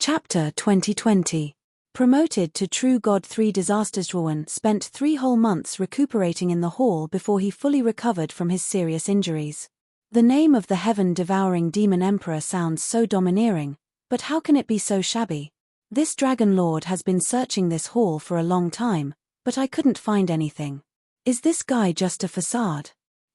Chapter 2020. Promoted to True God. 3 disasters. Zhuan spent 3 whole months recuperating in the hall before he fully recovered from his serious injuries. The name of the heaven-devouring demon emperor sounds so domineering, but how can it be so shabby? This dragon lord has been searching this hall for a long time, but I couldn't find anything. Is this guy just a facade?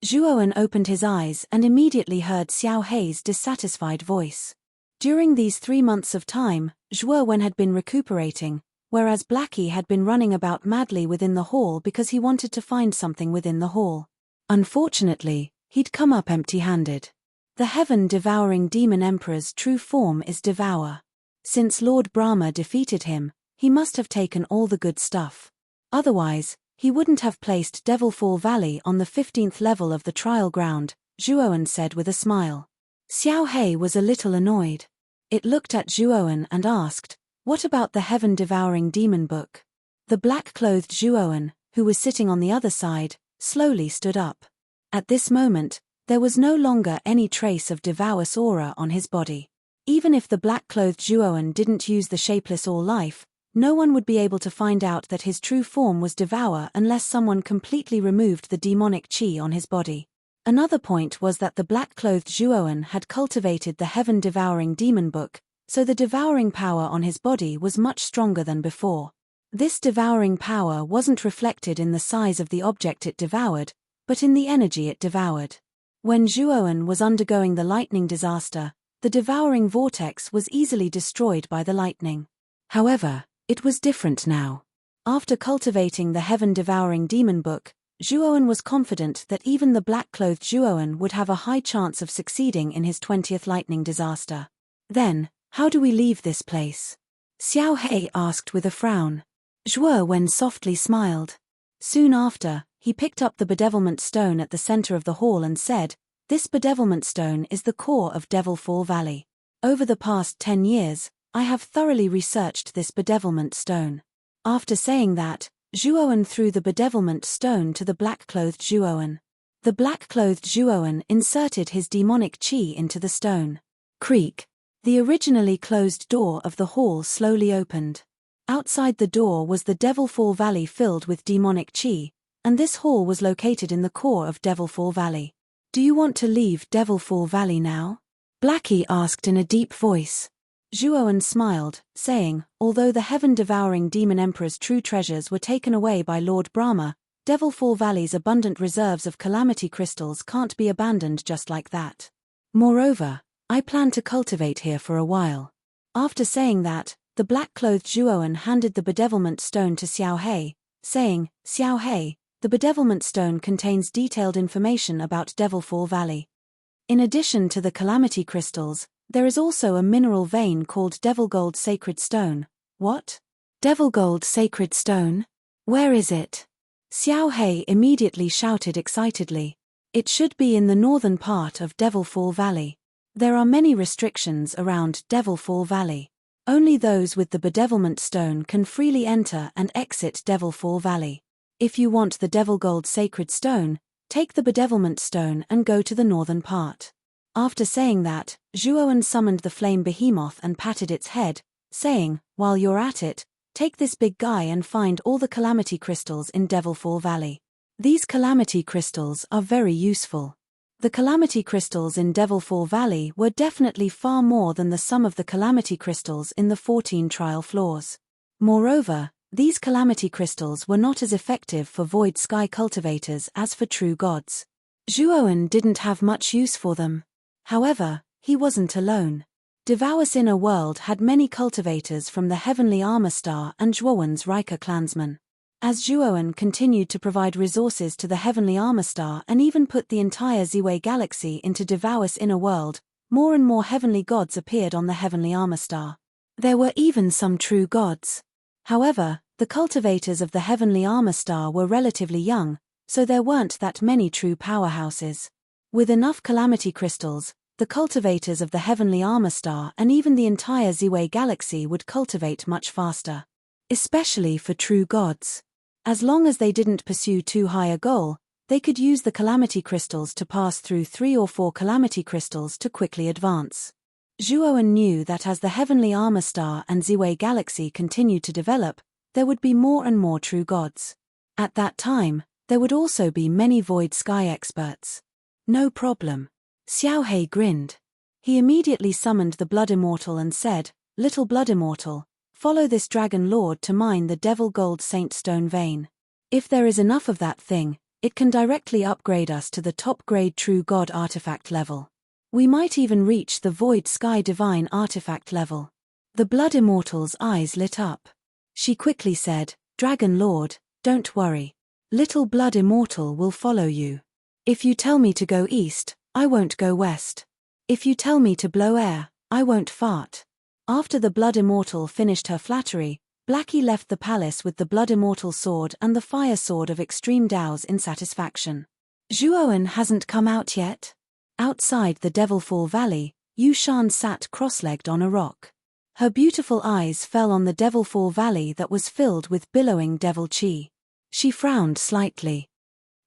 Zhuan opened his eyes and immediately heard Xiao Hei's dissatisfied voice. During these 3 months of time, Zhuan had been recuperating, whereas Blackie had been running about madly within the hall because he wanted to find something within the hall. Unfortunately, he'd come up empty-handed. The heaven-devouring demon emperor's true form is Devour. Since Lord Brahma defeated him, he must have taken all the good stuff. Otherwise, he wouldn't have placed Devilfall Valley on the 15th level of the trial ground, Zhuan said with a smile. Xiao Hei was a little annoyed. It looked at Zhuan and asked, "What about the heaven-devouring demon book?" The black-clothed Zhuan, who was sitting on the other side, slowly stood up. At this moment, there was no longer any trace of Devour's aura on his body. Even if the black-clothed Zhuan didn't use the shapeless all-life, no one would be able to find out that his true form was Devour unless someone completely removed the demonic qi on his body. Another point was that the black-clothed Zhuan had cultivated the heaven-devouring demon book, so the devouring power on his body was much stronger than before. This devouring power wasn't reflected in the size of the object it devoured, but in the energy it devoured. When Zhuan was undergoing the lightning disaster, the devouring vortex was easily destroyed by the lightning. However, it was different now. After cultivating the heaven-devouring demon book, Zhuan was confident that even the black-clothed Zhuan would have a high chance of succeeding in his 20th lightning disaster. Then, how do we leave this place? Xiao Hei asked with a frown. Zhuan softly smiled. Soon after, he picked up the bedevilment stone at the center of the hall and said, "This bedevilment stone is the core of Devilfall Valley. Over the past 10 years, I have thoroughly researched this bedevilment stone." After saying that, Zhuan threw the bedevilment stone to the black-clothed Zhuan. The black-clothed Zhuan inserted his demonic qi into the stone. Creak. The originally closed door of the hall slowly opened. Outside the door was the Devilfall Valley filled with demonic qi, and this hall was located in the core of Devilfall Valley. "Do you want to leave Devilfall Valley now?" Blackie asked in a deep voice. Zhuan smiled, saying, "Although the heaven-devouring demon emperor's true treasures were taken away by Lord Brahma, Devilfall Valley's abundant reserves of calamity crystals can't be abandoned just like that. Moreover, I plan to cultivate here for a while." After saying that, the black-clothed Zhuan handed the bedevilment stone to Xiao Hei, saying, "Xiao Hei, the bedevilment stone contains detailed information about Devilfall Valley. In addition to the calamity crystals, there is also a mineral vein called Devilgold Sacred Stone." "What? Devilgold Sacred Stone? Where is it?" Xiao Hei immediately shouted excitedly. "It should be in the northern part of Devilfall Valley. There are many restrictions around Devilfall Valley. Only those with the bedevilment stone can freely enter and exit Devilfall Valley. If you want the Devilgold Sacred Stone, take the bedevilment stone and go to the northern part." After saying that, Zhuan summoned the flame behemoth and patted its head, saying, "While you're at it, take this big guy and find all the calamity crystals in Devilfall Valley. These calamity crystals are very useful." The calamity crystals in Devilfall Valley were definitely far more than the sum of the calamity crystals in the 14 trial floors. Moreover, these calamity crystals were not as effective for void sky cultivators as for true gods. Zhuan didn't have much use for them. However, he wasn't alone. Devour's inner world had many cultivators from the Heavenly Armor Star and Zhuan's Rika clansmen. As Zhuan continued to provide resources to the Heavenly Armor Star and even put the entire Ziwei galaxy into Devour's inner world, more and more heavenly gods appeared on the Heavenly Armor Star. There were even some true gods. However, the cultivators of the Heavenly Armor Star were relatively young, so there weren't that many true powerhouses. With enough calamity crystals, the cultivators of the Heavenly Armor Star and even the entire Ziwei galaxy would cultivate much faster. Especially for true gods. As long as they didn't pursue too high a goal, they could use the calamity crystals to pass through 3 or 4 calamity crystals to quickly advance. Zhuoan knew that as the heavenly armor star and Ziwei galaxy continued to develop, there would be more and more true gods. At that time, there would also be many void sky experts. No problem. Xiao He grinned. He immediately summoned the Blood Immortal and said, "Little Blood Immortal, follow this Dragon Lord to mine the Devil Gold Saint Stone vein. If there is enough of that thing, it can directly upgrade us to the top-grade True God artifact level. We might even reach the Void Sky Divine artifact level." The Blood Immortal's eyes lit up. She quickly said, "Dragon Lord, don't worry. Little Blood Immortal will follow you. If you tell me to go east, I won't go west. If you tell me to blow air, I won't fart." After the Blood Immortal finished her flattery, Blackie left the palace with the Blood Immortal sword and the fire sword of Extreme Daos in satisfaction. "Zhuoan hasn't come out yet?" Outside the Devilfall Valley, Yushan sat cross-legged on a rock. Her beautiful eyes fell on the Devilfall Valley that was filled with billowing devil chi. She frowned slightly.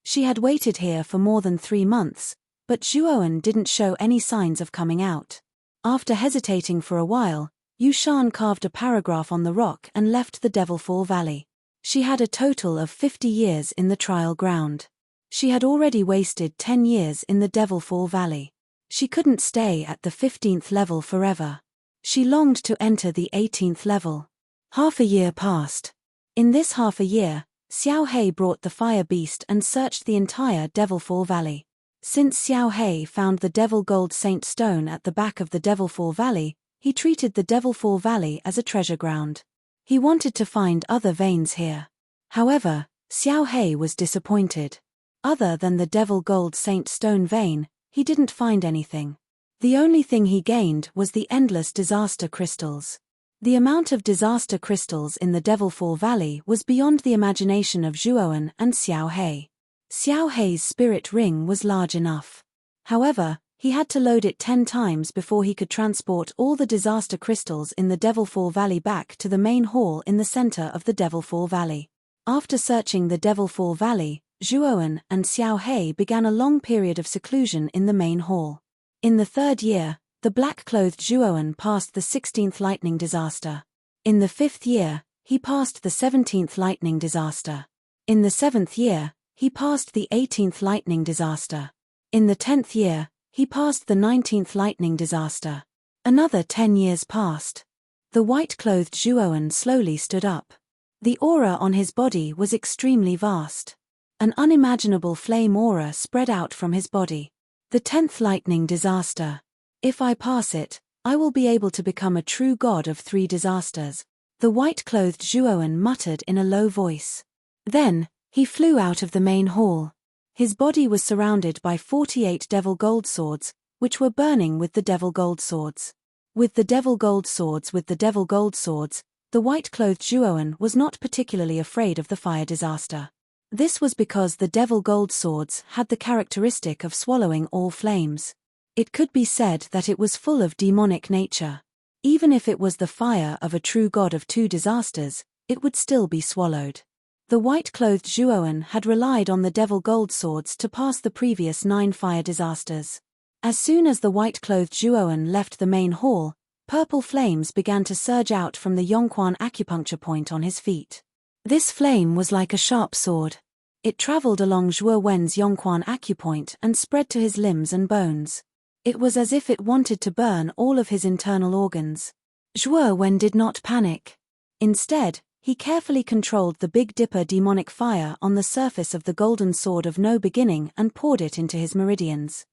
She had waited here for more than 3 months, but Zhuoan didn't show any signs of coming out. After hesitating for a while, Yushan carved a paragraph on the rock and left the Devilfall Valley. She had a total of 50 years in the trial ground. She had already wasted 10 years in the Devilfall Valley. She couldn't stay at the 15th level forever. She longed to enter the 18th level. Half a year passed. In this half a year, Xiao He brought the fire beast and searched the entire Devilfall Valley. Since Xiao He found the Devil Gold Saint Stone at the back of the Devilfall Valley, he treated the Devilfall Valley as a treasure ground. He wanted to find other veins here. However, Xiao He was disappointed. Other than the Devil Gold Saint Stone vein, he didn't find anything. The only thing he gained was the endless disaster crystals. The amount of disaster crystals in the Devilfall Valley was beyond the imagination of Zhuoan and Xiao He. Xiao He's spirit ring was large enough. However, he had to load it 10 times before he could transport all the disaster crystals in the Devilfall Valley back to the main hall in the center of the Devilfall Valley. After searching the Devilfall Valley, Zhuoan and Xiao He began a long period of seclusion in the main hall. In the 3rd year, the black-clothed Zhuoan passed the 16th lightning disaster. In the 5th year, he passed the 17th lightning disaster. In the 7th year, he passed the 18th lightning disaster. In the 10th year, he passed the 19th lightning disaster. Another 10 years passed. The white-clothed Zhuoan slowly stood up. The aura on his body was extremely vast. An unimaginable flame aura spread out from his body. The 10th lightning disaster. If I pass it, I will be able to become a true god of 3 disasters, the white-clothed Zhuoan muttered in a low voice. Then, he flew out of the main hall. His body was surrounded by 48 devil gold swords, which were burning with the devil gold swords. With the devil gold swords, the white-clothed Zhuoan was not particularly afraid of the fire disaster. This was because the devil gold swords had the characteristic of swallowing all flames. It could be said that it was full of demonic nature. Even if it was the fire of a true god of 2 disasters, it would still be swallowed. The white-clothed Zhuoan had relied on the devil gold swords to pass the previous 9 fire disasters. As soon as the white-clothed Zhuoan left the main hall, purple flames began to surge out from the Yongquan acupuncture point on his feet. This flame was like a sharp sword. It traveled along Zhuowen's Yongquan acupoint and spread to his limbs and bones. It was as if it wanted to burn all of his internal organs. Zhuowen did not panic. Instead, he carefully controlled the Big Dipper demonic fire on the surface of the golden sword of no beginning and poured it into his meridians.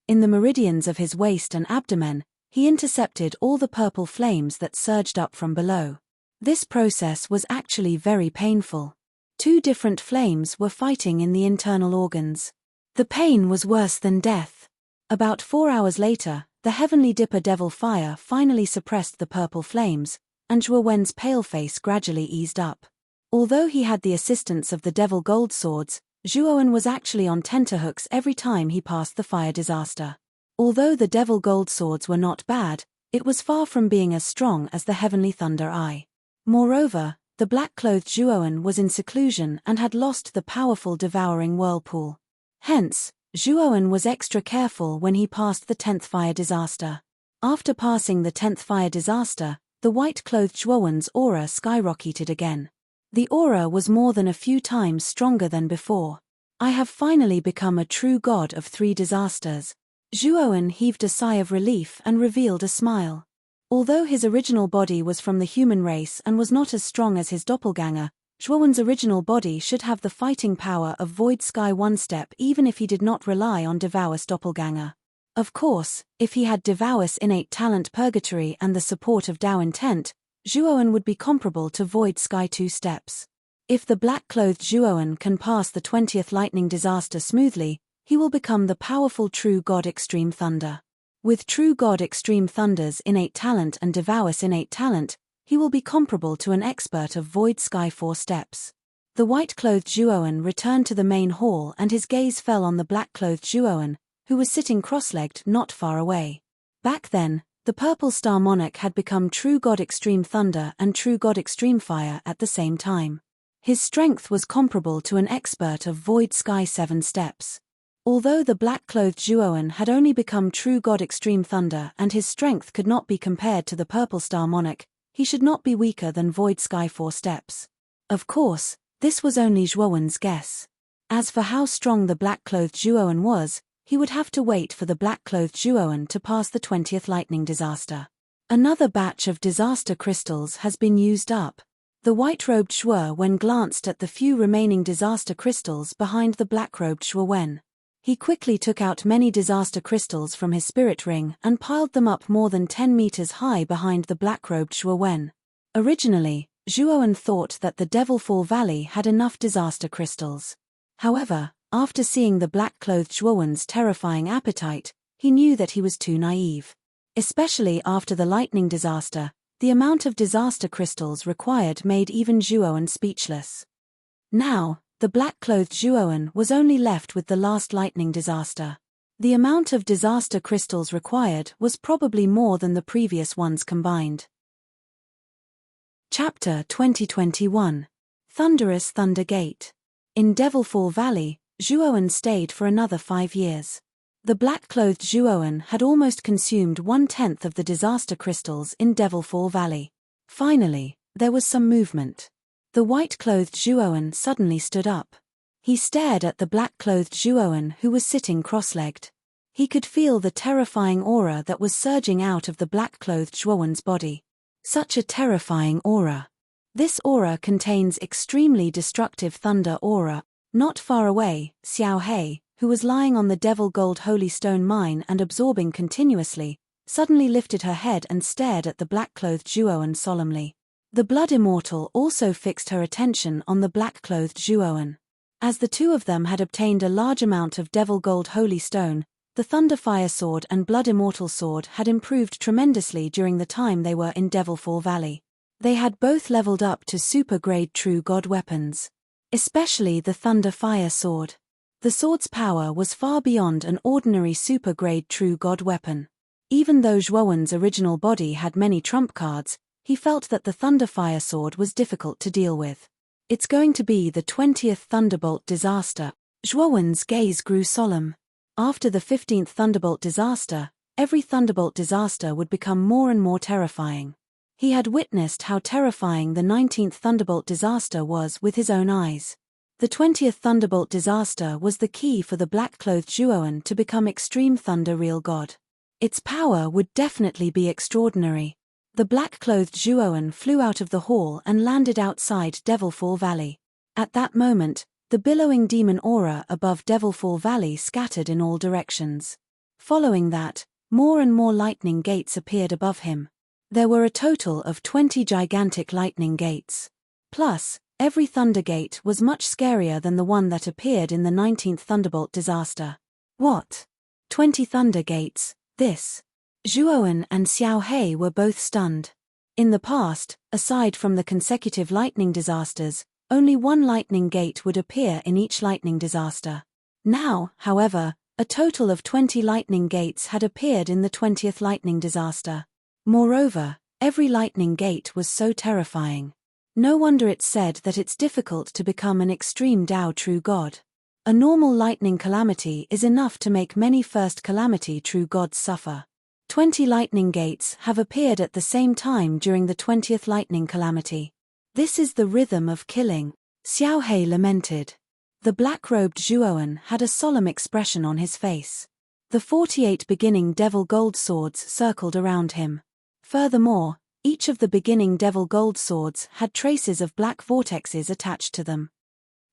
In the meridians of his waist and abdomen, he intercepted all the purple flames that surged up from below. This process was actually very painful. 2 different flames were fighting in the internal organs. The pain was worse than death. About 4 hours later, the Heavenly Dipper Devil Fire finally suppressed the purple flames, and Zhuowen's pale face gradually eased up. Although he had the assistance of the Devil Gold Swords, Zhuowen was actually on tenterhooks every time he passed the fire disaster. Although the Devil Gold Swords were not bad, it was far from being as strong as the Heavenly Thunder Eye. Moreover, the black-clothed Zhuowen was in seclusion and had lost the powerful devouring whirlpool. Hence, Zhuowen was extra careful when he passed the 10th fire disaster. After passing the 10th fire disaster, the white-clothed Zhuowen's aura skyrocketed again. The aura was more than a few times stronger than before. I have finally become a true god of 3 disasters. Zhuowen heaved a sigh of relief and revealed a smile. Although his original body was from the human race and was not as strong as his doppelganger, Zhuowen's original body should have the fighting power of Void Sky 1-step even if he did not rely on Devour's doppelganger. Of course, if he had Devour's innate talent Purgatory and the support of Tao Intent, Zhuowen would be comparable to Void Sky 2 steps. If the black-clothed Zhuowen can pass the 20th lightning disaster smoothly, he will become the powerful True God Extreme Thunder. With True God Extreme Thunder's innate talent and Devour's innate talent, he will be comparable to an expert of Void Sky 4 steps. The white-clothed Zhuowen returned to the main hall and his gaze fell on the black-clothed Zhuowen, who was sitting cross-legged not far away. Back then, the Purple Star Monarch had become True God Extreme Thunder and True God Extreme Fire at the same time. His strength was comparable to an expert of Void Sky 7 steps. Although the black-clothed Zhuowen had only become True God Extreme Thunder and his strength could not be compared to the Purple Star Monarch, he should not be weaker than Void Sky 4 steps. Of course, this was only Zhuowen's guess. As for how strong the black-clothed Zhuowen was, he would have to wait for the black-clothed Zhuowen to pass the 20th lightning disaster. Another batch of disaster crystals has been used up. The white-robed Zhuowen glanced at the few remaining disaster crystals behind the black-robed Zhuowen. He quickly took out many disaster crystals from his spirit ring and piled them up more than 10 meters high behind the black-robed Zhuowen. Originally, Zhuowen thought that the Devilfall Valley had enough disaster crystals. However, after seeing the black-clothed Zhuowen's terrifying appetite, he knew that he was too naive. Especially after the lightning disaster, the amount of disaster crystals required made even Zhuowen speechless. Now, the black-clothed Zhuowen was only left with the last lightning disaster. The amount of disaster crystals required was probably more than the previous ones combined. Chapter 2021. Thunderous Thunder Gate. In Devilfall Valley, Zhuowen stayed for another 5 years. The black-clothed Zhuowen had almost consumed 1/10 of the disaster crystals in Devilfall Valley. Finally, there was some movement. The white-clothed Zhuowen suddenly stood up. He stared at the black-clothed Zhuowen who was sitting cross-legged. He could feel the terrifying aura that was surging out of the black-clothed Zhuowen's body. Such a terrifying aura. This aura contains extremely destructive thunder aura. Not far away, Xiao He, who was lying on the Devil Gold Holy Stone mine and absorbing continuously, suddenly lifted her head and stared at the black-clothed Zhuowen solemnly. The Blood Immortal also fixed her attention on the black-clothed Zhuowen. As the two of them had obtained a large amount of Devil Gold Holy Stone, the Thunderfire Sword and Blood Immortal Sword had improved tremendously during the time they were in Devilfall Valley. They had both leveled up to super-grade True God weapons. Especially the Thunderfire Sword. The sword's power was far beyond an ordinary super-grade True God weapon. Even though Zhuowen's original body had many trump cards, he felt that the Thunderfire Sword was difficult to deal with. It's going to be the 20th Thunderbolt disaster. Zhuowen's gaze grew solemn. After the 15th Thunderbolt disaster, every Thunderbolt disaster would become more and more terrifying. He had witnessed how terrifying the 19th Thunderbolt disaster was with his own eyes. The 20th Thunderbolt disaster was the key for the black-clothed Zhuowen to become Extreme Thunder Real God. Its power would definitely be extraordinary. The black-clothed Zhuowen flew out of the hall and landed outside Devilfall Valley. At that moment, the billowing demon aura above Devilfall Valley scattered in all directions. Following that, more and more lightning gates appeared above him. There were a total of 20 gigantic lightning gates. Plus, every thunder gate was much scarier than the one that appeared in the 19th Thunderbolt disaster. What? 20 thunder gates, this? Zhuowen and Xiao He were both stunned. In the past, aside from the consecutive lightning disasters, only one lightning gate would appear in each lightning disaster. Now, however, a total of 20 lightning gates had appeared in the 20th lightning disaster. Moreover, every lightning gate was so terrifying. No wonder it's said that it's difficult to become an extreme Tao True God. A normal lightning calamity is enough to make many first calamity True Gods suffer. 20 lightning gates have appeared at the same time during the 20th lightning calamity. This is the rhythm of killing, Xiao He lamented. The black-robed Zhuowen had a solemn expression on his face. The 48 beginning devil gold swords circled around him. Furthermore, each of the beginning devil gold swords had traces of black vortexes attached to them.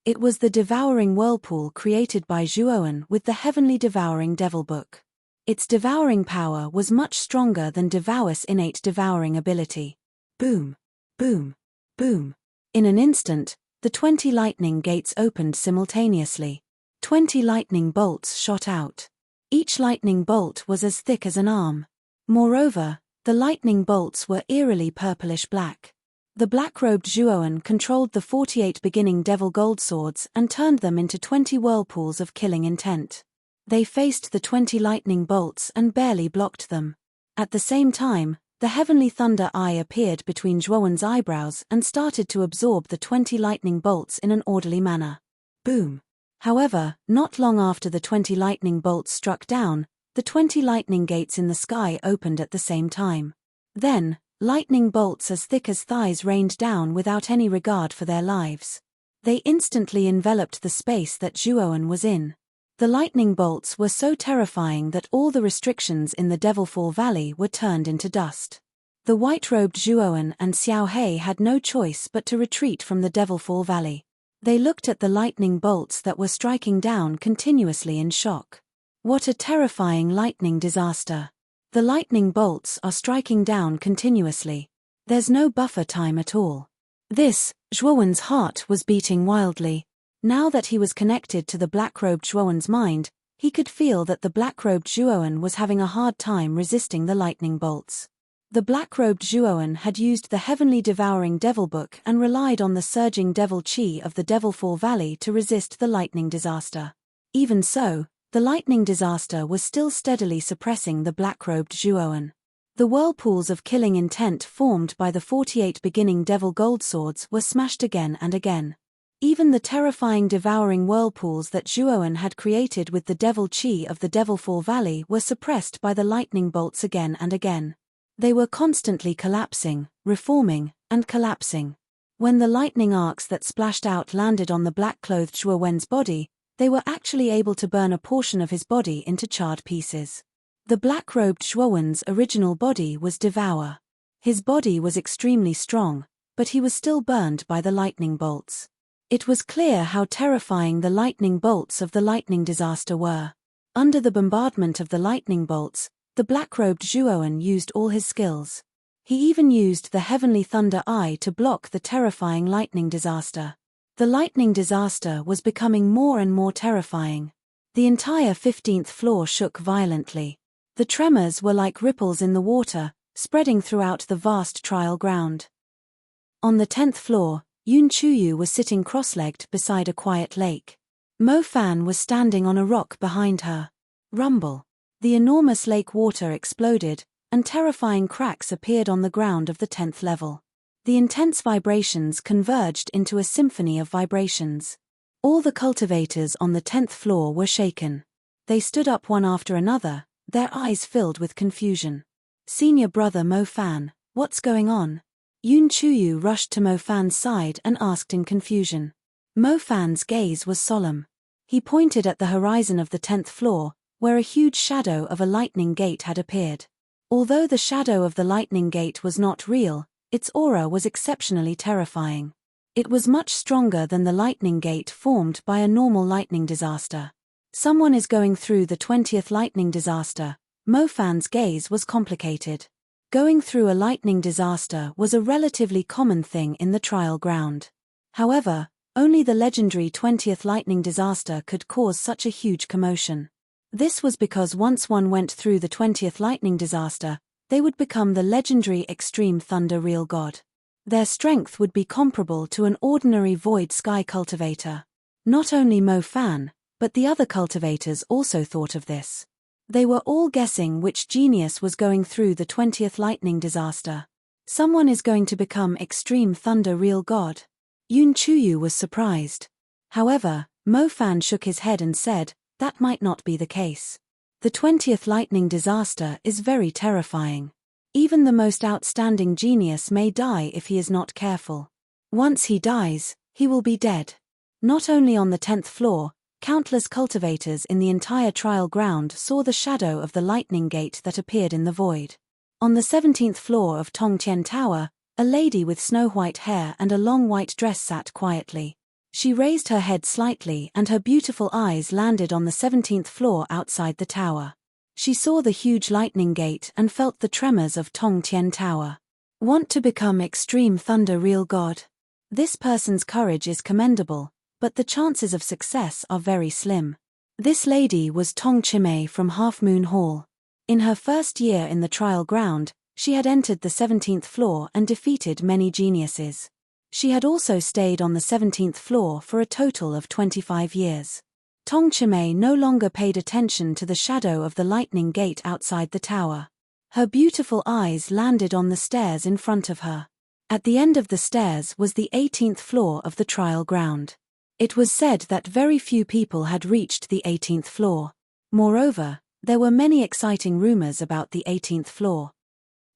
It was the devouring whirlpool created by Zhuowen with the heavenly devouring devil book. Its devouring power was much stronger than Devour's innate devouring ability. Boom! Boom! Boom! In an instant, the 20 lightning gates opened simultaneously. 20 lightning bolts shot out. Each lightning bolt was as thick as an arm. Moreover, the lightning bolts were eerily purplish-black. The black-robed Zhuowen controlled the 48 beginning devil gold swords and turned them into 20 whirlpools of killing intent. They faced the 20 lightning bolts and barely blocked them. At the same time, the heavenly thunder eye appeared between Zhuowen's eyebrows and started to absorb the 20 lightning bolts in an orderly manner. Boom! However, not long after the 20 lightning bolts struck down, the 20 lightning gates in the sky opened at the same time. Then, lightning bolts as thick as thighs rained down without any regard for their lives. They instantly enveloped the space that Zhuowen was in. The lightning bolts were so terrifying that all the restrictions in the Devilfall Valley were turned into dust. The white-robed Zhuowen and Xiao He had no choice but to retreat from the Devilfall Valley. They looked at the lightning bolts that were striking down continuously in shock. What a terrifying lightning disaster! The lightning bolts are striking down continuously. There's no buffer time at all. Zhuowen's heart was beating wildly. Now that he was connected to the black-robed Zhuowen's mind, he could feel that the black-robed Zhuowen was having a hard time resisting the lightning bolts. The black-robed Zhuowen had used the heavenly devouring devil book and relied on the surging devil chi of the Devilfall Valley to resist the lightning disaster. Even so, the lightning disaster was still steadily suppressing the black-robed Zhuowen. The whirlpools of killing intent formed by the 48 beginning devil gold swords were smashed again and again. Even the terrifying devouring whirlpools that Zhuowen had created with the devil chi of the Devilfall Valley were suppressed by the lightning bolts again and again. They were constantly collapsing, reforming, and collapsing. When the lightning arcs that splashed out landed on the black-clothed Zhuowen's body, they were actually able to burn a portion of his body into charred pieces. The black-robed Zhuowen's original body was Devour. His body was extremely strong, but he was still burned by the lightning bolts. It was clear how terrifying the lightning bolts of the lightning disaster were. Under the bombardment of the lightning bolts, the black-robed Zhuowen used all his skills. He even used the heavenly thunder eye to block the terrifying lightning disaster. The lightning disaster was becoming more and more terrifying. The entire 15th floor shook violently. The tremors were like ripples in the water, spreading throughout the vast trial ground. On the 10th floor, Yun Chuyu was sitting cross-legged beside a quiet lake. Mo Fan was standing on a rock behind her. Rumble. The enormous lake water exploded, and terrifying cracks appeared on the ground of the 10th level. The intense vibrations converged into a symphony of vibrations. All the cultivators on the 10th floor were shaken. They stood up one after another, their eyes filled with confusion. Senior brother Mo Fan, what's going on? Yun Chuyu rushed to Mo Fan's side and asked in confusion. Mo Fan's gaze was solemn. He pointed at the horizon of the 10th floor, where a huge shadow of a lightning gate had appeared. Although the shadow of the lightning gate was not real, its aura was exceptionally terrifying. It was much stronger than the lightning gate formed by a normal lightning disaster. Someone is going through the 20th lightning disaster. Mo Fan's gaze was complicated. Going through a lightning disaster was a relatively common thing in the trial ground. However, only the legendary 20th lightning disaster could cause such a huge commotion. This was because once one went through the 20th lightning disaster, they would become the legendary extreme thunder real god. Their strength would be comparable to an ordinary void sky cultivator. Not only Mo Fan, but the other cultivators also thought of this. They were all guessing which genius was going through the 20th lightning disaster. Someone is going to become extreme thunder real god. Yun Chuyu was surprised. However, Mo Fan shook his head and said, that might not be the case. The 20th lightning disaster is very terrifying. Even the most outstanding genius may die if he is not careful. Once he dies, he will be dead. Not only on the 10th floor, countless cultivators in the entire trial ground saw the shadow of the lightning gate that appeared in the void. On the 17th floor of Tongtian Tower, a lady with snow-white hair and a long white dress sat quietly. She raised her head slightly and her beautiful eyes landed on the 17th floor outside the tower. She saw the huge lightning gate and felt the tremors of Tongtian Tower. Want to become extreme thunder real god? This person's courage is commendable, but the chances of success are very slim. This lady was Tong Chimay from Half Moon Hall. In her first year in the trial ground, she had entered the 17th floor and defeated many geniuses. She had also stayed on the 17th floor for a total of 25 years. Tong Chimay no longer paid attention to the shadow of the lightning gate outside the tower. Her beautiful eyes landed on the stairs in front of her. At the end of the stairs was the 18th floor of the trial ground. It was said that very few people had reached the 18th floor. Moreover, there were many exciting rumors about the 18th floor.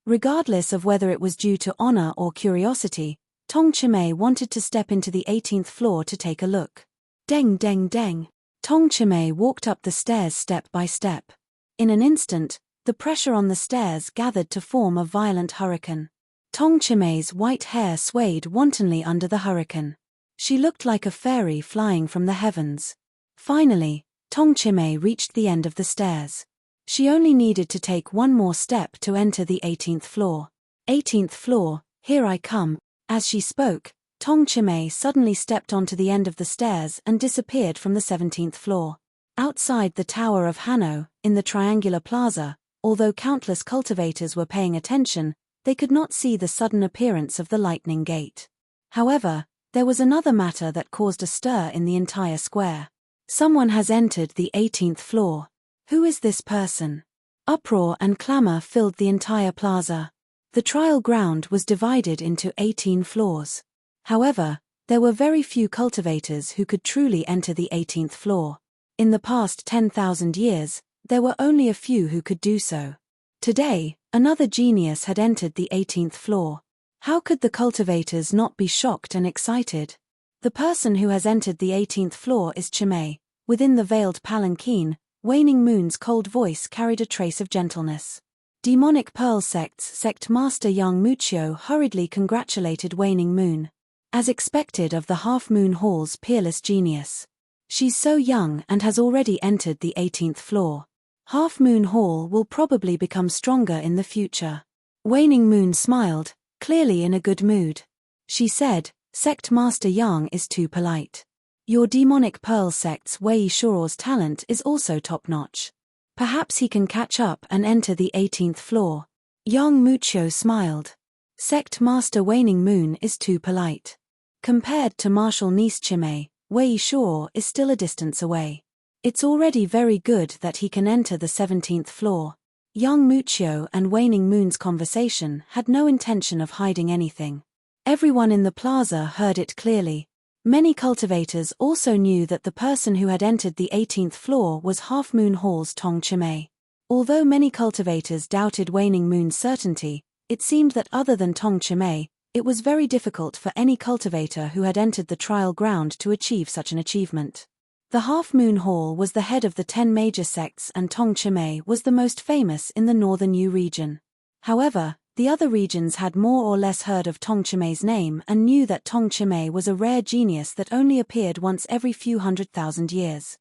Regardless of whether it was due to honor or curiosity, Tong Chimay wanted to step into the 18th floor to take a look. Deng deng deng. Tong Chimay walked up the stairs step by step. In an instant, the pressure on the stairs gathered to form a violent hurricane. Tong Chimay's white hair swayed wantonly under the hurricane. She looked like a fairy flying from the heavens. Finally, Tong Chimay reached the end of the stairs. She only needed to take one more step to enter the 18th floor. 18th floor, here I come. As she spoke, Tong Chimay suddenly stepped onto the end of the stairs and disappeared from the 17th floor. Outside the Tower of Hanno, in the triangular plaza, although countless cultivators were paying attention, they could not see the sudden appearance of the lightning gate. However, there was another matter that caused a stir in the entire square. Someone has entered the 18th floor. Who is this person? Uproar and clamor filled the entire plaza. The trial ground was divided into 18 floors. However, there were very few cultivators who could truly enter the 18th floor. In the past 10,000 years, there were only a few who could do so. Today, another genius had entered the 18th floor. How could the cultivators not be shocked and excited? The person who has entered the 18th floor is Chimay. Within the veiled palanquin, Waning Moon's cold voice carried a trace of gentleness. Demonic Pearl Sect's Sect Master Yang Muchio hurriedly congratulated Waning Moon. As expected of the Half Moon Hall's peerless genius. She's so young and has already entered the 18th floor. Half Moon Hall will probably become stronger in the future. Waning Moon smiled, clearly in a good mood. She said, Sect Master Yang is too polite. Your Demonic Pearl Sect's Wei Shuro's talent is also top-notch. Perhaps he can catch up and enter the 18th floor. Yang Muchio smiled. Sect Master Waning Moon is too polite. Compared to Martial Niece Chimay, Wei Shuro is still a distance away. It's already very good that he can enter the 17th floor. Yang Muchio and Waning Moon's conversation had no intention of hiding anything. Everyone in the plaza heard it clearly. Many cultivators also knew that the person who had entered the 18th floor was Half Moon Hall's Tong Chimay. Although many cultivators doubted Waning Moon's certainty, it seemed that other than Tong Chimay, it was very difficult for any cultivator who had entered the trial ground to achieve such an achievement. The Half Moon Hall was the head of the 10 major sects and Tong Chimay was the most famous in the northern Yu region. However, the other regions had more or less heard of Tong Chimay's name and knew that Tong Chimay was a rare genius that only appeared once every few 100,000 years.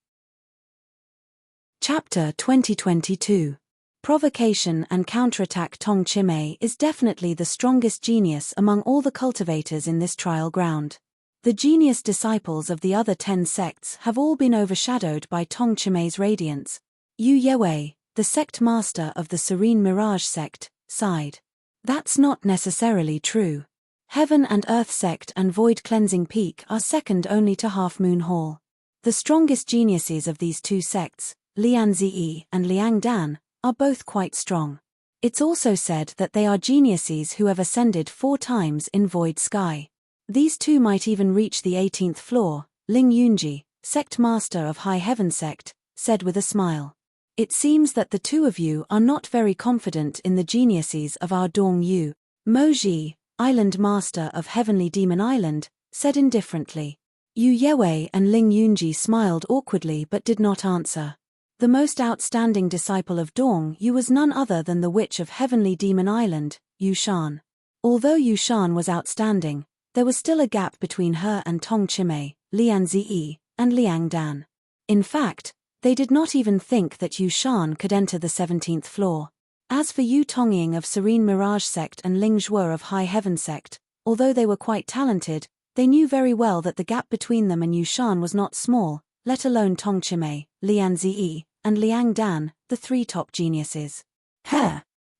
Chapter 2022. Provocation and counterattack. Tong Chimay is definitely the strongest genius among all the cultivators in this trial ground. The genius disciples of the other 10 sects have all been overshadowed by Tong Chimay's radiance. Yu Yewei, the sect master of the Serene Mirage sect, sighed. That's not necessarily true. Heaven and Earth sect and Void Cleansing Peak are second only to Half Moon Hall. The strongest geniuses of these two sects, Lian Ziyi and Liang Dan, are both quite strong. It's also said that they are geniuses who have ascended 4 times in Void Sky. These two might even reach the 18th floor, Ling Yunji, sect master of High Heaven sect, said with a smile. It seems that the two of you are not very confident in the geniuses of our Dong Yu. Moji, Island Master of Heavenly Demon Island, said indifferently. Yu Yewei and Ling Yunji smiled awkwardly but did not answer. The most outstanding disciple of Dong Yu was none other than the Witch of Heavenly Demon Island, Yu Shan. Although Yu Shan was outstanding, there was still a gap between her and Tong Chimei, Lian Ziyi, and Liang Dan. In fact, they did not even think that Yu Shan could enter the 17th floor. As for Yu Tongying of Serene Mirage Sect and Ling Zhuo of High Heaven Sect, although they were quite talented, they knew very well that the gap between them and Yu Shan was not small, let alone Tong Chimei, Lian Ziyi, and Liang Dan, the three top geniuses.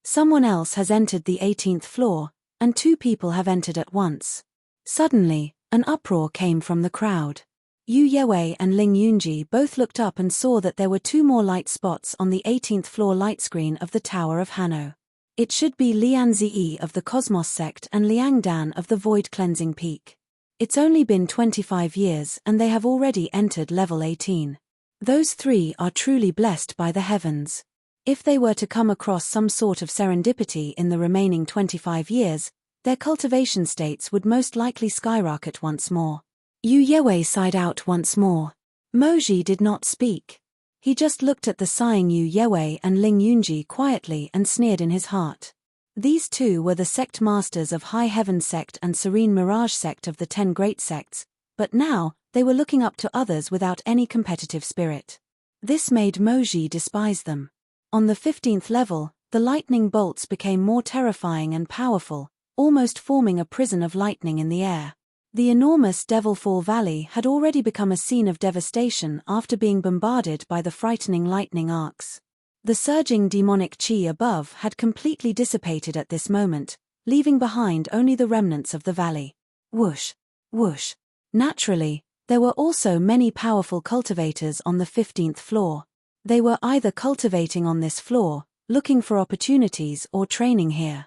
Someone else has entered the 18th floor, and two people have entered at once. Suddenly, an uproar came from the crowd. Yu Yewei and Ling Yunji both looked up and saw that there were two more light spots on the 18th floor light screen of the Tower of Hanno. It should be Lian Ziyi of the Cosmos Sect and Liang Dan of the Void Cleansing Peak. It's only been 25 years and they have already entered level 18. Those three are truly blessed by the heavens. If they were to come across some sort of serendipity in the remaining 25 years, their cultivation states would most likely skyrocket once more. Yu Yewei sighed out once more. Moji did not speak. He just looked at the sighing Yu Yewei and Ling Yunji quietly and sneered in his heart. These two were the sect masters of High Heaven Sect and Serene Mirage Sect of the 10 Great Sects, but now, they were looking up to others without any competitive spirit. This made Moji despise them. On the 15th level, the lightning bolts became more terrifying and powerful, almost forming a prison of lightning in the air. The enormous Devilfall Valley had already become a scene of devastation after being bombarded by the frightening lightning arcs. The surging demonic chi above had completely dissipated at this moment, leaving behind only the remnants of the valley. Whoosh! Whoosh! Naturally, there were also many powerful cultivators on the 15th floor. They were either cultivating on this floor, looking for opportunities or training here.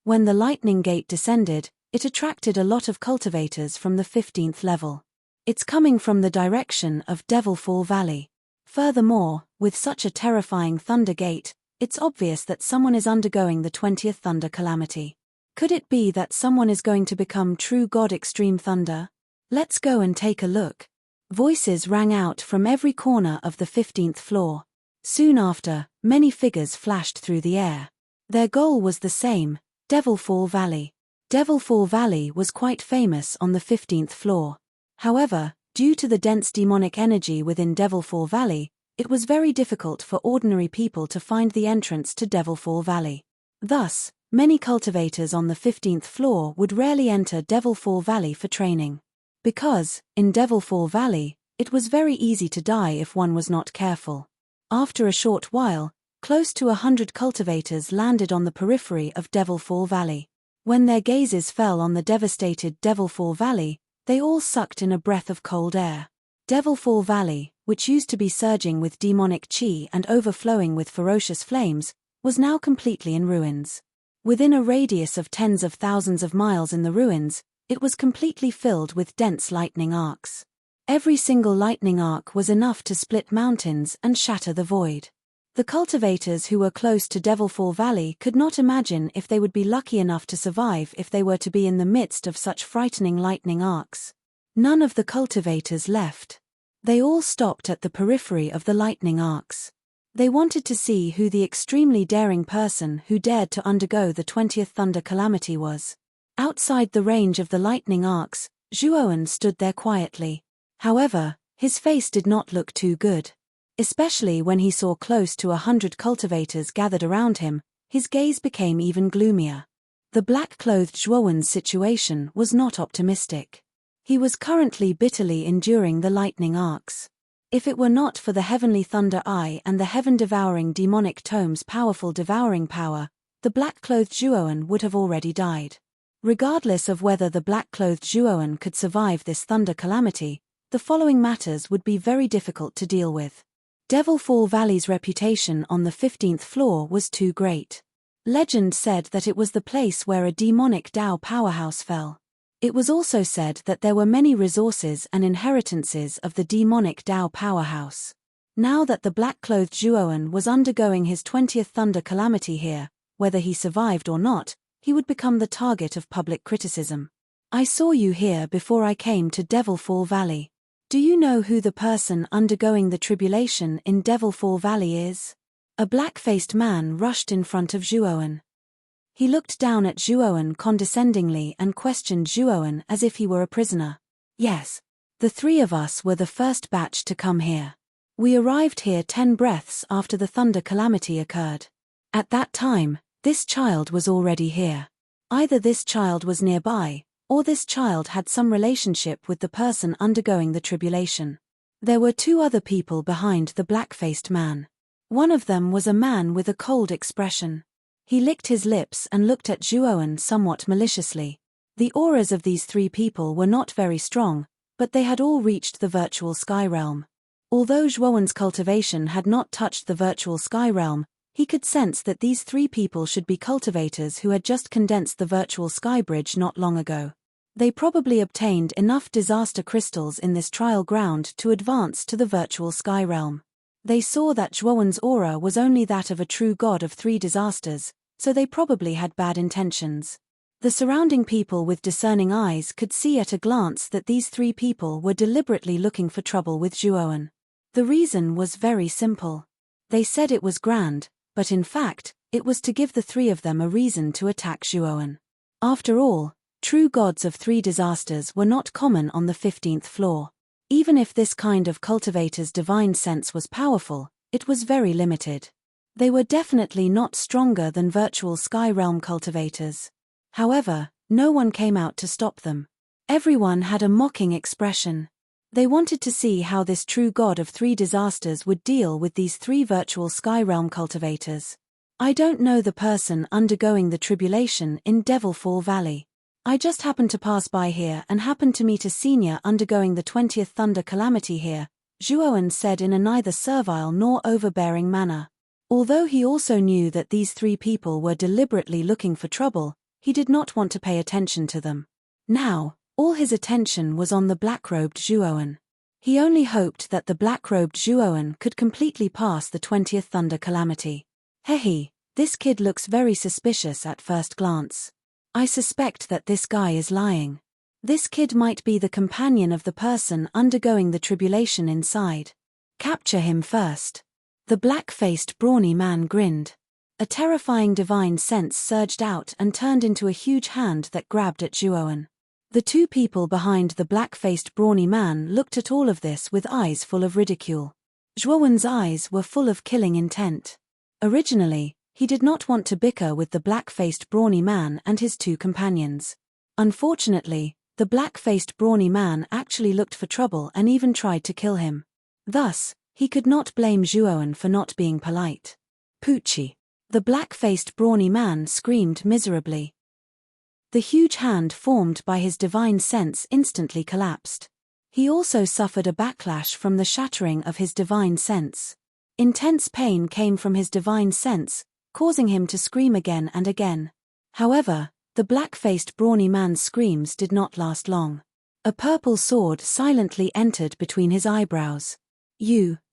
When the lightning gate descended, it attracted a lot of cultivators from the 15th level. It's coming from the direction of Devilfall Valley. Furthermore, with such a terrifying thunder gate, it's obvious that someone is undergoing the 20th thunder calamity. Could it be that someone is going to become true God Extreme Thunder? Let's go and take a look. Voices rang out from every corner of the 15th floor. Soon after, many figures flashed through the air. Their goal was the same, Devilfall Valley. Devilfall Valley was quite famous on the 15th floor. However, due to the dense demonic energy within Devilfall Valley, it was very difficult for ordinary people to find the entrance to Devilfall Valley. Thus, many cultivators on the 15th floor would rarely enter Devilfall Valley for training. Because, in Devilfall Valley, it was very easy to die if one was not careful. After a short while, close to 100 cultivators landed on the periphery of Devilfall Valley. When their gazes fell on the devastated Devilfall Valley, they all sucked in a breath of cold air. Devilfall Valley, which used to be surging with demonic chi and overflowing with ferocious flames, was now completely in ruins. Within a radius of tens of thousands of miles in the ruins, it was completely filled with dense lightning arcs. Every single lightning arc was enough to split mountains and shatter the void. The cultivators who were close to Devilfall Valley could not imagine if they would be lucky enough to survive if they were to be in the midst of such frightening lightning arcs. None of the cultivators left. They all stopped at the periphery of the lightning arcs. They wanted to see who the extremely daring person who dared to undergo the 20th thunder calamity was. Outside the range of the lightning arcs, Zhuoan stood there quietly. However, his face did not look too good. Especially when he saw close to 100 cultivators gathered around him, his gaze became even gloomier. The black-clothed Zhuoan's situation was not optimistic. He was currently bitterly enduring the lightning arcs. If it were not for the heavenly thunder eye and the heaven-devouring demonic tome's powerful devouring power, the black-clothed Zhuoan would have already died. Regardless of whether the black-clothed Zhuoan could survive this thunder calamity, the following matters would be very difficult to deal with. Devilfall Valley's reputation on the 15th floor was too great. Legend said that it was the place where a demonic Dao powerhouse fell. It was also said that there were many resources and inheritances of the demonic Dao powerhouse. Now that the black-clothed Zhuoan was undergoing his 20th thunder calamity here, whether he survived or not, he would become the target of public criticism. I saw you here before I came to Devilfall Valley. Do you know who the person undergoing the tribulation in Devilfall Valley is? A black-faced man rushed in front of Zhuoan. He looked down at Zhuoan condescendingly and questioned Zhuoan as if he were a prisoner. Yes. The three of us were the first batch to come here. We arrived here 10 breaths after the thunder calamity occurred. At that time, this child was already here. Either this child was nearby, or this child had some relationship with the person undergoing the tribulation. There were 2 other people behind the black-faced man. One of them was a man with a cold expression. He licked his lips and looked at Zhuoan somewhat maliciously. The auras of these 3 people were not very strong, but they had all reached the virtual sky realm. Although Zhuoan's cultivation had not touched the virtual sky realm, he could sense that these 3 people should be cultivators who had just condensed the virtual sky bridge not long ago. They probably obtained enough disaster crystals in this trial ground to advance to the virtual sky realm. They saw that Zhuoan's aura was only that of a true god of 3 disasters, so they probably had bad intentions. The surrounding people with discerning eyes could see at a glance that these 3 people were deliberately looking for trouble with Zhuoan. The reason was very simple. They said it was grand, but in fact, it was to give the 3 of them a reason to attack Zhuoan. After all, true gods of 3 disasters were not common on the 15th floor. Even if this kind of cultivator's divine sense was powerful, it was very limited. They were definitely not stronger than virtual sky realm cultivators. However, no one came out to stop them. Everyone had a mocking expression. They wanted to see how this true god of 3 disasters would deal with these 3 virtual sky realm cultivators. I don't know the person undergoing the tribulation in Devilfall Valley. I just happened to pass by here and happened to meet a senior undergoing the 20th thunder calamity here, Zhuoan said in a neither servile nor overbearing manner. Although he also knew that these 3 people were deliberately looking for trouble, he did not want to pay attention to them. Now, all his attention was on the black-robed Zhuoan. He only hoped that the black-robed Zhuoan could completely pass the 20th thunder calamity. Hehe, this kid looks very suspicious at first glance. I suspect that this guy is lying. This kid might be the companion of the person undergoing the tribulation inside. Capture him first. The black-faced brawny man grinned. A terrifying divine sense surged out and turned into a huge hand that grabbed at Zhuoan. The 2 people behind the black-faced brawny man looked at all of this with eyes full of ridicule. Zhuoan's eyes were full of killing intent. Originally, he did not want to bicker with the black-faced brawny man and his 2 companions. Unfortunately, the black-faced brawny man actually looked for trouble and even tried to kill him. Thus, he could not blame Zhuoan for not being polite. Poochie. The black-faced brawny man screamed miserably. The huge hand formed by his divine sense instantly collapsed. He also suffered a backlash from the shattering of his divine sense. Intense pain came from his divine sense, causing him to scream again and again. However, the black-faced brawny man's screams did not last long. A purple sword silently entered between his eyebrows.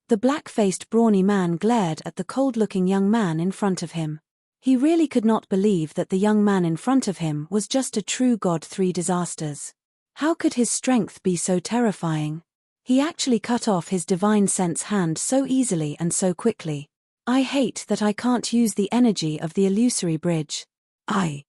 The black-faced brawny man glared at the cold-looking young man in front of him. He really could not believe that the young man in front of him was just a true god 3 disasters. How could his strength be so terrifying? He actually cut off his divine sense hand so easily and so quickly. I hate that I can't use the energy of the illusory bridge. I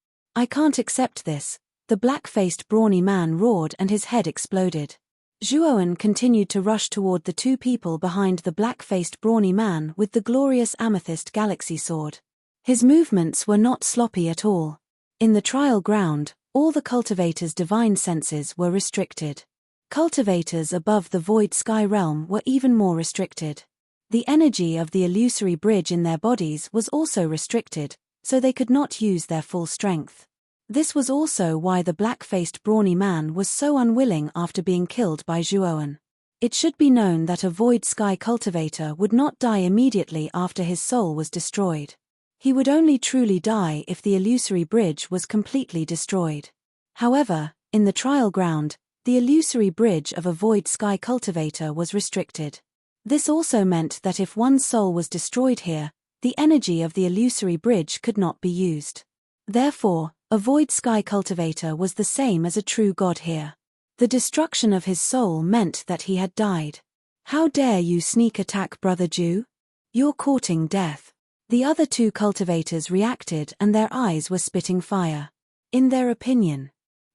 can't accept this, the black-faced brawny man roared and his head exploded. Zhuoan continued to rush toward the 2 people behind the black-faced brawny man with the glorious amethyst galaxy sword. His movements were not sloppy at all. In the trial ground, all the cultivators' divine senses were restricted. Cultivators above the void sky realm were even more restricted. The energy of the illusory bridge in their bodies was also restricted, so they could not use their full strength. This was also why the black-faced brawny man was so unwilling after being killed by Zhuoan. It should be known that a void sky cultivator would not die immediately after his soul was destroyed. He would only truly die if the illusory bridge was completely destroyed. However, in the trial ground, the illusory bridge of a void sky cultivator was restricted. This also meant that if one's soul was destroyed here, the energy of the illusory bridge could not be used. Therefore, a void sky cultivator was the same as a true god here. The destruction of his soul meant that he had died. How dare you sneak attack Brother Jew? You're courting death. The other two cultivators reacted and their eyes were spitting fire. In their opinion,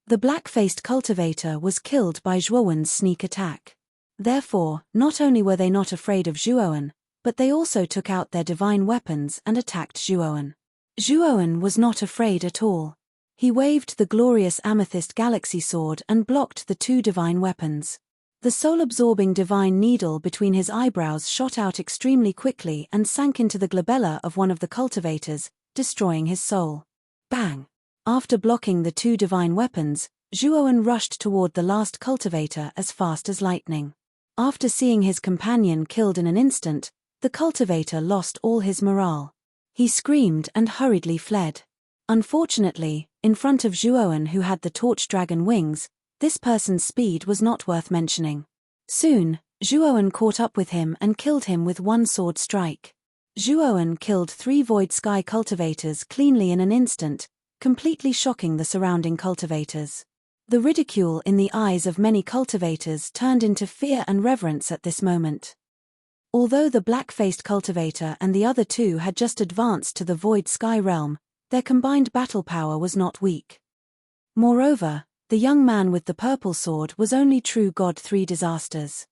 the black-faced cultivator was killed by Zhuowen's sneak attack. Therefore, not only were they not afraid of Zhuowen, but they also took out their divine weapons and attacked Zhuowen. Zhuowen was not afraid at all. He waved the glorious amethyst galaxy sword and blocked the two divine weapons. The soul-absorbing divine needle between his eyebrows shot out extremely quickly and sank into the glabella of one of the cultivators, destroying his soul. Bang! After blocking the two divine weapons, Zhuowen rushed toward the last cultivator as fast as lightning. After seeing his companion killed in an instant, the cultivator lost all his morale. He screamed and hurriedly fled. Unfortunately, in front of Zhuowen, who had the torch dragon wings, this person's speed was not worth mentioning. Soon, Zhuowen caught up with him and killed him with one sword strike. Zhuowen killed 3 void sky cultivators cleanly in an instant, completely shocking the surrounding cultivators. The ridicule in the eyes of many cultivators turned into fear and reverence at this moment. Although the black-faced cultivator and the other two had just advanced to the void sky realm, their combined battle power was not weak. Moreover, the young man with the purple sword was only true God 3 disasters.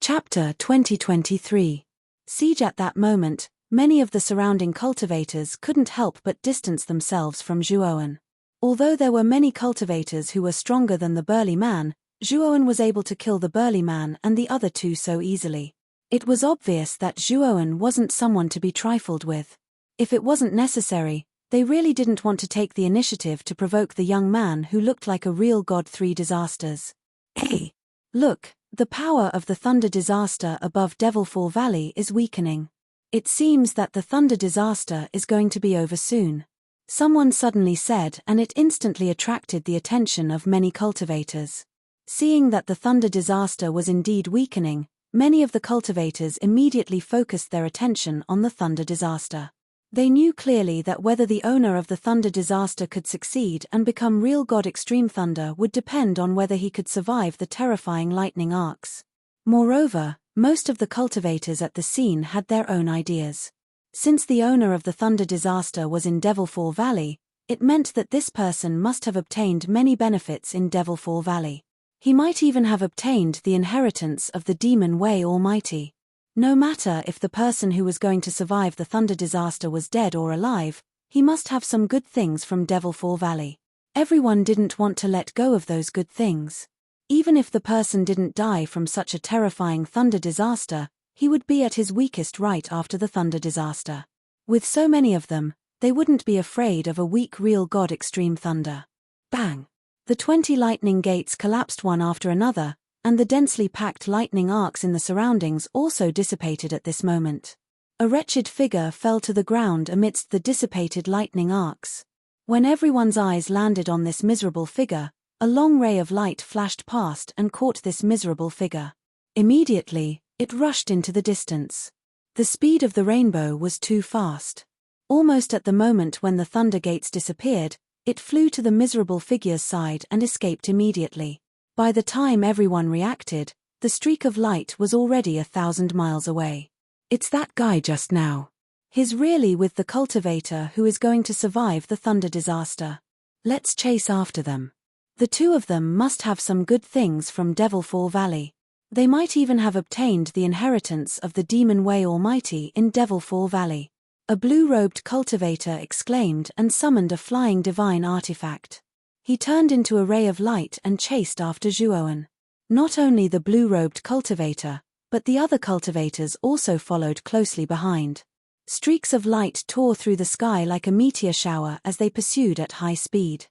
Chapter 2023. Siege. At that moment, many of the surrounding cultivators couldn't help but distance themselves from Zhuowen. Although there were many cultivators who were stronger than the burly man, Zhuowen was able to kill the burly man and the other two so easily. It was obvious that Zhuowen wasn't someone to be trifled with. If it wasn't necessary, they really didn't want to take the initiative to provoke the young man who looked like a real god 3 disasters. Hey! Look, the power of the thunder disaster above Devilfall Valley is weakening. It seems that the thunder disaster is going to be over soon. Someone suddenly said, and it instantly attracted the attention of many cultivators. Seeing that the thunder disaster was indeed weakening, many of the cultivators immediately focused their attention on the thunder disaster. They knew clearly that whether the owner of the thunder disaster could succeed and become real god Extreme Thunder would depend on whether he could survive the terrifying lightning arcs. Moreover, most of the cultivators at the scene had their own ideas. Since the owner of the thunder disaster was in Devilfall Valley, it meant that this person must have obtained many benefits in Devilfall Valley. He might even have obtained the inheritance of the Demon Way Almighty. No matter if the person who was going to survive the thunder disaster was dead or alive, he must have some good things from Devilfall Valley. Everyone didn't want to let go of those good things. Even if the person didn't die from such a terrifying thunder disaster, he would be at his weakest right after the thunder disaster. With so many of them, they wouldn't be afraid of a weak real god Extreme Thunder. Bang! The 20 lightning gates collapsed one after another, and the densely packed lightning arcs in the surroundings also dissipated at this moment. A wretched figure fell to the ground amidst the dissipated lightning arcs. When everyone's eyes landed on this miserable figure, a long ray of light flashed past and caught this miserable figure. Immediately, it rushed into the distance. The speed of the rainbow was too fast. Almost at the moment when the thunder gates disappeared, it flew to the miserable figure's side and escaped immediately. By the time everyone reacted, the streak of light was already 1,000 miles away. It's that guy just now. He's really with the cultivator who is going to survive the thunder disaster. Let's chase after them. The two of them must have some good things from Devilfall Valley. They might even have obtained the inheritance of the Demon Way Almighty in Devilfall Valley. A blue-robed cultivator exclaimed and summoned a flying divine artifact. He turned into a ray of light and chased after Zhuowen. Not only the blue-robed cultivator, but the other cultivators also followed closely behind. Streaks of light tore through the sky like a meteor shower as they pursued at high speed.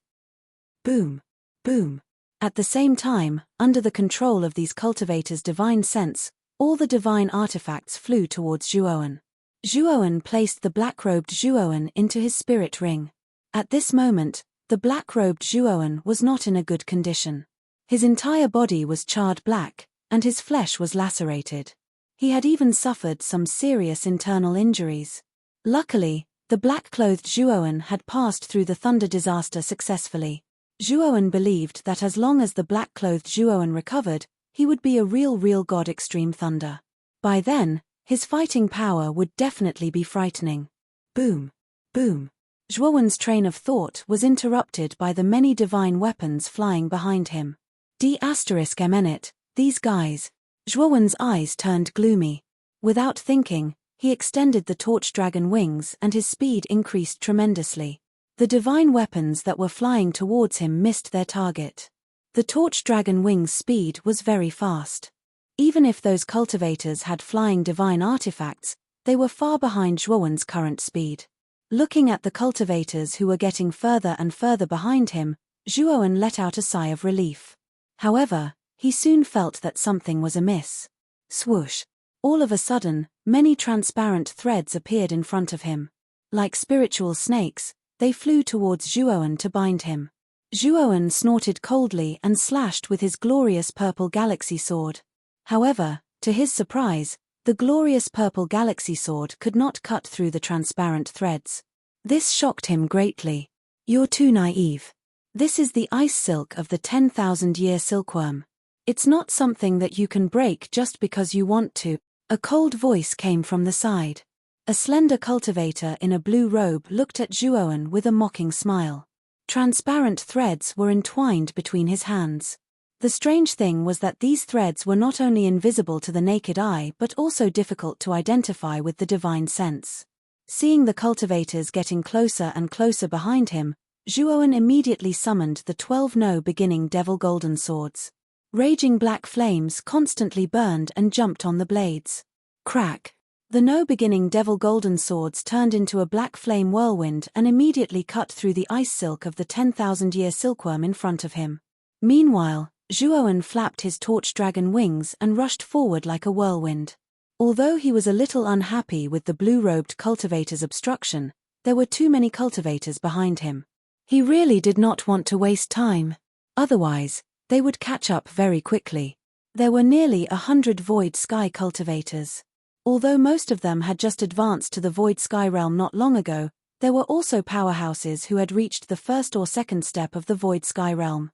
Boom! Boom! At the same time, under the control of these cultivators' divine sense, all the divine artifacts flew towards Zhuowen. Zhuowen placed the black-robed Zhuowen into his spirit ring. At this moment, the black-robed Zhuowen was not in a good condition. His entire body was charred black, and his flesh was lacerated. He had even suffered some serious internal injuries. Luckily, the black-clothed Zhuowen had passed through the thunder disaster successfully. Zhuowen believed that as long as the black-clothed Zhuowen recovered, he would be a real god extreme thunder. By then, his fighting power would definitely be frightening. Boom! Boom! Zhuowen's train of thought was interrupted by the many divine weapons flying behind him. D***MNit, these guys. Zhuowen's eyes turned gloomy. Without thinking, he extended the torch dragon wings and his speed increased tremendously. The divine weapons that were flying towards him missed their target. The torch dragon wings' speed was very fast. Even if those cultivators had flying divine artifacts, they were far behind Zhuowen's current speed. Looking at the cultivators who were getting further and further behind him, Zhuowen let out a sigh of relief. However, he soon felt that something was amiss. Swoosh! All of a sudden, many transparent threads appeared in front of him. Like spiritual snakes, they flew towards Zhuowen to bind him. Zhuowen snorted coldly and slashed with his glorious purple galaxy sword. However, to his surprise, the glorious purple galaxy sword could not cut through the transparent threads. This shocked him greatly. You're too naive. This is the ice silk of the 10,000-year silkworm. It's not something that you can break just because you want to. A cold voice came from the side. A slender cultivator in a blue robe looked at Zhuowen with a mocking smile. Transparent threads were entwined between his hands. The strange thing was that these threads were not only invisible to the naked eye but also difficult to identify with the divine sense. Seeing the cultivators getting closer and closer behind him, Zhuowen immediately summoned the 12 no-beginning devil golden swords. Raging black flames constantly burned and jumped on the blades. Crack! The no-beginning devil golden swords turned into a black flame whirlwind and immediately cut through the ice silk of the 10,000-year silkworm in front of him. Meanwhile, Zhuowen flapped his torch dragon wings and rushed forward like a whirlwind. Although he was a little unhappy with the blue-robed cultivator's obstruction, there were too many cultivators behind him. He really did not want to waste time. Otherwise, they would catch up very quickly. There were nearly 100 void sky cultivators. Although most of them had just advanced to the void sky realm not long ago, there were also powerhouses who had reached the first or second step of the void sky realm.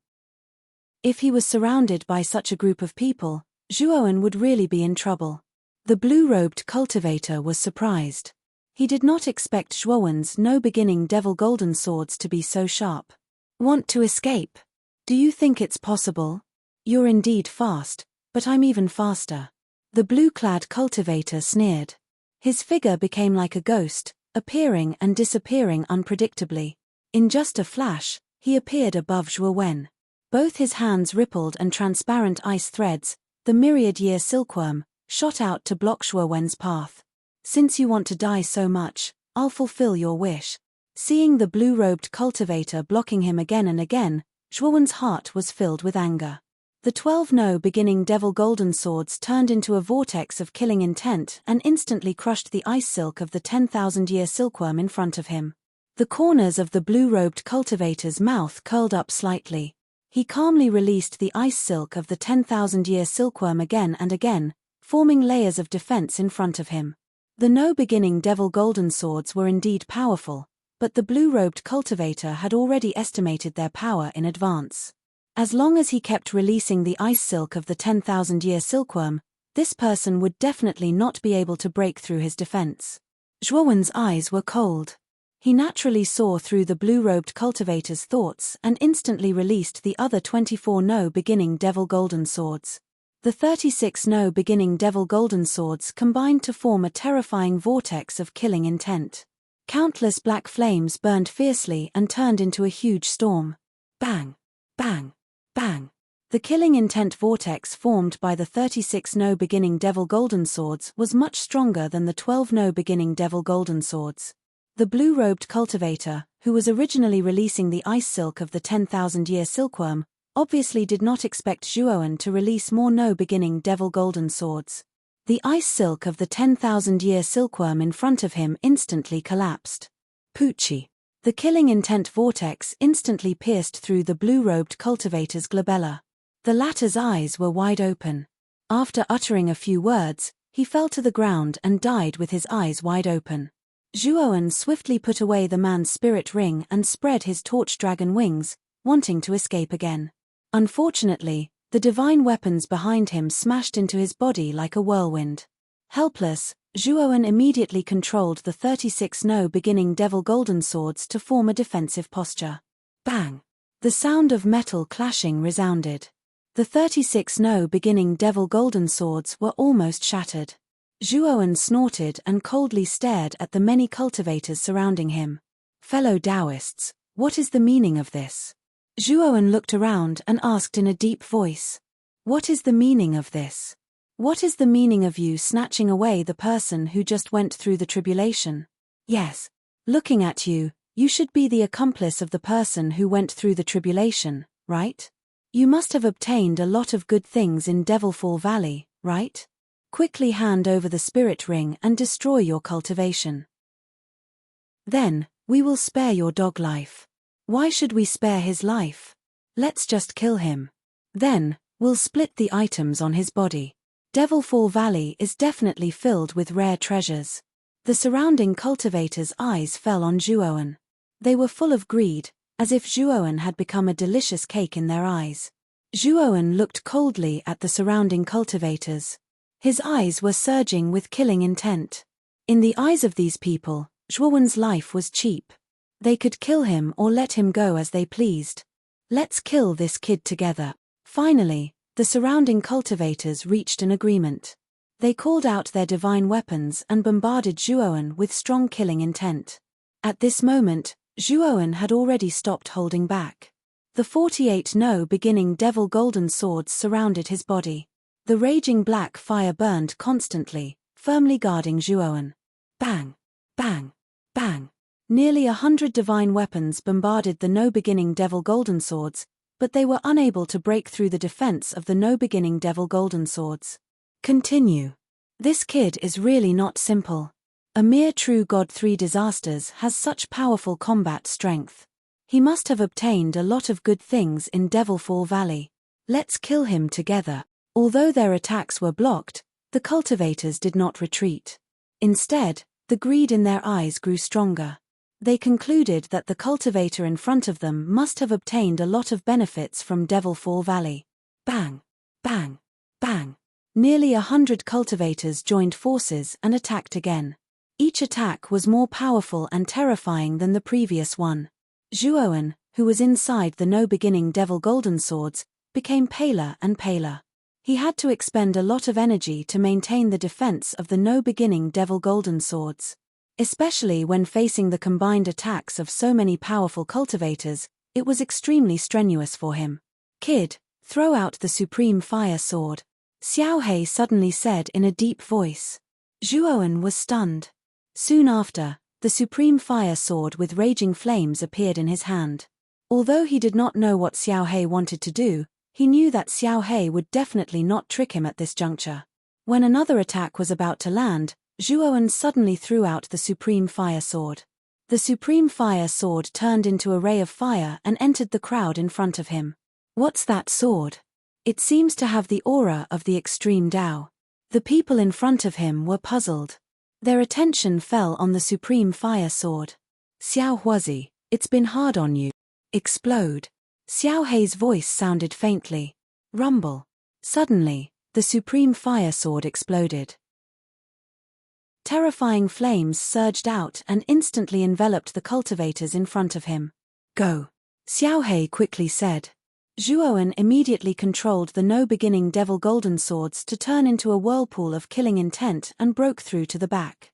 If he was surrounded by such a group of people, Zhuowen would really be in trouble. The blue-robed cultivator was surprised. He did not expect Zhuowen's no-beginning devil golden swords to be so sharp. Want to escape? Do you think it's possible? You're indeed fast, but I'm even faster. The blue-clad cultivator sneered. His figure became like a ghost, appearing and disappearing unpredictably. In just a flash, he appeared above Zhuowen. Both his hands rippled and transparent ice threads, the myriad-year silkworm, shot out to block Zhuowen's path. Since you want to die so much, I'll fulfill your wish. Seeing the blue-robed cultivator blocking him again and again, Zhuowen's heart was filled with anger. The 12 no-beginning devil golden swords turned into a vortex of killing intent and instantly crushed the ice silk of the 10,000-year silkworm in front of him. The corners of the blue-robed cultivator's mouth curled up slightly. He calmly released the ice silk of the 10,000-year silkworm again and again, forming layers of defense in front of him. The no-beginning devil golden swords were indeed powerful, but the blue-robed cultivator had already estimated their power in advance. As long as he kept releasing the ice silk of the 10,000-year silkworm, this person would definitely not be able to break through his defense. Zhuowen's eyes were cold. He naturally saw through the blue-robed cultivator's thoughts and instantly released the other 24 no-beginning devil golden swords. The 36 no-beginning devil golden swords combined to form a terrifying vortex of killing intent. Countless black flames burned fiercely and turned into a huge storm. Bang! Bang! Bang! The killing intent vortex formed by the 36 no-beginning devil golden swords was much stronger than the 12 no-beginning devil golden swords. The blue-robed cultivator, who was originally releasing the ice silk of the 10,000-year silkworm, obviously did not expect Zhuowen to release more no-beginning devil golden swords. The ice silk of the 10,000-year silkworm in front of him instantly collapsed. Poochie! The killing intent vortex instantly pierced through the blue-robed cultivator's glabella. The latter's eyes were wide open. After uttering a few words, he fell to the ground and died with his eyes wide open. Zhuowen swiftly put away the man's spirit ring and spread his torch dragon wings, wanting to escape again. Unfortunately, the divine weapons behind him smashed into his body like a whirlwind. Helpless, Zhuowen immediately controlled the 36 no beginning devil golden swords to form a defensive posture. Bang! The sound of metal clashing resounded. The 36 no beginning devil golden swords were almost shattered. Zhuowen snorted and coldly stared at the many cultivators surrounding him. Fellow Taoists, what is the meaning of this? Zhuowen looked around and asked in a deep voice. What is the meaning of this? What is the meaning of you snatching away the person who just went through the tribulation? Yes. Looking at you, you should be the accomplice of the person who went through the tribulation, right? You must have obtained a lot of good things in Devilfall Valley, right? Quickly hand over the spirit ring and destroy your cultivation. Then, we will spare your dog life. Why should we spare his life? Let's just kill him. Then, we'll split the items on his body. Devilfall Valley is definitely filled with rare treasures. The surrounding cultivators' eyes fell on Zhuowen. They were full of greed, as if Zhuowen had become a delicious cake in their eyes. Zhuowen looked coldly at the surrounding cultivators. His eyes were surging with killing intent. In the eyes of these people, Zhuowen's life was cheap. They could kill him or let him go as they pleased. Let's kill this kid together. Finally, the surrounding cultivators reached an agreement. They called out their divine weapons and bombarded Zhuowen with strong killing intent. At this moment, Zhuowen had already stopped holding back. The 48 no beginning devil golden swords surrounded his body. The raging black fire burned constantly, firmly guarding Zhuowen. Bang! Bang! Bang! Nearly 100 divine weapons bombarded the no beginning devil golden swords, but they were unable to break through the defense of the no beginning devil golden swords. Continue. This kid is really not simple. A mere true god 3 disasters has such powerful combat strength. He must have obtained a lot of good things in Devilfall Valley. Let's kill him together. Although their attacks were blocked, the cultivators did not retreat. Instead, the greed in their eyes grew stronger. They concluded that the cultivator in front of them must have obtained a lot of benefits from Devilfall Valley. Bang! Bang! Bang! Nearly 100 cultivators joined forces and attacked again. Each attack was more powerful and terrifying than the previous one. Zhuowen, who was inside the no beginning devil golden swords, became paler and paler. He had to expend a lot of energy to maintain the defense of the no beginning devil golden swords. Especially when facing the combined attacks of so many powerful cultivators, it was extremely strenuous for him. Kid, throw out the supreme fire sword, Xiao He suddenly said in a deep voice. Zhuowen was stunned. Soon after, the supreme fire sword with raging flames appeared in his hand. Although he did not know what Xiao He wanted to do, he knew that Xiao He would definitely not trick him at this juncture. When another attack was about to land, Zhuowen suddenly threw out the supreme fire sword. The supreme fire sword turned into a ray of fire and entered the crowd in front of him. What's that sword? It seems to have the aura of the extreme Tao. The people in front of him were puzzled. Their attention fell on the supreme fire sword. Xiao Huazi, it's been hard on you. Explode. Xiao He's voice sounded faintly. Rumble. Suddenly, the supreme fire sword exploded. Terrifying flames surged out and instantly enveloped the cultivators in front of him. Go. Xiao He quickly said. Zhuowen immediately controlled the no beginning devil golden swords to turn into a whirlpool of killing intent and broke through to the back.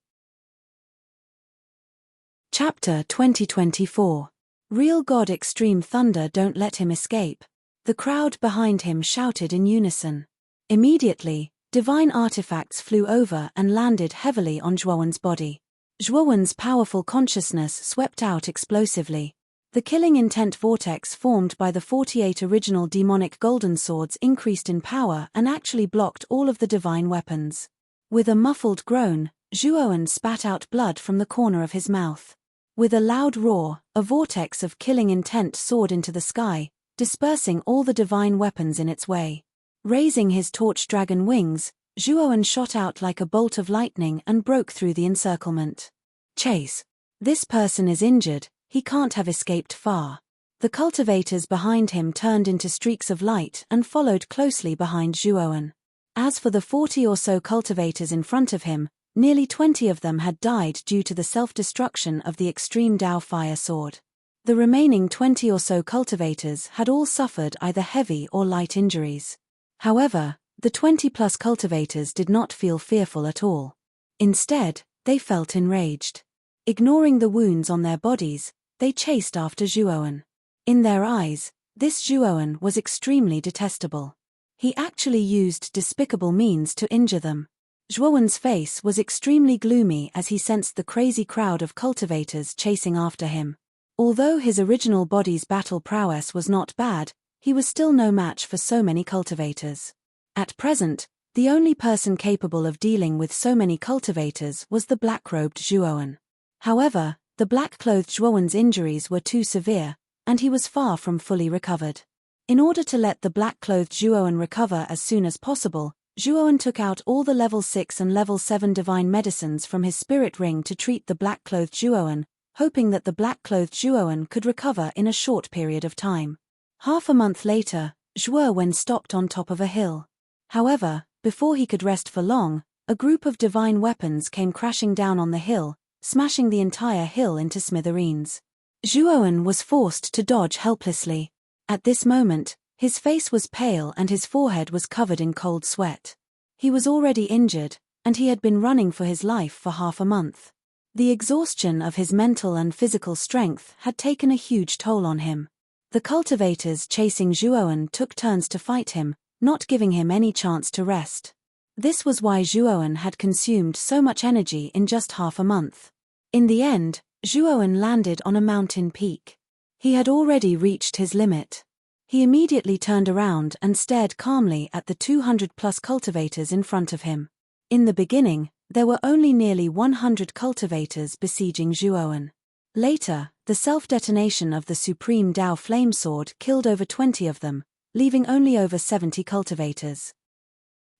Chapter 2024. Real God Extreme Thunder, don't let him escape. The crowd behind him shouted in unison. Immediately, divine artifacts flew over and landed heavily on Zhuowen's body. Zhuowen's powerful consciousness swept out explosively. The killing intent vortex formed by the 48 original demonic golden swords increased in power and actually blocked all of the divine weapons. With a muffled groan, Zhuowen spat out blood from the corner of his mouth. With a loud roar, a vortex of killing intent soared into the sky, dispersing all the divine weapons in its way. Raising his torch dragon wings, Zhuowen shot out like a bolt of lightning and broke through the encirclement. Chase. This person is injured, he can't have escaped far. The cultivators behind him turned into streaks of light and followed closely behind Zhuowen. As for the 40 or so cultivators in front of him, nearly 20 of them had died due to the self-destruction of the extreme Dao fire sword. The remaining 20 or so cultivators had all suffered either heavy or light injuries. However, the 20-plus cultivators did not feel fearful at all. Instead, they felt enraged. Ignoring the wounds on their bodies, they chased after Zhuowen. In their eyes, this Zhuowen was extremely detestable. He actually used despicable means to injure them. Zhuowen's face was extremely gloomy as he sensed the crazy crowd of cultivators chasing after him. Although his original body's battle prowess was not bad, he was still no match for so many cultivators. At present, the only person capable of dealing with so many cultivators was the black-robed Zhuowen. However, the black-clothed Zhuowen's injuries were too severe, and he was far from fully recovered. In order to let the black-clothed Zhuowen recover as soon as possible, Zhuowen took out all the level 6 and level 7 divine medicines from his spirit ring to treat the black-clothed Zhuowen, hoping that the black-clothed Zhuowen could recover in a short period of time. Half a month later, Zhuowen stopped on top of a hill. However, before he could rest for long, a group of divine weapons came crashing down on the hill, smashing the entire hill into smithereens. Zhuowen was forced to dodge helplessly. At this moment, his face was pale and his forehead was covered in cold sweat. He was already injured, and he had been running for his life for half a month. The exhaustion of his mental and physical strength had taken a huge toll on him. The cultivators chasing Zhuowen took turns to fight him, not giving him any chance to rest. This was why Zhuowen had consumed so much energy in just half a month. In the end, Zhuowen landed on a mountain peak. He had already reached his limit. He immediately turned around and stared calmly at the 200-plus cultivators in front of him. In the beginning, there were only nearly 100 cultivators besieging Zhuowen. Later, the self-detonation of the Supreme Dao Flame Sword killed over 20 of them, leaving only over 70 cultivators.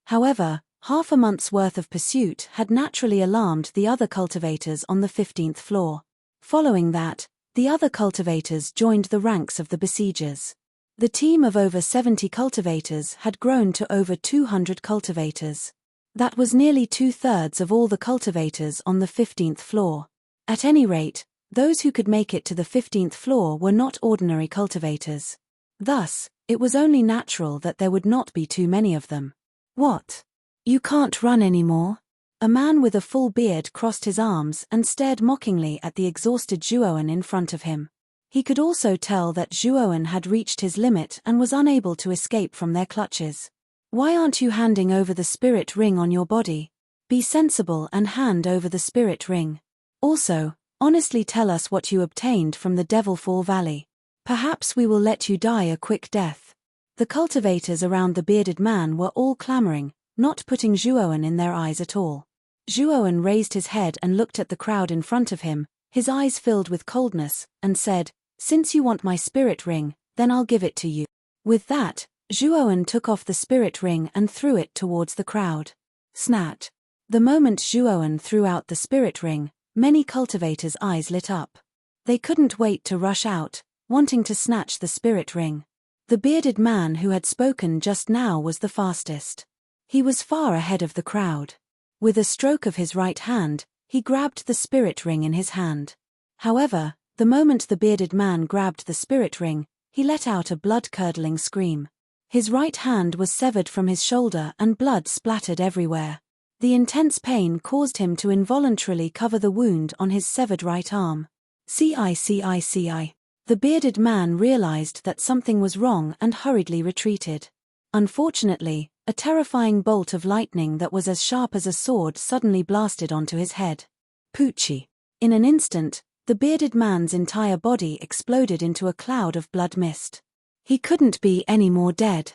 However, half a month's worth of pursuit had naturally alarmed the other cultivators on the 15th floor. Following that, the other cultivators joined the ranks of the besiegers. The team of over 70 cultivators had grown to over 200 cultivators. That was nearly 2/3 of all the cultivators on the 15th floor. At any rate, those who could make it to the 15th floor were not ordinary cultivators. Thus, it was only natural that there would not be too many of them. What? You can't run anymore? A man with a full beard crossed his arms and stared mockingly at the exhausted Zhuowen in front of him. He could also tell that Zhuowen had reached his limit and was unable to escape from their clutches. Why aren't you handing over the spirit ring on your body? Be sensible and hand over the spirit ring. Also, honestly tell us what you obtained from the Devil Fall Valley. Perhaps we will let you die a quick death. The cultivators around the bearded man were all clamoring, not putting Zhuowen in their eyes at all. Zhuowen raised his head and looked at the crowd in front of him, his eyes filled with coldness, and said, "Since you want my spirit ring, then I'll give it to you." With that, Zhuowen took off the spirit ring and threw it towards the crowd. Snatch. The moment Zhuowen threw out the spirit ring, many cultivators' eyes lit up. They couldn't wait to rush out, wanting to snatch the spirit ring. The bearded man who had spoken just now was the fastest. He was far ahead of the crowd. With a stroke of his right hand, he grabbed the spirit ring in his hand. However, the moment the bearded man grabbed the spirit ring, he let out a blood-curdling scream. His right hand was severed from his shoulder and blood splattered everywhere. The intense pain caused him to involuntarily cover the wound on his severed right arm. CI. The bearded man realized that something was wrong and hurriedly retreated. Unfortunately, a terrifying bolt of lightning that was as sharp as a sword suddenly blasted onto his head. Poochie. In an instant, the bearded man's entire body exploded into a cloud of blood mist. He couldn't be any more dead.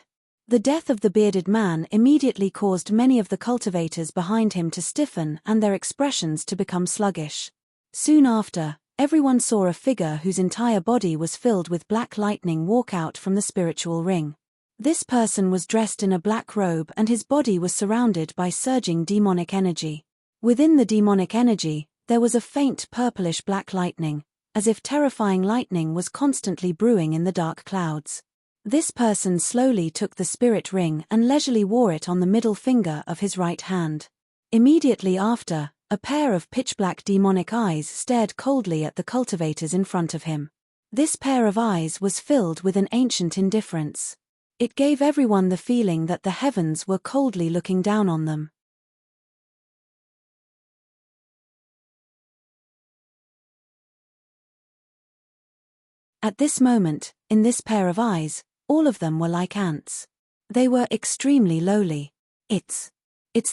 The death of the bearded man immediately caused many of the cultivators behind him to stiffen and their expressions to become sluggish. Soon after, everyone saw a figure whose entire body was filled with black lightning walk out from the spiritual ring. This person was dressed in a black robe and his body was surrounded by surging demonic energy. Within the demonic energy, there was a faint purplish black lightning, as if terrifying lightning was constantly brewing in the dark clouds. This person slowly took the spirit ring and leisurely wore it on the middle finger of his right hand. Immediately after, a pair of pitch-black demonic eyes stared coldly at the cultivators in front of him. This pair of eyes was filled with an ancient indifference. It gave everyone the feeling that the heavens were coldly looking down on them. At this moment, in this pair of eyes, all of them were like ants. They were extremely lowly. It's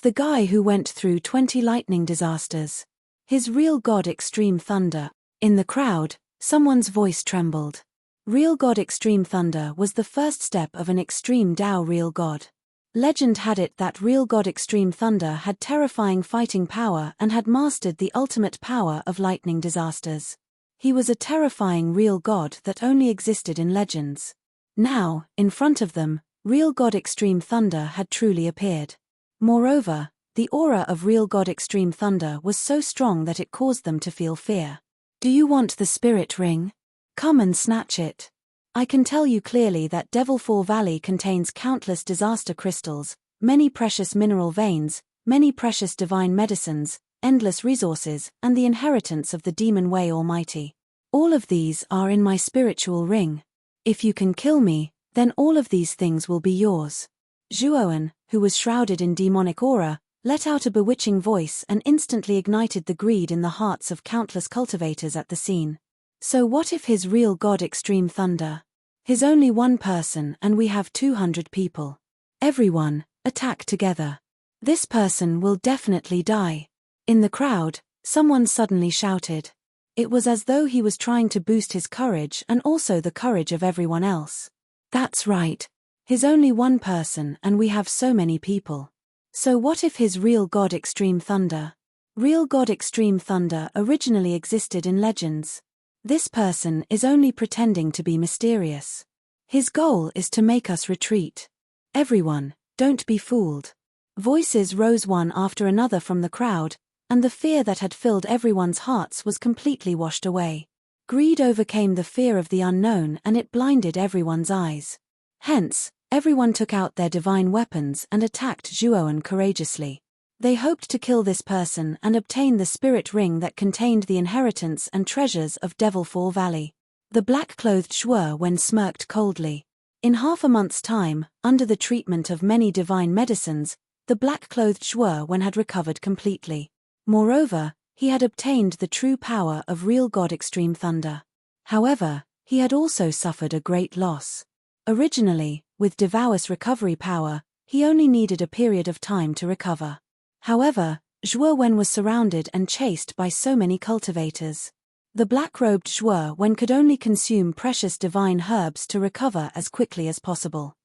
the guy who went through 20 lightning disasters. His real god Extreme Thunder. In the crowd, someone's voice trembled. Real god Extreme Thunder was the first step of an extreme Tao real god. Legend had it that real god Extreme Thunder had terrifying fighting power and had mastered the ultimate power of lightning disasters. He was a terrifying real god that only existed in legends. Now, in front of them, real god Extreme Thunder had truly appeared. Moreover, the aura of real god Extreme Thunder was so strong that it caused them to feel fear. Do you want the spirit ring? Come and snatch it. I can tell you clearly that Devilfall Valley contains countless disaster crystals, many precious mineral veins, many precious divine medicines, endless resources, and the inheritance of the Demon Way Almighty. All of these are in my spiritual ring. If you can kill me, then all of these things will be yours. Zhuoan, who was shrouded in demonic aura, let out a bewitching voice and instantly ignited the greed in the hearts of countless cultivators at the scene. So what if his real god Extreme Thunder? His only one person and we have 200 people. Everyone, attack together. This person will definitely die. In the crowd, someone suddenly shouted. It was as though he was trying to boost his courage and also the courage of everyone else. That's right. His only one person and we have so many people. So what if his real god Extreme Thunder? Real god Extreme Thunder originally existed in legends. This person is only pretending to be mysterious. His goal is to make us retreat. Everyone, don't be fooled. Voices rose one after another from the crowd, and the fear that had filled everyone's hearts was completely washed away. Greed overcame the fear of the unknown and it blinded everyone's eyes. Hence, everyone took out their divine weapons and attacked Zhuoan courageously. They hoped to kill this person and obtain the spirit ring that contained the inheritance and treasures of Devilfall Valley. The black-clothed Zhuoan smirked coldly. In half a month's time, under the treatment of many divine medicines, the black-clothed Zhuoan had recovered completely. Moreover, he had obtained the true power of real god Extreme Thunder. However, he had also suffered a great loss. Originally, with Devour's recovery power, he only needed a period of time to recover. However, Zhuoan was surrounded and chased by so many cultivators. The black-robed Zhuoan could only consume precious divine herbs to recover as quickly as possible.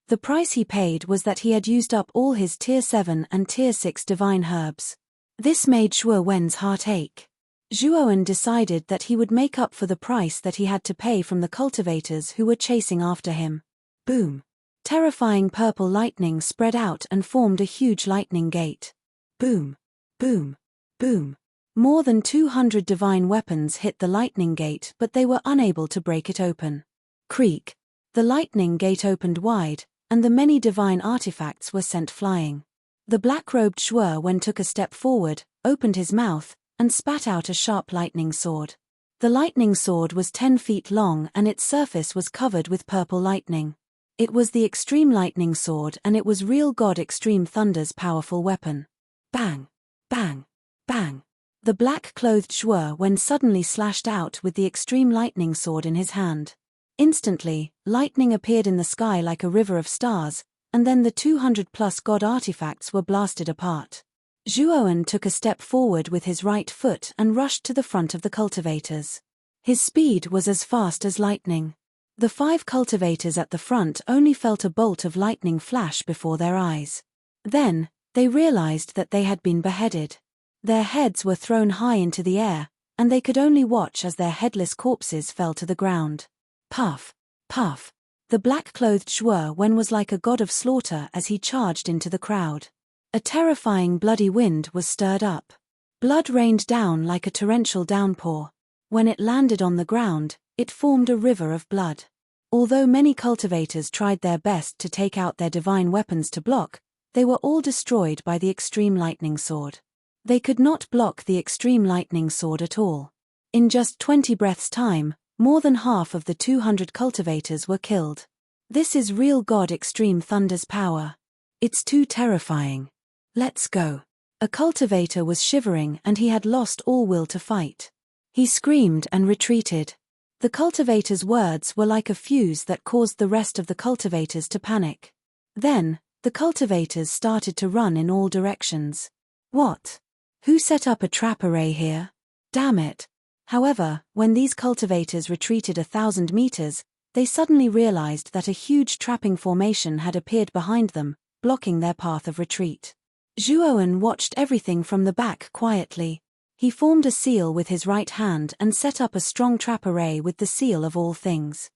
The price he paid was that he had used up all his Tier 7 and Tier 6 divine herbs. This made Zhuoan's heart ache. Zhuoan decided that he would make up for the price that he had to pay from the cultivators who were chasing after him. Boom! Terrifying purple lightning spread out and formed a huge lightning gate. Boom! Boom! Boom! More than 200 divine weapons hit the lightning gate but they were unable to break it open. Creak! The lightning gate opened wide, and the many divine artifacts were sent flying. The black-robed Zhuoan took a step forward, opened his mouth, and spat out a sharp lightning sword. The lightning sword was 10 feet long and its surface was covered with purple lightning. It was the Extreme Lightning Sword and it was real god Extreme Thunder's powerful weapon. Bang! Bang! Bang! The black-clothed Zhuoan suddenly slashed out with the Extreme Lightning Sword in his hand. Instantly, lightning appeared in the sky like a river of stars, and then the 200-plus god artifacts were blasted apart. Zhuoan took a step forward with his right foot and rushed to the front of the cultivators. His speed was as fast as lightning. The 5 cultivators at the front only felt a bolt of lightning flash before their eyes. Then, they realized that they had been beheaded. Their heads were thrown high into the air, and they could only watch as their headless corpses fell to the ground. Puff! Puff! The black-clothed Zhuo Wen was like a god of slaughter as he charged into the crowd. A terrifying bloody wind was stirred up. Blood rained down like a torrential downpour. When it landed on the ground, it formed a river of blood. Although many cultivators tried their best to take out their divine weapons to block, they were all destroyed by the extreme lightning sword. They could not block the extreme lightning sword at all. In just 20 breaths' time, more than half of the 200 cultivators were killed. This is real God Extreme Thunder's power. It's too terrifying. Let's go. A cultivator was shivering and he had lost all will to fight. He screamed and retreated. The cultivator's words were like a fuse that caused the rest of the cultivators to panic. Then, the cultivators started to run in all directions. What? Who set up a trap array here? Damn it. However, when these cultivators retreated 1,000 meters, they suddenly realized that a huge trapping formation had appeared behind them, blocking their path of retreat. Zhuo Wen watched everything from the back quietly. He formed a seal with his right hand and set up a strong trap array with the seal of all things.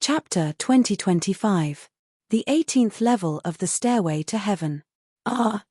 Chapter 2025. The 18th level of the Stairway to Heaven.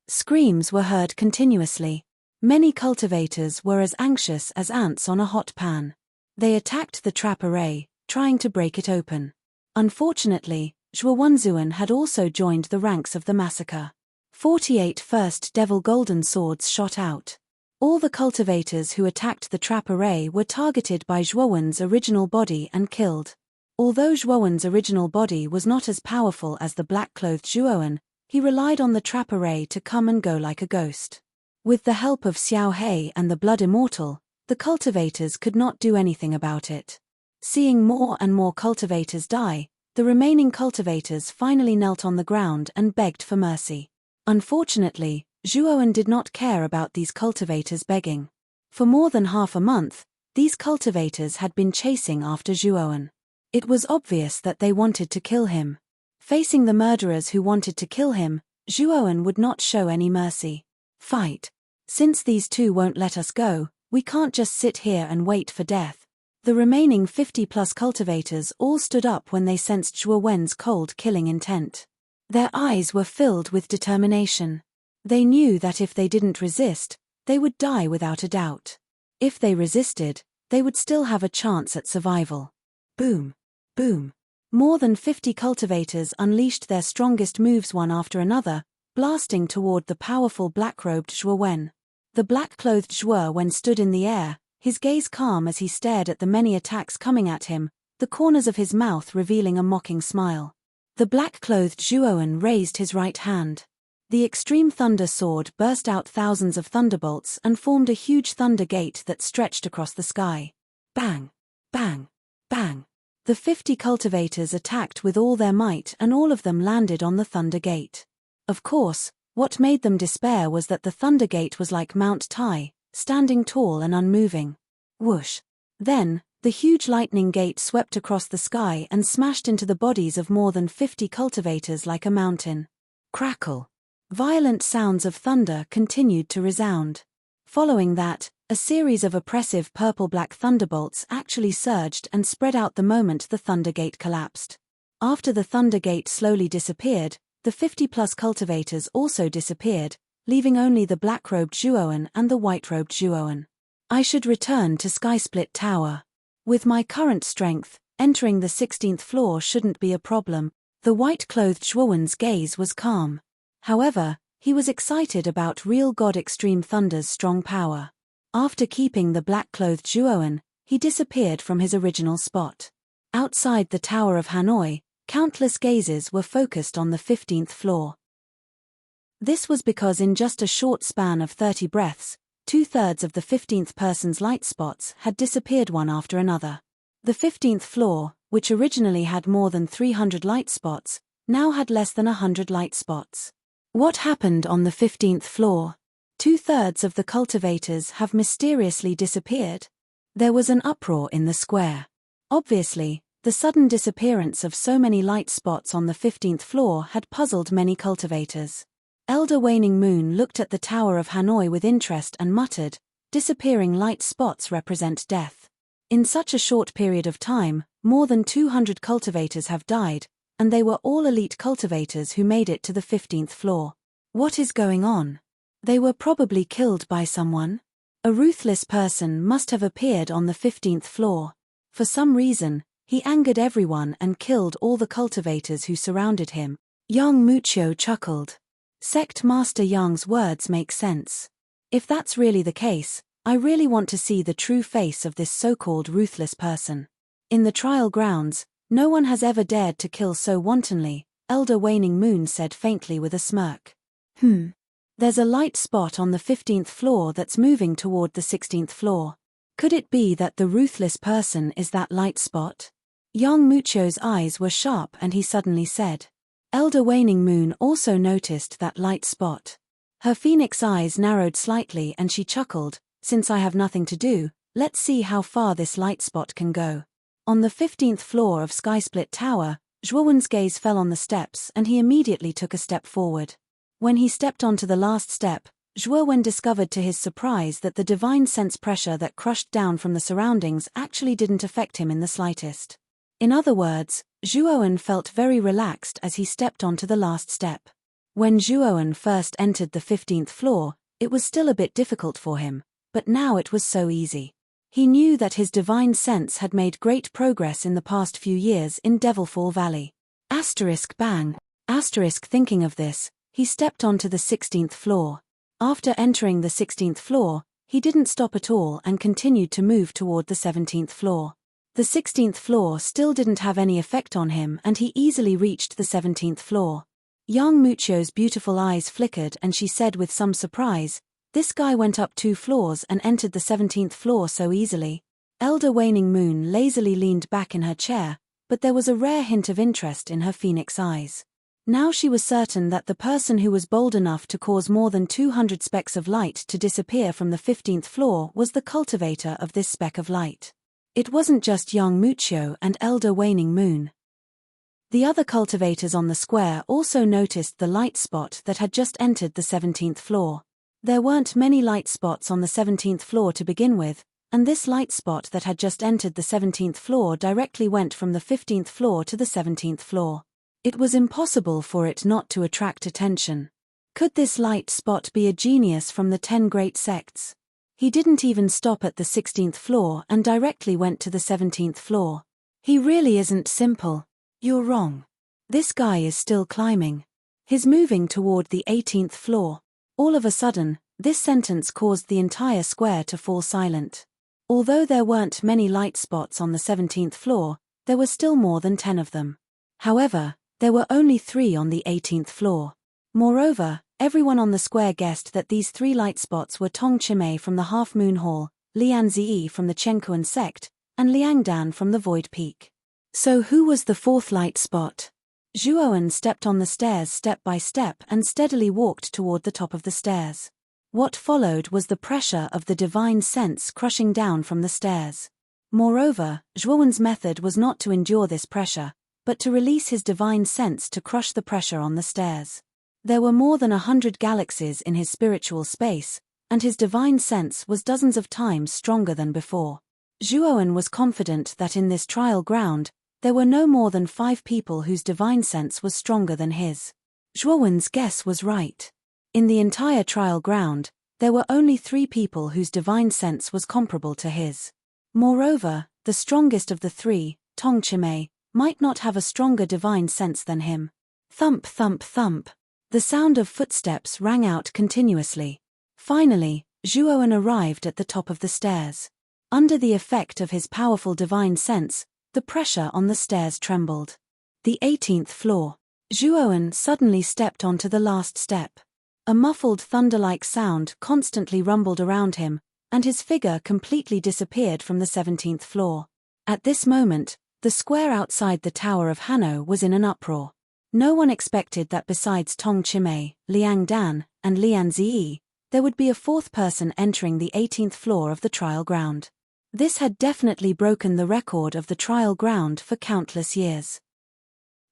Screams were heard continuously. Many cultivators were as anxious as ants on a hot pan. They attacked the trap array, trying to break it open. Unfortunately, Zhuo Wenzuan had also joined the ranks of the massacre. 48 first Devil Golden Swords shot out. All the cultivators who attacked the trap array were targeted by Zhuo Wen's original body and killed. Although Zhuo Wen's original body was not as powerful as the black-clothed Zhuo Wen, he relied on the trap array to come and go like a ghost. With the help of Xiao He and the Blood Immortal, the cultivators could not do anything about it. Seeing more and more cultivators die, the remaining cultivators finally knelt on the ground and begged for mercy. Unfortunately, Zhuo Wen did not care about these cultivators begging. For more than half a month, these cultivators had been chasing after Zhuo Wen. It was obvious that they wanted to kill him. Facing the murderers who wanted to kill him, Zhuo Wen would not show any mercy. Fight. Since these two won't let us go, we can't just sit here and wait for death. The remaining 50-plus cultivators all stood up when they sensed Zhuo Wen's cold killing intent. Their eyes were filled with determination. They knew that if they didn't resist, they would die without a doubt. If they resisted, they would still have a chance at survival. Boom. Boom. More than 50 cultivators unleashed their strongest moves one after another, blasting toward the powerful black-robed Zhuo Wen. The black-clothed Zhuo Wen stood in the air, his gaze calm as he stared at the many attacks coming at him, the corners of his mouth revealing a mocking smile. The black-clothed Zhuo Wen raised his right hand. The extreme thunder sword burst out thousands of thunderbolts and formed a huge thunder gate that stretched across the sky. Bang! Bang! Bang! The 50 cultivators attacked with all their might and all of them landed on the thunder gate. Of course, what made them despair was that the thunder gate was like Mount Tai, standing tall and unmoving. Whoosh! Then, the huge lightning gate swept across the sky and smashed into the bodies of more than 50 cultivators like a mountain. Crackle! Violent sounds of thunder continued to resound. Following that, a series of oppressive purple-black thunderbolts actually surged and spread out the moment the thunder gate collapsed. After the thunder gate slowly disappeared, the 50-plus cultivators also disappeared, leaving only the black-robed Zhuo Wen and the white-robed Zhuo Wen. I should return to Skysplit Tower. With my current strength, entering the 16th floor shouldn't be a problem. The white-clothed Zhuo Wen's gaze was calm. However, he was excited about real God Extreme Thunder's strong power. After keeping the black-clothed Zhuo Wen, he disappeared from his original spot. Outside the Tower of Hanoi, countless gazes were focused on the 15th floor. This was because in just a short span of 30 breaths, 2/3 of the 15th person's light spots had disappeared one after another. The 15th floor, which originally had more than 300 light spots, now had less than 100 light spots. What happened on the 15th floor? 2/3 of the cultivators have mysteriously disappeared. There was an uproar in the square. Obviously, the sudden disappearance of so many light spots on the 15th floor had puzzled many cultivators. Elder Waning Moon looked at the Tower of Hanoi with interest and muttered, "Disappearing light spots represent death. In such a short period of time, More than 200 cultivators have died, and they were all elite cultivators who made it to the 15th floor. What is going on? They were probably killed by someone. A ruthless person must have appeared on the 15th floor. For some reason, he angered everyone and killed all the cultivators who surrounded him. Yang Mucho chuckled. Sect Master Yang's words make sense. If that's really the case, I really want to see the true face of this so-called ruthless person. In the trial grounds, no one has ever dared to kill so wantonly, Elder Waning Moon said faintly with a smirk. There's a light spot on the 15th floor that's moving toward the 16th floor. Could it be that the ruthless person is that light spot? Yang Mucho's eyes were sharp and he suddenly said. Elder Waning Moon also noticed that light spot. Her phoenix eyes narrowed slightly and she chuckled, since I have nothing to do, let's see how far this light spot can go. On the 15th floor of Skysplit Tower, Zhuowen's gaze fell on the steps and he immediately took a step forward. When he stepped onto the last step, Zhuowen discovered to his surprise that the divine sense pressure that crushed down from the surroundings actually didn't affect him in the slightest. In other words, Zhuowen felt very relaxed as he stepped onto the last step. When Zhuowen first entered the 15th floor, it was still a bit difficult for him, but now it was so easy. He knew that his divine sense had made great progress in the past few years in Devilfall Valley. Bang. Thinking of this, he stepped onto the 16th floor. After entering the 16th floor, he didn't stop at all and continued to move toward the 17th floor. The 16th floor still didn't have any effect on him and he easily reached the 17th floor. Yang Mucho's beautiful eyes flickered and she said with some surprise, "This guy went up 2 floors and entered the 17th floor so easily." Elder Waning Moon lazily leaned back in her chair, but there was a rare hint of interest in her phoenix eyes. Now she was certain that the person who was bold enough to cause more than 200 specks of light to disappear from the 15th floor was the cultivator of this speck of light. It wasn't just Yang Mucho and Elder Waning Moon. The other cultivators on the square also noticed the light spot that had just entered the 17th floor. There weren't many light spots on the 17th floor to begin with, and this light spot that had just entered the 17th floor directly went from the 15th floor to the 17th floor. It was impossible for it not to attract attention. Could this light spot be a genius from the 10 great sects? He didn't even stop at the 16th floor and directly went to the 17th floor. He really isn't simple. You're wrong. This guy is still climbing. He's moving toward the 18th floor. All of a sudden, this sentence caused the entire square to fall silent. Although there weren't many light spots on the 17th floor, there were still more than 10 of them. However, there were only 3 on the 18th floor. Moreover, everyone on the square guessed that these 3 light spots were Tong Chimei from the Half Moon Hall, Lian Ziyi from the Chenkuan sect, and Liang Dan from the Void Peak. So who was the 4th light spot? Zhuowen stepped on the stairs step by step and steadily walked toward the top of the stairs. What followed was the pressure of the divine sense crushing down from the stairs. Moreover, Zhuowen's method was not to endure this pressure, but to release his divine sense to crush the pressure on the stairs. There were more than 100 galaxies in his spiritual space, and his divine sense was dozens of times stronger than before. Zhuowen was confident that in this trial ground, there were no more than 5 people whose divine sense was stronger than his. Zhuowen's guess was right. In the entire trial ground, there were only 3 people whose divine sense was comparable to his. Moreover, the strongest of the 3, Tong Chimei, might not have a stronger divine sense than him. Thump thump thump. The sound of footsteps rang out continuously. Finally, Zhuowen arrived at the top of the stairs. Under the effect of his powerful divine sense, the pressure on the stairs trembled. The 18th floor. Zhuowen suddenly stepped onto the last step. A muffled thunder-like sound constantly rumbled around him, and his figure completely disappeared from the 17th floor. At this moment, the square outside the Tower of Hanno was in an uproar. No one expected that besides Tong Chimei, Liang Dan, and Lian Ziyi, there would be a 4th person entering the 18th floor of the trial ground. This had definitely broken the record of the trial ground for countless years.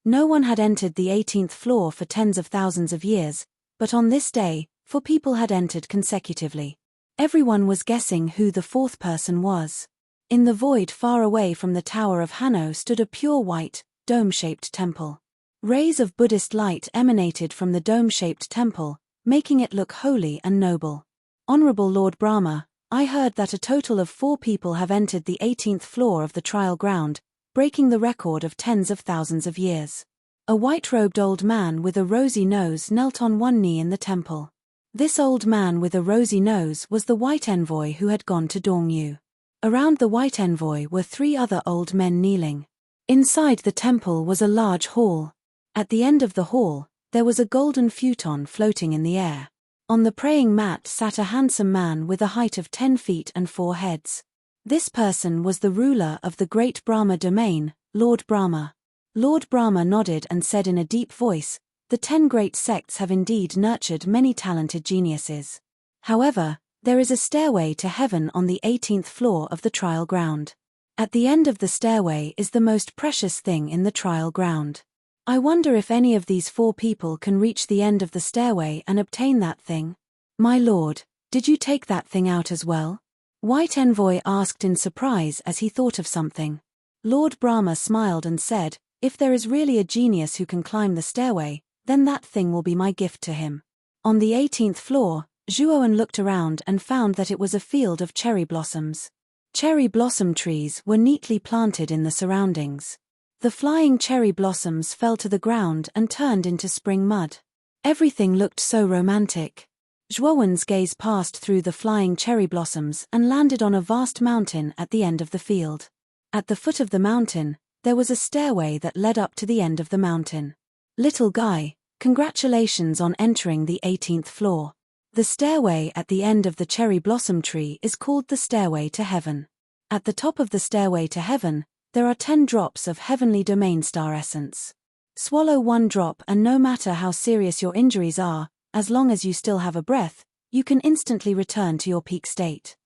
No one had entered the 18th floor for tens of thousands of years, but on this day, 4 people had entered consecutively. Everyone was guessing who the 4th person was. In the void far away from the Tower of Hanno stood a pure white, dome-shaped temple. Rays of Buddhist light emanated from the dome-shaped temple, making it look holy and noble. Honorable Lord Brahma, I heard that a total of 4 people have entered the 18th floor of the trial ground, breaking the record of tens of thousands of years. A white-robed old man with a rosy nose knelt on one knee in the temple. This old man with a rosy nose was the white envoy who had gone to Dongyu. Around the white envoy were 3 other old men kneeling. Inside the temple was a large hall. At the end of the hall, there was a golden futon floating in the air. On the praying mat sat a handsome man with a height of 10 feet and 4 heads. This person was the ruler of the great Brahma domain, Lord Brahma. Lord Brahma nodded and said in a deep voice, "The 10 great sects have indeed nurtured many talented geniuses. However, there is a stairway to heaven on the 18th floor of the trial ground. At the end of the stairway is the most precious thing in the trial ground. I wonder if any of these 4 people can reach the end of the stairway and obtain that thing." "My lord, did you take that thing out as well?" White envoy asked in surprise as he thought of something. Lord Brahma smiled and said, "If there is really a genius who can climb the stairway, then that thing will be my gift to him." On the 18th floor, Zhuowen looked around and found that it was a field of cherry blossoms. Cherry blossom trees were neatly planted in the surroundings. The flying cherry blossoms fell to the ground and turned into spring mud. Everything looked so romantic. Zhuowen's gaze passed through the flying cherry blossoms and landed on a vast mountain at the end of the field. At the foot of the mountain, there was a stairway that led up to the end of the mountain. "Little guy, congratulations on entering the 18th floor. The stairway at the end of the cherry blossom tree is called the Stairway to Heaven. At the top of the Stairway to Heaven, there are 10 drops of heavenly domain star essence. Swallow 1 drop and no matter how serious your injuries are, as long as you still have a breath, you can instantly return to your peak state."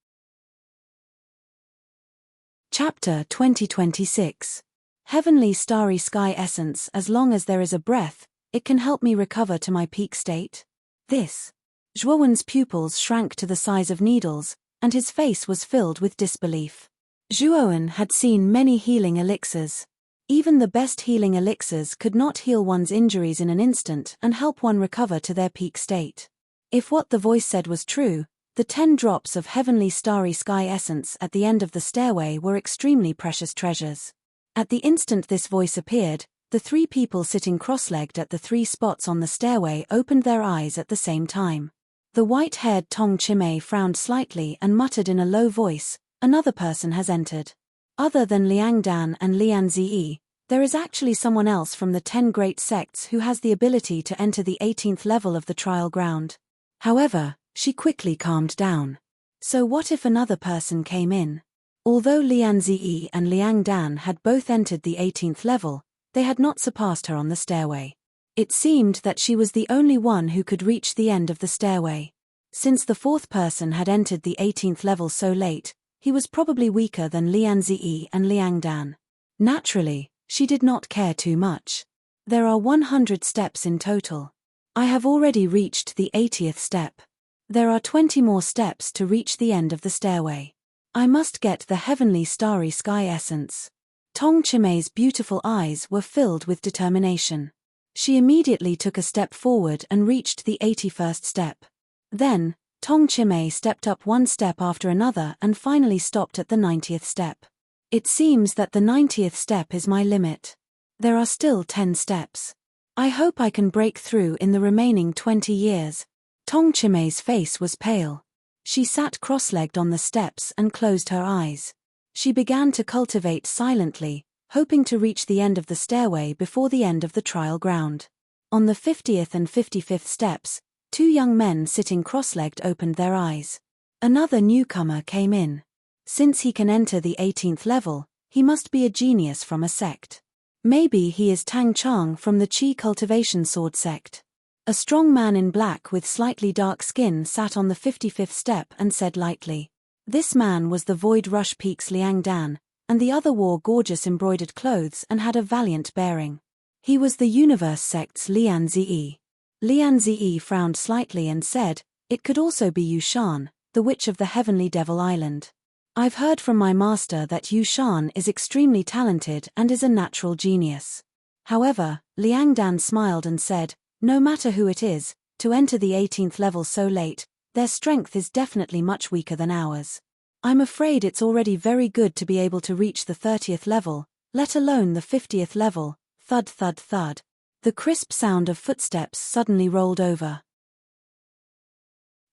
Chapter 2026. Heavenly Starry Sky Essence. As long as there is a breath, it can help me recover to my peak state. This. Zhuowen's pupils shrank to the size of needles, and his face was filled with disbelief. Zhuowen had seen many healing elixirs. Even the best healing elixirs could not heal one's injuries in an instant and help one recover to their peak state. If what the voice said was true, the 10 drops of heavenly starry sky essence at the end of the stairway were extremely precious treasures. At the instant this voice appeared, the 3 people sitting cross-legged at the 3 spots on the stairway opened their eyes at the same time. The white-haired Tong Chimei frowned slightly and muttered in a low voice, "Another person has entered. Other than Liang Dan and Lian Ziyi, there is actually someone else from the 10 great sects who has the ability to enter the 18th level of the trial ground." However, she quickly calmed down. So what if another person came in? Although Lian Ziyi and Liang Dan had both entered the 18th level, they had not surpassed her on the stairway. It seemed that she was the only one who could reach the end of the stairway. Since the 4th person had entered the 18th level so late, he was probably weaker than Lian Ziyi and Liang Dan. Naturally, she did not care too much. There are 100 steps in total. I have already reached the 80th step. There are 20 more steps to reach the end of the stairway. I must get the heavenly starry sky essence. Tong Chimei's beautiful eyes were filled with determination. She immediately took a step forward and reached the 81st step. Then, Tong Chimei stepped up 1 step after another and finally stopped at the 90th step. It seems that the 90th step is my limit. There are still 10 steps. I hope I can break through in the remaining 20 years. Tong Chimei's face was pale. She sat cross-legged on the steps and closed her eyes. She began to cultivate silently, hoping to reach the end of the stairway before the end of the trial ground. On the 50th and 55th steps, 2 young men sitting cross-legged opened their eyes. Another newcomer came in. Since he can enter the 18th level, he must be a genius from a sect. Maybe he is Tang Chang from the Qi cultivation sword sect. A strong man in black with slightly dark skin sat on the 55th step and said lightly. This man was the Void Rush Peak's Liang Dan, and the other wore gorgeous embroidered clothes and had a valiant bearing. He was the Universe sect's Lian Ziyi. Lian Ziyi frowned slightly and said, "It could also be Yu Shan, the witch of the Heavenly Devil Island." I've heard from my master that Yu Shan is extremely talented and is a natural genius. However, Liang Dan smiled and said, no matter who it is, to enter the 18th level so late, their strength is definitely much weaker than ours. I'm afraid it's already very good to be able to reach the 30th level, let alone the 50th level. Thud thud thud. The crisp sound of footsteps suddenly rolled over.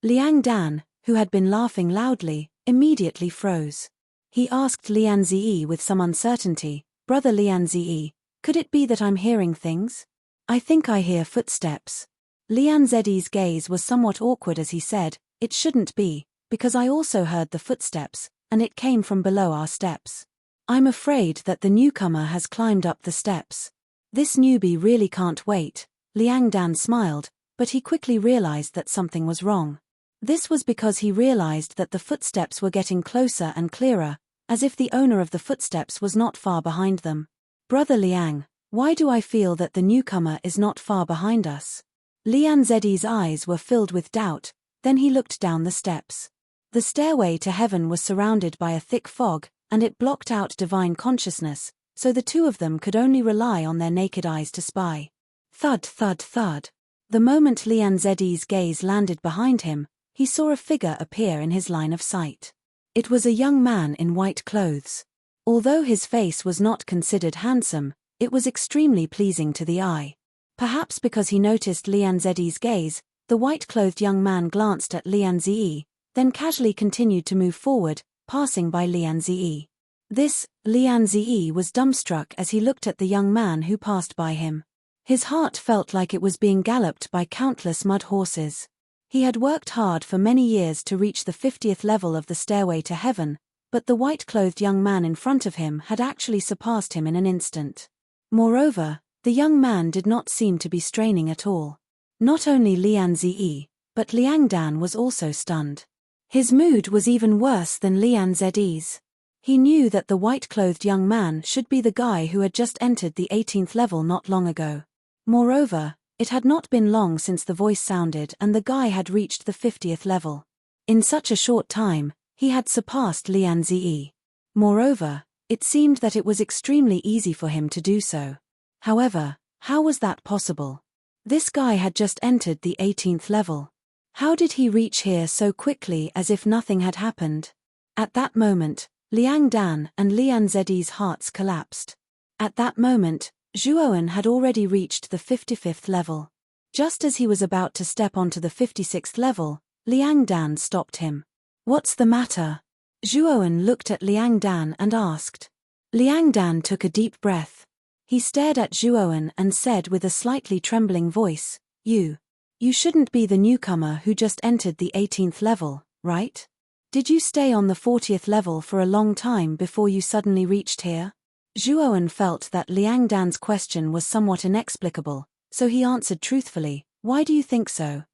Liang Dan, who had been laughing loudly, immediately froze. He asked Lian Zi with some uncertainty, Brother Lian Zi, could it be that I'm hearing things? I think I hear footsteps. Lian Zi's gaze was somewhat awkward as he said, it shouldn't be, because I also heard the footsteps, and it came from below our steps. I'm afraid that the newcomer has climbed up the steps. This newbie really can't wait. Liang Dan smiled, but he quickly realized that something was wrong. This was because he realized that the footsteps were getting closer and clearer, as if the owner of the footsteps was not far behind them. Brother Liang, why do I feel that the newcomer is not far behind us? Lian Zi's eyes were filled with doubt, then he looked down the steps. The stairway to heaven was surrounded by a thick fog, and it blocked out divine consciousness, so the two of them could only rely on their naked eyes to spy. Thud thud thud. The moment Lian Zi's gaze landed behind him, he saw a figure appear in his line of sight. It was a young man in white clothes. Although his face was not considered handsome, it was extremely pleasing to the eye. Perhaps because he noticed Lian Zi's gaze, the white-clothed young man glanced at Lian Zi, then casually continued to move forward, passing by Lian Zi. Lian Zi was dumbstruck as he looked at the young man who passed by him. His heart felt like it was being galloped by countless mud horses. He had worked hard for many years to reach the 50th level of the stairway to heaven, but the white-clothed young man in front of him had actually surpassed him in an instant. Moreover, the young man did not seem to be straining at all. Not only Lian Zi, but Liang Dan was also stunned. His mood was even worse than Lian Zi's. He knew that the white-clothed young man should be the guy who had just entered the 18th level not long ago. Moreover, it had not been long since the voice sounded and the guy had reached the 50th level. In such a short time, he had surpassed Lian Zi. Moreover, it seemed that it was extremely easy for him to do so. However, how was that possible? This guy had just entered the 18th level. How did he reach here so quickly as if nothing had happened? At that moment, Liang Dan and Lian Zi's hearts collapsed. At that moment, Zhuowen had already reached the 55th level. Just as he was about to step onto the 56th level, Liang Dan stopped him. What's the matter? Zhuowen looked at Liang Dan and asked. Liang Dan took a deep breath. He stared at Zhuowen and said with a slightly trembling voice, You shouldn't be the newcomer who just entered the 18th level, right? Did you stay on the 40th level for a long time before you suddenly reached here? Zhuowen felt that Liang Dan's question was somewhat inexplicable, so he answered truthfully, Why do you think so?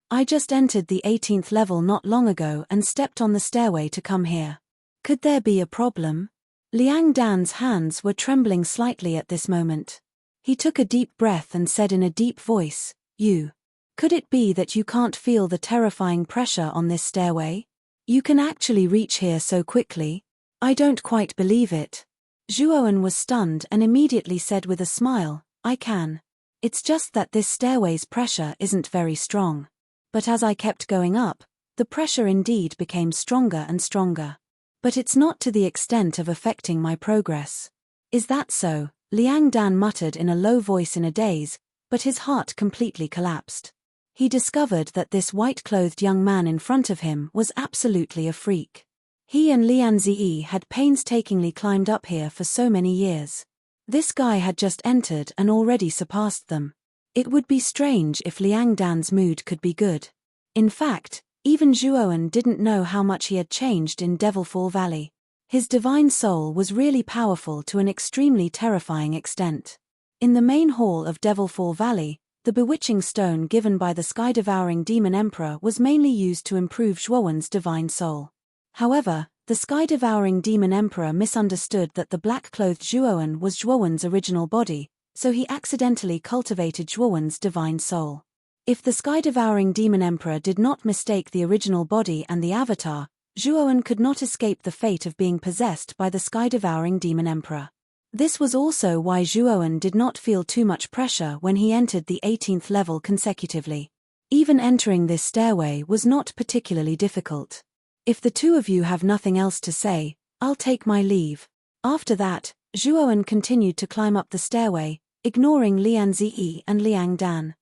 I just entered the 18th level not long ago and stepped on the stairway to come here. Could there be a problem? Liang Dan's hands were trembling slightly at this moment. He took a deep breath and said in a deep voice, Could it be that you can't feel the terrifying pressure on this stairway? You can actually reach here so quickly? I don't quite believe it. Zhuowen was stunned and immediately said with a smile, I can. It's just that this stairway's pressure isn't very strong. But as I kept going up, the pressure indeed became stronger and stronger. But it's not to the extent of affecting my progress. Is that so? Liang Dan muttered in a low voice in a daze, but his heart completely collapsed. He discovered that this white-clothed young man in front of him was absolutely a freak. He and Lian Zi had painstakingly climbed up here for so many years. This guy had just entered and already surpassed them. It would be strange if Liang Dan's mood could be good. In fact, even Zhuowen didn't know how much he had changed in Devilfall Valley. His divine soul was really powerful to an extremely terrifying extent. In the main hall of Devilfall Valley, the bewitching stone given by the sky-devouring demon emperor was mainly used to improve Zhuowen's divine soul. However, the sky-devouring demon emperor misunderstood that the black-clothed Zhuowen was Zhuowen's original body, so he accidentally cultivated Zhuowen's divine soul. If the sky-devouring demon emperor did not mistake the original body and the avatar, Zhuowen could not escape the fate of being possessed by the sky-devouring demon emperor. This was also why Zhuowen did not feel too much pressure when he entered the 18th level consecutively. Even entering this stairway was not particularly difficult. If the two of you have nothing else to say, I'll take my leave. After that, Zhuowen continued to climb up the stairway, ignoring Lian Ziyi and Liang Dan.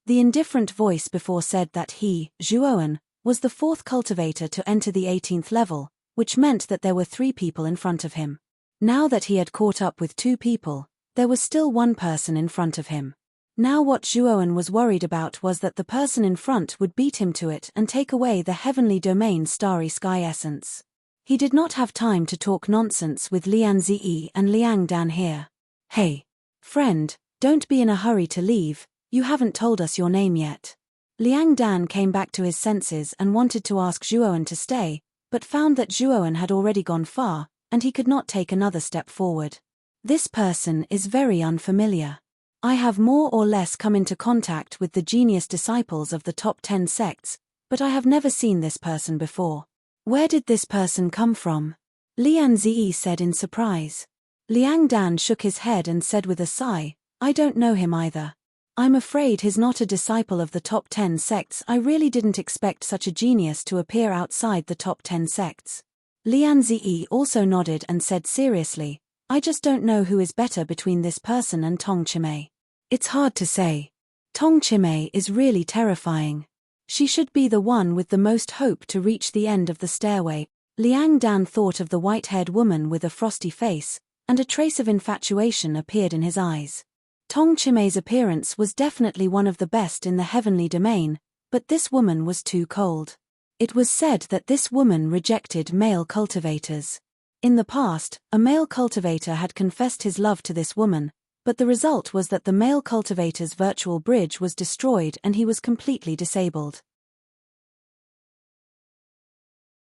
The indifferent voice before said that he, Zhuowen, was the fourth cultivator to enter the 18th level, which meant that there were 3 people in front of him. Now that he had caught up with 2 people, there was still 1 person in front of him. Now what Zhuowen was worried about was that the person in front would beat him to it and take away the heavenly domain's starry sky essence. He did not have time to talk nonsense with Lian Ziyi and Liang Dan here. Hey, friend, don't be in a hurry to leave, you haven't told us your name yet. Liang Dan came back to his senses and wanted to ask Zhuowen to stay, but found that Zhuowen had already gone far, and he could not take another step forward. This person is very unfamiliar. I have more or less come into contact with the genius disciples of the top 10 sects, but I have never seen this person before. Where did this person come from? Lian Ziyi said in surprise. Liang Dan shook his head and said with a sigh, I don't know him either. I'm afraid he's not a disciple of the top 10 sects. I really didn't expect such a genius to appear outside the top 10 sects. Lian Ziyi also nodded and said seriously, I just don't know who is better between this person and Tong Chimei. It's hard to say. Tong Chimei is really terrifying. She should be the one with the most hope to reach the end of the stairway. Liang Dan thought of the white-haired woman with a frosty face, and a trace of infatuation appeared in his eyes. Tong Chimei's appearance was definitely one of the best in the heavenly domain, but this woman was too cold. It was said that this woman rejected male cultivators. In the past, a male cultivator had confessed his love to this woman, but the result was that the male cultivator's virtual bridge was destroyed and he was completely disabled.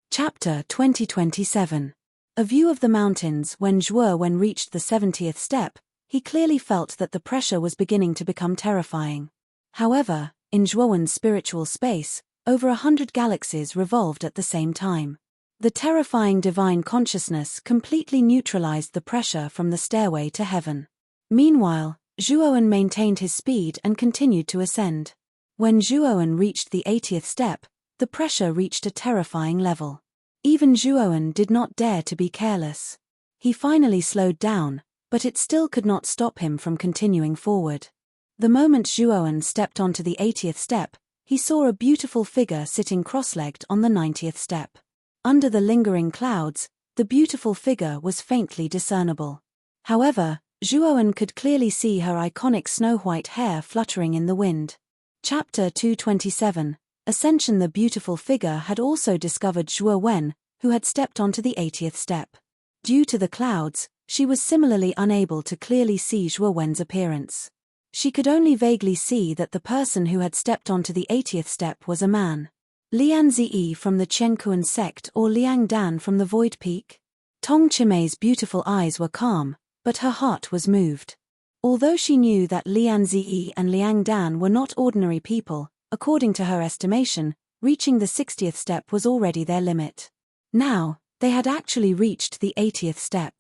Chapter 2027. A view of the mountains. When Zhuowen reached the 70th step, he clearly felt that the pressure was beginning to become terrifying. However, in Zhuowen's spiritual space, over 100 galaxies revolved at the same time. The terrifying divine consciousness completely neutralized the pressure from the stairway to heaven. Meanwhile, Zhuowen maintained his speed and continued to ascend. When Zhuowen reached the 80th step, the pressure reached a terrifying level. Even Zhuowen did not dare to be careless. He finally slowed down, but it still could not stop him from continuing forward. The moment Zhuowen stepped onto the 80th step, he saw a beautiful figure sitting cross-legged on the 90th step. Under the lingering clouds, the beautiful figure was faintly discernible. However, Zhuowen could clearly see her iconic snow-white hair fluttering in the wind. Chapter 227, Ascension. The beautiful figure had also discovered Zhuowen, who had stepped onto the 80th step. Due to the clouds, she was similarly unable to clearly see Zhuowen's appearance. She could only vaguely see that the person who had stepped onto the 80th step was a man. Lian Ziyi from the Tranquil sect or Liang Dan from the Void Peak? Tong Chimei's beautiful eyes were calm, but her heart was moved. Although she knew that Lian Ziyi and Liang Dan were not ordinary people, according to her estimation, reaching the 60th step was already their limit. Now, they had actually reached the 80th step.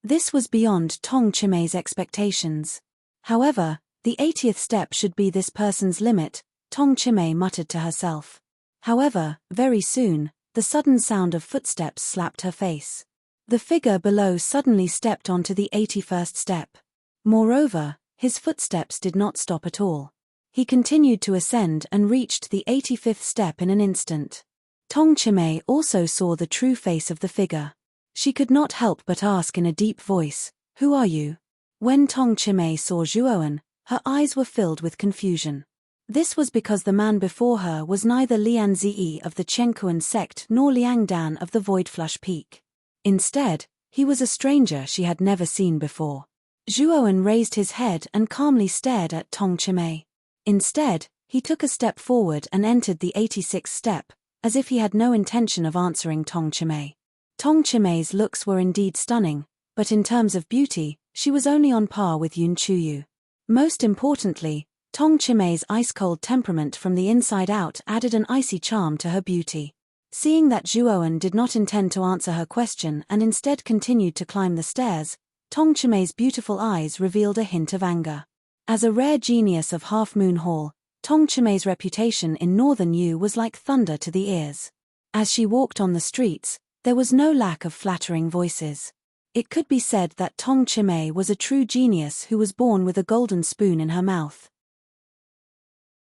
This was beyond Tong Chimei's expectations. However, the 80th step should be this person's limit, Tong Chimei muttered to herself. However, very soon, the sudden sound of footsteps slapped her face. The figure below suddenly stepped onto the 81st step. Moreover, his footsteps did not stop at all. He continued to ascend and reached the 85th step in an instant. Tong Chimei also saw the true face of the figure. She could not help but ask in a deep voice, "Who are you?" When Tong Chimei saw Zhuowen, her eyes were filled with confusion. This was because the man before her was neither Lian Ziyi of the Chenkuan sect nor Liang Dan of the Void Flush Peak. Instead, he was a stranger she had never seen before. Zhuowen raised his head and calmly stared at Tong Chimei. Instead, he took a step forward and entered the 86th step, as if he had no intention of answering Tong Chimei. Tong Chimei's looks were indeed stunning, but in terms of beauty, she was only on par with Yun Chuyu. Most importantly, Tong Chimei's ice-cold temperament from the inside out added an icy charm to her beauty. Seeing that Zhuowen did not intend to answer her question and instead continued to climb the stairs, Tong Chimei's beautiful eyes revealed a hint of anger. As a rare genius of Half Moon Hall, Tong Chimei's reputation in Northern Yu was like thunder to the ears. As she walked on the streets, there was no lack of flattering voices. It could be said that Tong Chimei was a true genius who was born with a golden spoon in her mouth.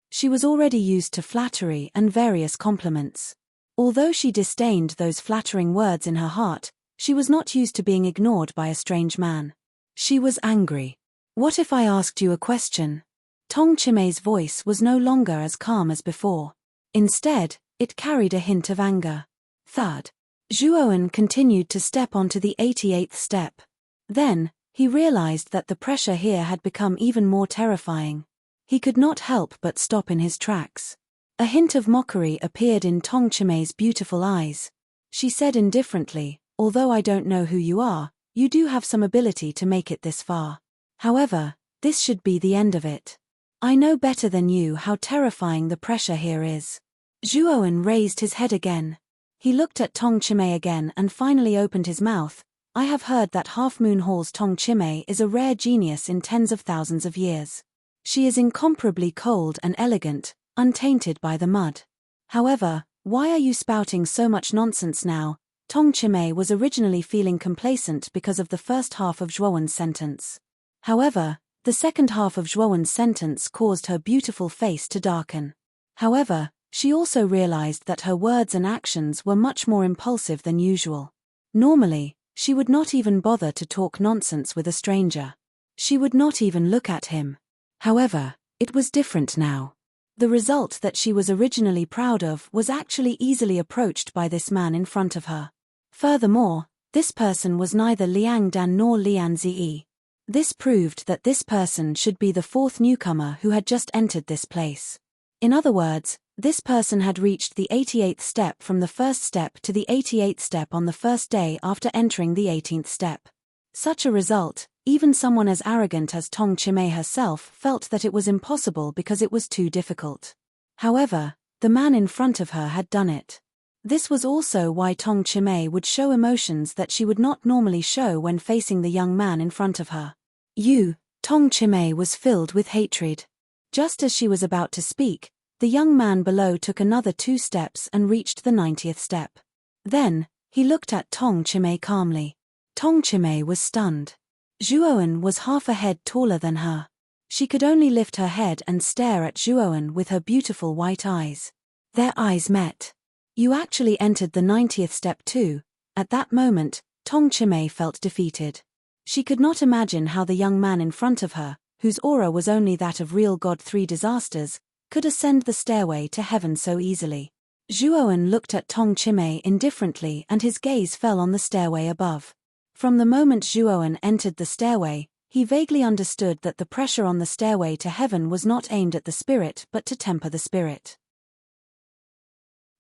She was already used to flattery and various compliments. Although she disdained those flattering words in her heart, she was not used to being ignored by a strange man. She was angry. "What if I asked you a question?" Tong Chimei's voice was no longer as calm as before. Instead, it carried a hint of anger. Thud. Zhuowen continued to step onto the 88th step. Then, he realized that the pressure here had become even more terrifying. He could not help but stop in his tracks. A hint of mockery appeared in Tong Chimei's beautiful eyes. She said indifferently, "Although I don't know who you are, you do have some ability to make it this far. However, this should be the end of it. I know better than you how terrifying the pressure here is." Zhuowen raised his head again. He looked at Tong Chimei again and finally opened his mouth. "I have heard that Half Moon Hall's Tong Chimei is a rare genius in tens of thousands of years. She is incomparably cold and elegant, untainted by the mud. However, why are you spouting so much nonsense now?" Tong Chimei was originally feeling complacent because of the first half of Zhuowen's sentence. However, the second half of Zhuowen's sentence caused her beautiful face to darken. However, she also realized that her words and actions were much more impulsive than usual. Normally, she would not even bother to talk nonsense with a stranger. She would not even look at him. However, it was different now. The result that she was originally proud of was actually easily approached by this man in front of her. Furthermore, this person was neither Liang Dan nor Lian Ziyi. This proved that this person should be the fourth newcomer who had just entered this place. In other words, this person had reached the 88th step from the first step to the 88th step on the first day after entering the 18th step. Such a result, even someone as arrogant as Tong Chimei herself felt that it was impossible because it was too difficult. However, the man in front of her had done it. This was also why Tong Chimei would show emotions that she would not normally show when facing the young man in front of her. Tong Chimei was filled with hatred. Just as she was about to speak, the young man below took another 2 steps and reached the 90th step. Then, he looked at Tong Chimei calmly. Tong Chimei was stunned. Zhuowen was half a head taller than her. She could only lift her head and stare at Zhuowen with her beautiful white eyes. Their eyes met. "You actually entered the 90th step too." At that moment, Tong Chimei felt defeated. She could not imagine how the young man in front of her, whose aura was only that of real God 3 disasters, could ascend the stairway to heaven so easily. Zhuowen looked at Tong Chimei indifferently and his gaze fell on the stairway above. From the moment Zhuowen entered the stairway, he vaguely understood that the pressure on the stairway to heaven was not aimed at the spirit but to temper the spirit.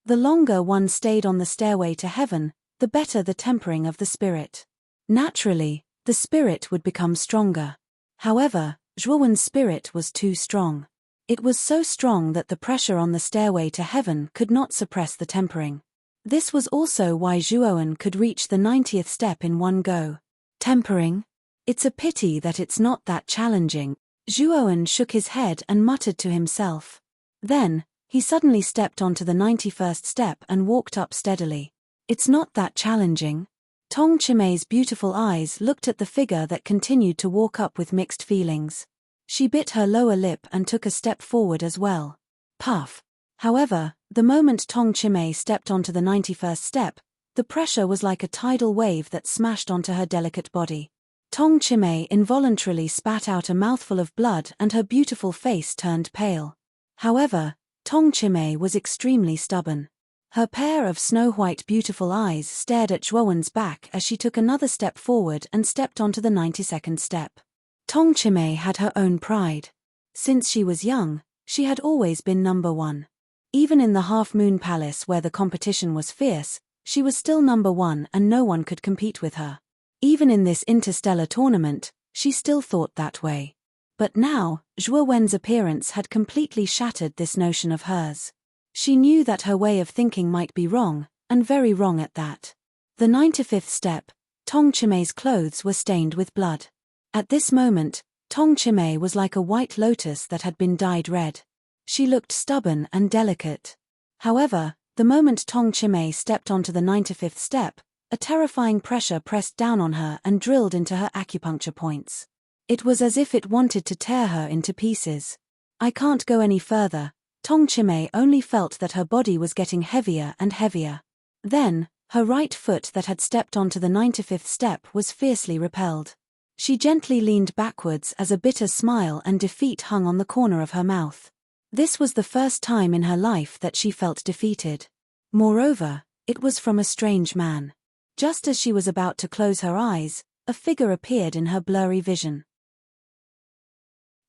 The longer one stayed on the stairway to heaven, the better the tempering of the spirit. Naturally, the spirit would become stronger. However, Zhuowen's spirit was too strong. It was so strong that the pressure on the stairway to heaven could not suppress the tempering. This was also why Zhuowen could reach the 90th step in one go. Tempering? It's a pity that it's not that challenging. Zhuowen shook his head and muttered to himself. Then, he suddenly stepped onto the 91st step and walked up steadily. It's not that challenging. Tong Chimei's beautiful eyes looked at the figure that continued to walk up with mixed feelings. She bit her lower lip and took a step forward as well. Puff. However, the moment Tong Chimei stepped onto the 91st step, the pressure was like a tidal wave that smashed onto her delicate body. Tong Chimei involuntarily spat out a mouthful of blood and her beautiful face turned pale. However, Tong Chimei was extremely stubborn. Her pair of snow-white beautiful eyes stared at Zhuowen's back as she took another step forward and stepped onto the 92nd step. Tong Chimei had her own pride. Since she was young, she had always been number one. Even in the Half Moon Palace where the competition was fierce, she was still number one and no one could compete with her. Even in this interstellar tournament, she still thought that way. But now, Zhuowen's appearance had completely shattered this notion of hers. She knew that her way of thinking might be wrong, and very wrong at that. The 95th step, Tong Chimei's clothes were stained with blood. At this moment, Tong Chimei was like a white lotus that had been dyed red. She looked stubborn and delicate. However, the moment Tong Chimei stepped onto the 95th step, a terrifying pressure pressed down on her and drilled into her acupuncture points. It was as if it wanted to tear her into pieces. I can't go any further. Tong Chimei only felt that her body was getting heavier and heavier. Then, her right foot that had stepped onto the 95th step was fiercely repelled. She gently leaned backwards as a bitter smile and defeat hung on the corner of her mouth. This was the first time in her life that she felt defeated. Moreover, it was from a strange man. Just as she was about to close her eyes, a figure appeared in her blurry vision.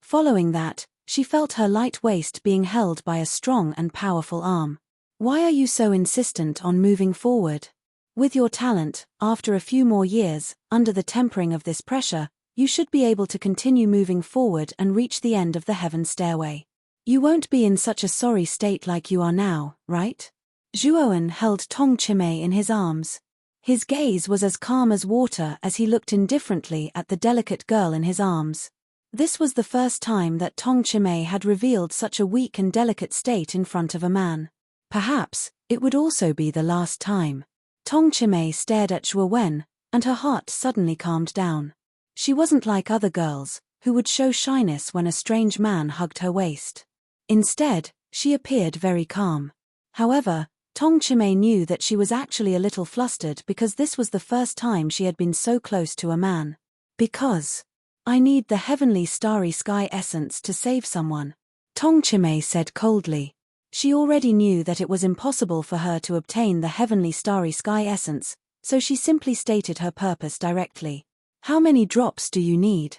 Following that, she felt her light waist being held by a strong and powerful arm. Why are you so insistent on moving forward? With your talent, after a few more years, under the tempering of this pressure, you should be able to continue moving forward and reach the end of the heaven stairway. You won't be in such a sorry state like you are now, right? Zhuowen held Tong Chimei in his arms. His gaze was as calm as water as he looked indifferently at the delicate girl in his arms. This was the first time that Tong Chimei had revealed such a weak and delicate state in front of a man. Perhaps, it would also be the last time. Tong Chimei stared at Zhuowen, and her heart suddenly calmed down. She wasn't like other girls, who would show shyness when a strange man hugged her waist. Instead, she appeared very calm. However, Tong Chimei knew that she was actually a little flustered because this was the first time she had been so close to a man. Because I need the heavenly starry sky essence to save someone, Tong Chimei said coldly. She already knew that it was impossible for her to obtain the heavenly starry sky essence, so she simply stated her purpose directly. How many drops do you need?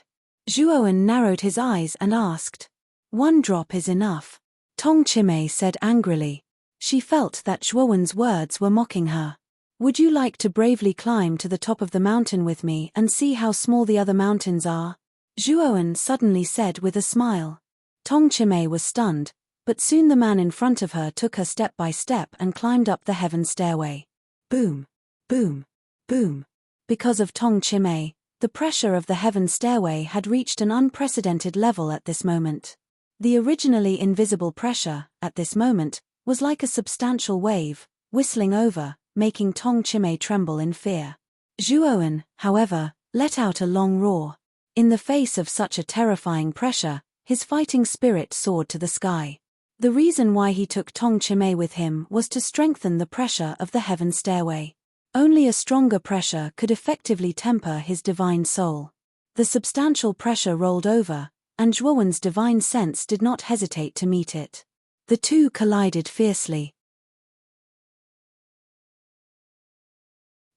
Zhuowen narrowed his eyes and asked. 1 drop is enough, Tong Chimei said angrily. She felt that Zhuowen's words were mocking her. Would you like to bravely climb to the top of the mountain with me and see how small the other mountains are? Zhuowen suddenly said with a smile. Tong Chimei was stunned, but soon the man in front of her took her step by step and climbed up the heaven stairway. Boom, boom, boom. Because of Tong Chimei, the pressure of the heaven stairway had reached an unprecedented level at this moment. The originally invisible pressure, at this moment, was like a substantial wave, whistling over, making Tong Chimei tremble in fear. Zhuowen, however, let out a long roar. In the face of such a terrifying pressure, his fighting spirit soared to the sky. The reason why he took Tong Chimei with him was to strengthen the pressure of the heaven stairway. Only a stronger pressure could effectively temper his divine soul. The substantial pressure rolled over, and Zhuowen's divine sense did not hesitate to meet it. The two collided fiercely.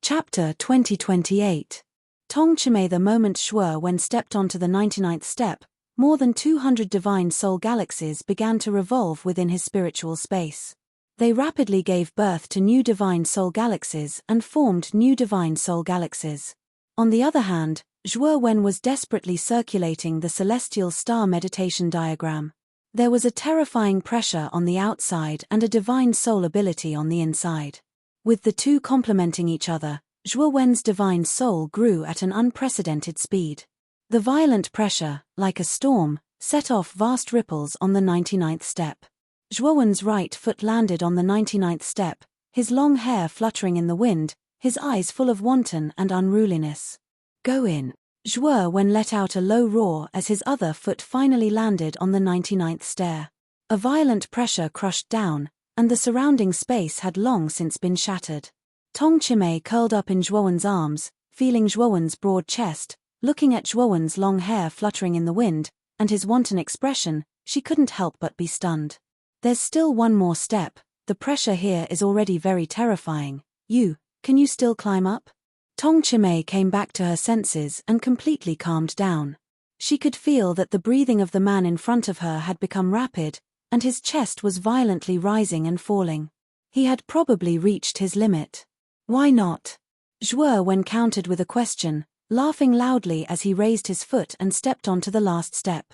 Chapter 2028. Tong Chimei. The moment Zhuowen stepped onto the 99th step, more than 200 divine soul galaxies began to revolve within his spiritual space. They rapidly gave birth to new divine soul galaxies and formed new divine soul galaxies. On the other hand, Zhuowen was desperately circulating the celestial star meditation diagram. There was a terrifying pressure on the outside and a divine soul ability on the inside. With the two complementing each other, Zhuowen's divine soul grew at an unprecedented speed. The violent pressure, like a storm, set off vast ripples on the 99th step. Zhuowen's right foot landed on the 99th step, his long hair fluttering in the wind, his eyes full of wanton and unruliness. Go in. Zhuowen let out a low roar as his other foot finally landed on the 99th stair. A violent pressure crushed down, and the surrounding space had long since been shattered. Tong Chimei curled up in Zhuowen's arms, feeling Zhuowen's broad chest, looking at Zhuowen's long hair fluttering in the wind, and his wanton expression, she couldn't help but be stunned. There's still one more step, the pressure here is already very terrifying. Can you still climb up? Tong Chimei came back to her senses and completely calmed down. She could feel that the breathing of the man in front of her had become rapid, and his chest was violently rising and falling. He had probably reached his limit. Why not? Zhuowen countered with a question, laughing loudly as he raised his foot and stepped onto the last step.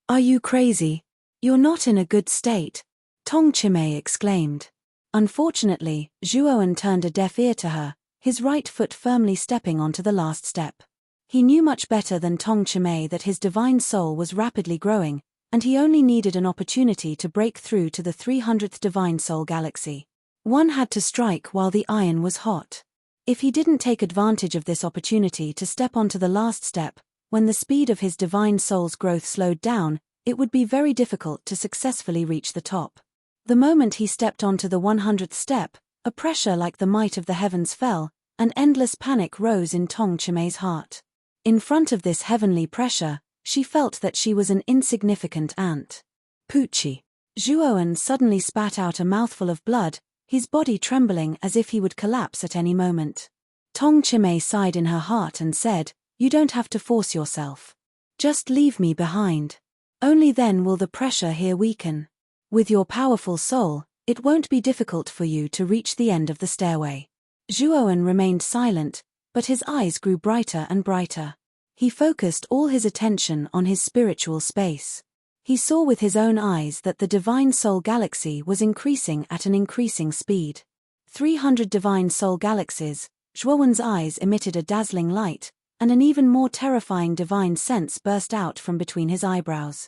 Are you crazy? You're not in a good state. Tong Chimay exclaimed. Unfortunately, Zhuoan turned a deaf ear to her, his right foot firmly stepping onto the last step. He knew much better than Tong Chimay that his divine soul was rapidly growing, and he only needed an opportunity to break through to the 300th divine soul galaxy. One had to strike while the iron was hot. If he didn't take advantage of this opportunity to step onto the last step, when the speed of his divine soul's growth slowed down, it would be very difficult to successfully reach the top. The moment he stepped onto the 100th step, a pressure like the might of the heavens fell, and endless panic rose in Tong Chimay's heart. In front of this heavenly pressure, she felt that she was an insignificant ant. Poochie. Zhuoan suddenly spat out a mouthful of blood, his body trembling as if he would collapse at any moment. Tong Chimay sighed in her heart and said, "You don't have to force yourself. Just leave me behind. Only then will the pressure here weaken. With your powerful soul, it won't be difficult for you to reach the end of the stairway." Zhuoan remained silent, but his eyes grew brighter and brighter. He focused all his attention on his spiritual space. He saw with his own eyes that the Divine Soul Galaxy was increasing at an increasing speed. 300 Divine Soul Galaxies. Zhuoan's eyes emitted a dazzling light, and an even more terrifying divine sense burst out from between his eyebrows.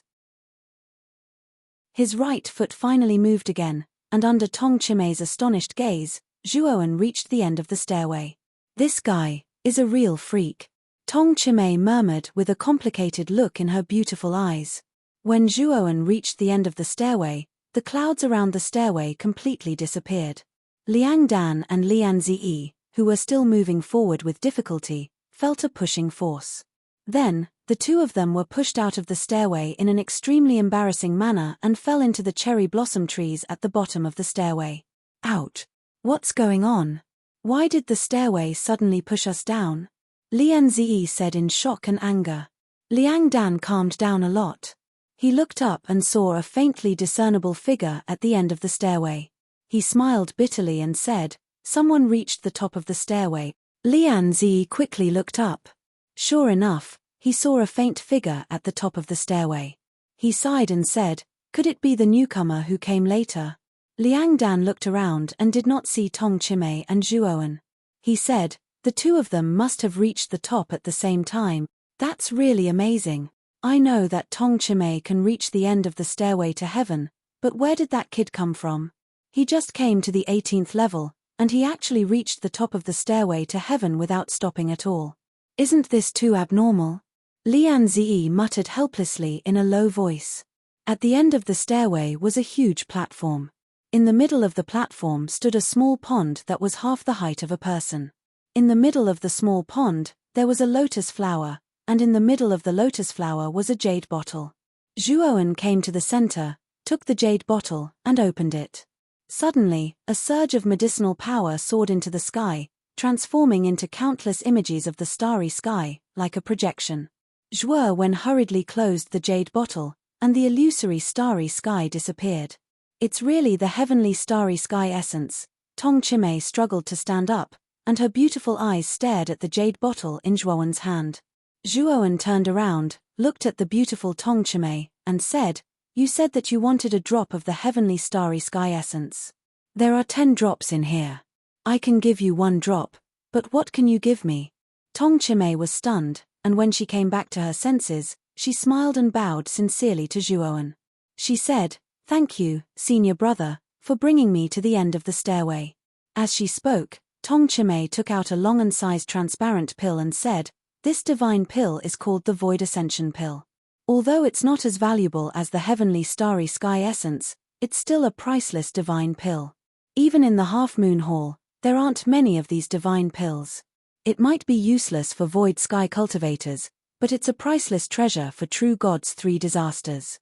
His right foot finally moved again, and under Tong Chimay's astonished gaze, Zhuoan reached the end of the stairway. "This guy is a real freak," Tong Chimay murmured with a complicated look in her beautiful eyes. When Zhuoan reached the end of the stairway, the clouds around the stairway completely disappeared. Liang Dan and Lian Ziyi, who were still moving forward with difficulty, felt a pushing force. Then, the two of them were pushed out of the stairway in an extremely embarrassing manner and fell into the cherry blossom trees at the bottom of the stairway. "Ouch! What's going on? Why did the stairway suddenly push us down?" Lian Ziyi said in shock and anger. Liang Dan calmed down a lot. He looked up and saw a faintly discernible figure at the end of the stairway. He smiled bitterly and said, "Someone reached the top of the stairway." Lian Ziyi quickly looked up. Sure enough, he saw a faint figure at the top of the stairway. He sighed and said, "Could it be the newcomer who came later?" Liang Dan looked around and did not see Tong Chimay and Zhuoan. He said, "The two of them must have reached the top at the same time. That's really amazing. I know that Tong Chimay can reach the end of the stairway to heaven, but where did that kid come from? He just came to the 18th level, and he actually reached the top of the stairway to heaven without stopping at all. Isn't this too abnormal?" Lian Ziyi muttered helplessly in a low voice. At the end of the stairway was a huge platform. In the middle of the platform stood a small pond that was half the height of a person. In the middle of the small pond, there was a lotus flower, and in the middle of the lotus flower was a jade bottle. Zhuoan came to the center, took the jade bottle, and opened it. Suddenly, a surge of medicinal power soared into the sky, transforming into countless images of the starry sky, like a projection. Zhuoan hurriedly closed the jade bottle, and the illusory starry sky disappeared. "It's really the heavenly starry sky essence." Tong Chimay struggled to stand up, and her beautiful eyes stared at the jade bottle in Zhuoan's hand. Zhuoan turned around, looked at the beautiful Tong Chimay, and said, "You said that you wanted a drop of the heavenly starry sky essence. There are 10 drops in here. I can give you 1 drop, but what can you give me?" Tong Chimay was stunned, and when she came back to her senses, she smiled and bowed sincerely to Zhuoan. She said, "Thank you, senior brother, for bringing me to the end of the stairway." As she spoke, Tong Chimay took out a long and sized transparent pill and said, "This divine pill is called the Void Ascension Pill. Although it's not as valuable as the heavenly starry sky essence, it's still a priceless divine pill. Even in the Half-Moon Hall, there aren't many of these divine pills. It might be useless for void sky cultivators, but it's a priceless treasure for true gods' 3 disasters.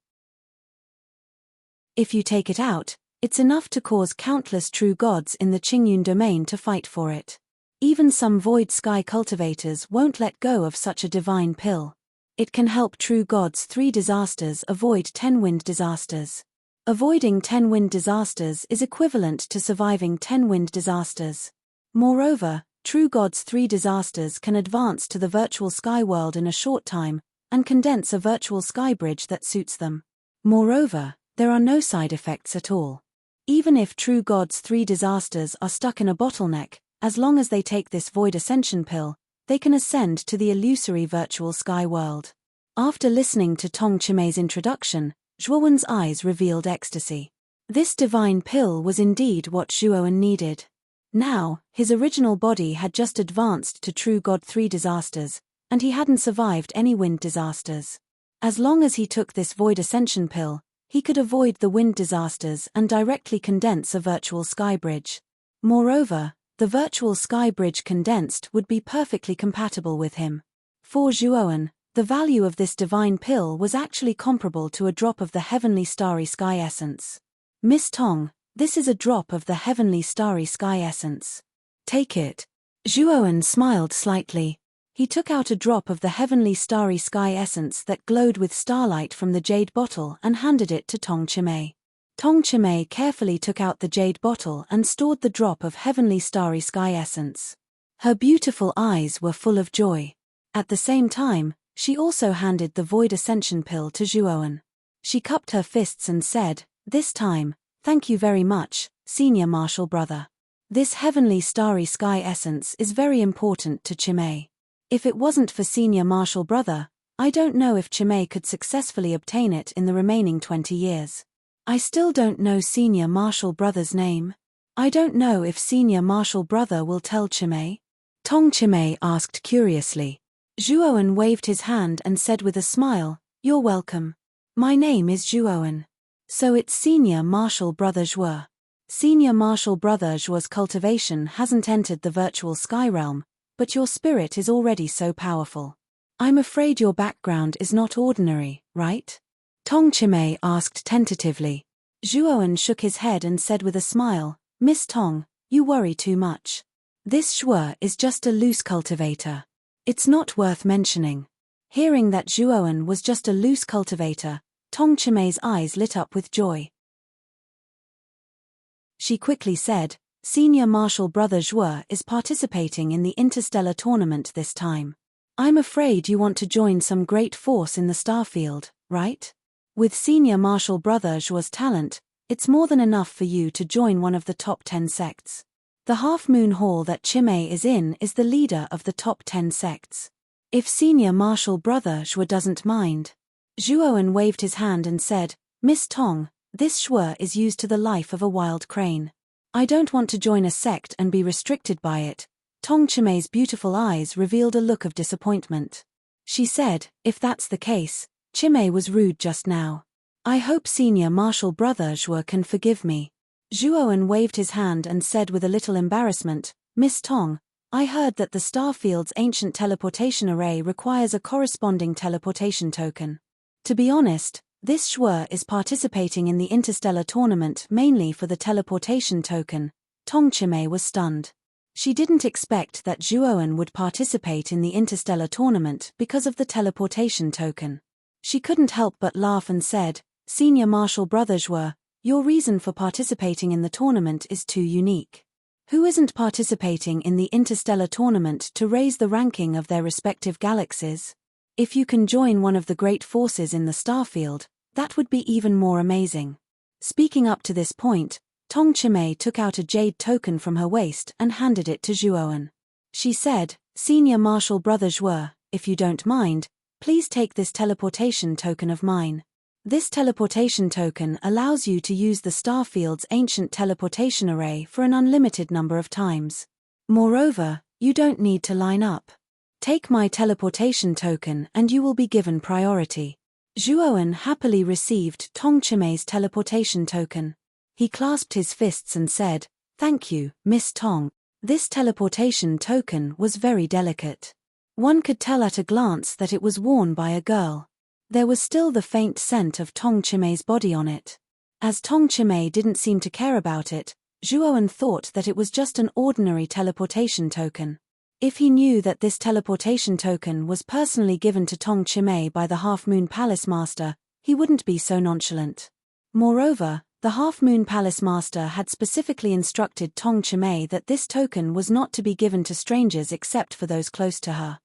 If you take it out, it's enough to cause countless true gods in the Qingyun domain to fight for it. Even some void sky cultivators won't let go of such a divine pill. It can help true gods' 3 disasters avoid 10 wind disasters. Avoiding 10 wind disasters is equivalent to surviving 10 wind disasters. Moreover, true gods' 3 disasters can advance to the virtual sky world in a short time, and condense a virtual sky bridge that suits them. Moreover, there are no side effects at all. Even if True God's 3 disasters are stuck in a bottleneck, as long as they take this void ascension pill, they can ascend to the illusory virtual sky world. After listening to Tong Chimei's introduction, Zhuowen's eyes revealed ecstasy. This divine pill was indeed what Zhuowen needed. Now, his original body had just advanced to True God 3 disasters, and he hadn't survived any wind disasters. As long as he took this void ascension pill, he could avoid the wind disasters and directly condense a virtual sky bridge. Moreover, the virtual sky bridge condensed would be perfectly compatible with him. For Zhuowen, the value of this divine pill was actually comparable to a drop of the heavenly starry sky essence. Miss Tong, this is a drop of the heavenly starry sky essence. Take it. Zhuowen smiled slightly. He took out a drop of the heavenly starry sky essence that glowed with starlight from the jade bottle and handed it to Tong Chimei. Tong Chimei carefully took out the jade bottle and stored the drop of heavenly starry sky essence. Her beautiful eyes were full of joy. At the same time, she also handed the void ascension pill to Zhuowen. She cupped her fists and said, "This time, thank you very much, Senior Martial Brother. This heavenly starry sky essence is very important to Chimei. If it wasn't for Senior Martial Brother, I don't know if Chimei could successfully obtain it in the remaining 20 years. I still don't know Senior Martial Brother's name. I don't know if Senior Martial Brother will tell Chimei." Tong Chimei asked curiously. Zhuowen waved his hand and said with a smile, "You're welcome. My name is Zhuowen. So it's Senior Martial Brother Zhuo. Senior Martial Brother Zhuo's cultivation hasn't entered the virtual sky realm, but your spirit is already so powerful. I'm afraid your background is not ordinary, right?" Tong Chimei asked tentatively. Zhuowen shook his head and said with a smile, "Miss Tong, you worry too much. This Zhuo is just a loose cultivator. It's not worth mentioning." Hearing that Zhuowen was just a loose cultivator, Tong Chimei's eyes lit up with joy. She quickly said, "Senior Martial Brother Zhuo is participating in the interstellar tournament this time. I'm afraid you want to join some great force in the starfield, right? With Senior Martial Brother Zhuo's talent, it's more than enough for you to join one of the top 10 sects. The half-moon hall that Chimei is in is the leader of the top 10 sects. If Senior Martial Brother Zhuo doesn't mind." Zhuowen waved his hand and said, "Miss Tong, this Zhuo is used to the life of a wild crane. I don't want to join a sect and be restricted by it." Tong Chimei's beautiful eyes revealed a look of disappointment. She said, "If that's the case, Chimei was rude just now. I hope Senior Martial Brother Zhuo can forgive me." Zhuowen waved his hand and said with a little embarrassment, "Miss Tong, I heard that the Starfield's ancient teleportation array requires a corresponding teleportation token. To be honest, this Zhuo is participating in the interstellar tournament mainly for the teleportation token." Tong Chimei was stunned. She didn't expect that Zhuowen would participate in the interstellar tournament because of the teleportation token. She couldn't help but laugh and said, "Senior Martial Brother Zhuo, your reason for participating in the tournament is too unique. Who isn't participating in the interstellar tournament to raise the ranking of their respective galaxies? If you can join one of the great forces in the starfield, that would be even more amazing." Speaking up to this point, Tong Chimei took out a jade token from her waist and handed it to Zhuowen. She said, "Senior Martial Brother Zhuo, if you don't mind, please take this teleportation token of mine. This teleportation token allows you to use the Starfield's ancient teleportation array for an unlimited number of times. Moreover, you don't need to line up. Take my teleportation token and you will be given priority." Zhuowen happily received Tong Chimei's teleportation token. He clasped his fists and said, "Thank you, Miss Tong." This teleportation token was very delicate. One could tell at a glance that it was worn by a girl. There was still the faint scent of Tong Chimei's body on it. As Tong Chimei didn't seem to care about it, Zhuowen thought that it was just an ordinary teleportation token. If he knew that this teleportation token was personally given to Tong Chimei by the Half Moon Palace Master, he wouldn't be so nonchalant. Moreover, the Half Moon Palace Master had specifically instructed Tong Chimei that this token was not to be given to strangers except for those close to her.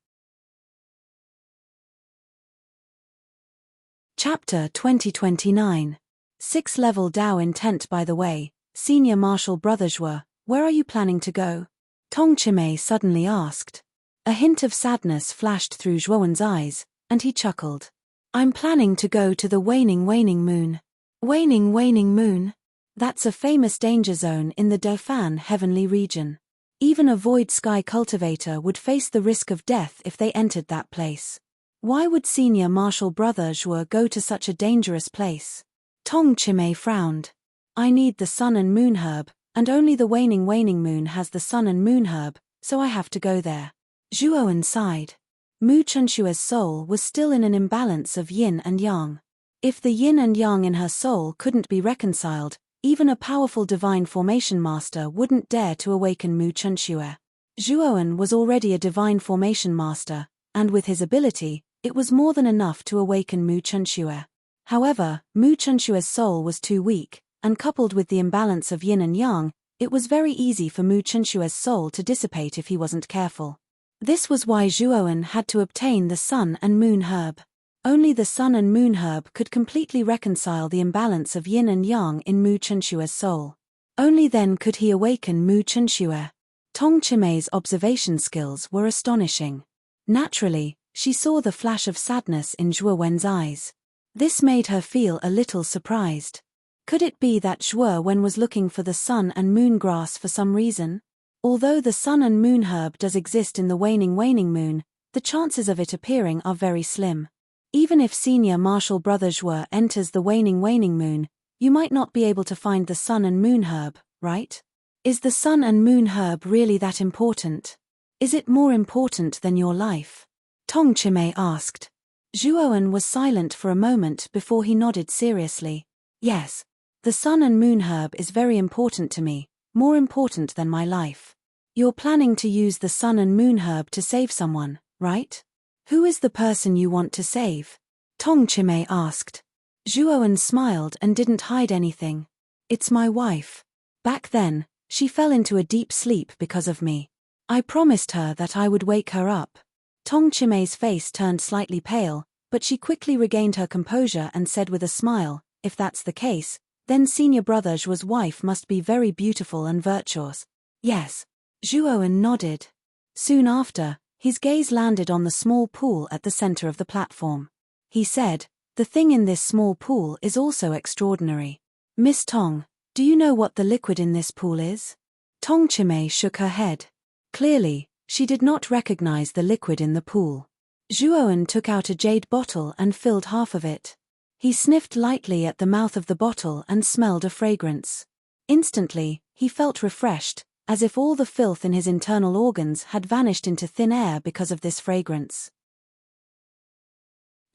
Chapter 2029. 6th level Dao intent. By the way, Senior Marshal Brother Zhuo, where are you planning to go? Tong Chimay suddenly asked. A hint of sadness flashed through Zhuowen's eyes, and he chuckled. I'm planning to go to the waning moon. Waning moon? That's a famous danger zone in the Defan heavenly region. Even a void sky cultivator would face the risk of death if they entered that place. Why would Senior Marshal Brother Zhuo go to such a dangerous place? Tong Chimay frowned. I need the sun and moon herb, and only the waning moon has the sun and moon herb, so I have to go there. Zhuowen sighed. Mu Chunshua's soul was still in an imbalance of yin and yang. If the yin and yang in her soul couldn't be reconciled, even a powerful divine formation master wouldn't dare to awaken Mu Chunshua. Zhuowen was already a divine formation master, and with his ability, it was more than enough to awaken Mu Chunshua. However, Mu Chunshua's soul was too weak, and coupled with the imbalance of yin and yang, it was very easy for Mu Chunshua's soul to dissipate if he wasn't careful. This was why Zhuowen had to obtain the sun and moon herb. Only the sun and moon herb could completely reconcile the imbalance of yin and yang in Mu Chunshua's soul. Only then could he awaken Mu Chunshua. Tong Chimay's observation skills were astonishing. Naturally, she saw the flash of sadness in Zhuowen's eyes. This made her feel a little surprised. Could it be that Zhuowen was looking for the sun and moon grass for some reason? Although the sun and moon herb does exist in the waning moon, the chances of it appearing are very slim. Even if Senior Marshal Brother Zhuo enters the waning moon, you might not be able to find the sun and moon herb, right? Is the sun and moon herb really that important? Is it more important than your life? Tong Chimay asked. Zhuowen was silent for a moment before he nodded seriously. Yes, the sun and moon herb is very important to me, more important than my life. You're planning to use the sun and moon herb to save someone, right? Who is the person you want to save? Tong Chimay asked. Zhuowen smiled and didn't hide anything. It's my wife. Back then, she fell into a deep sleep because of me. I promised her that I would wake her up. Tong Chimay's face turned slightly pale, but she quickly regained her composure and said with a smile, if that's the case, then Senior Brother Zhuo's wife must be very beautiful and virtuous. Yes. Zhuowen nodded. Soon after, his gaze landed on the small pool at the center of the platform. He said, the thing in this small pool is also extraordinary. Miss Tong, do you know what the liquid in this pool is? Tong Chimay shook her head. Clearly, she did not recognize the liquid in the pool. Zhuowen took out a jade bottle and filled half of it. He sniffed lightly at the mouth of the bottle and smelled a fragrance. Instantly, he felt refreshed, as if all the filth in his internal organs had vanished into thin air because of this fragrance.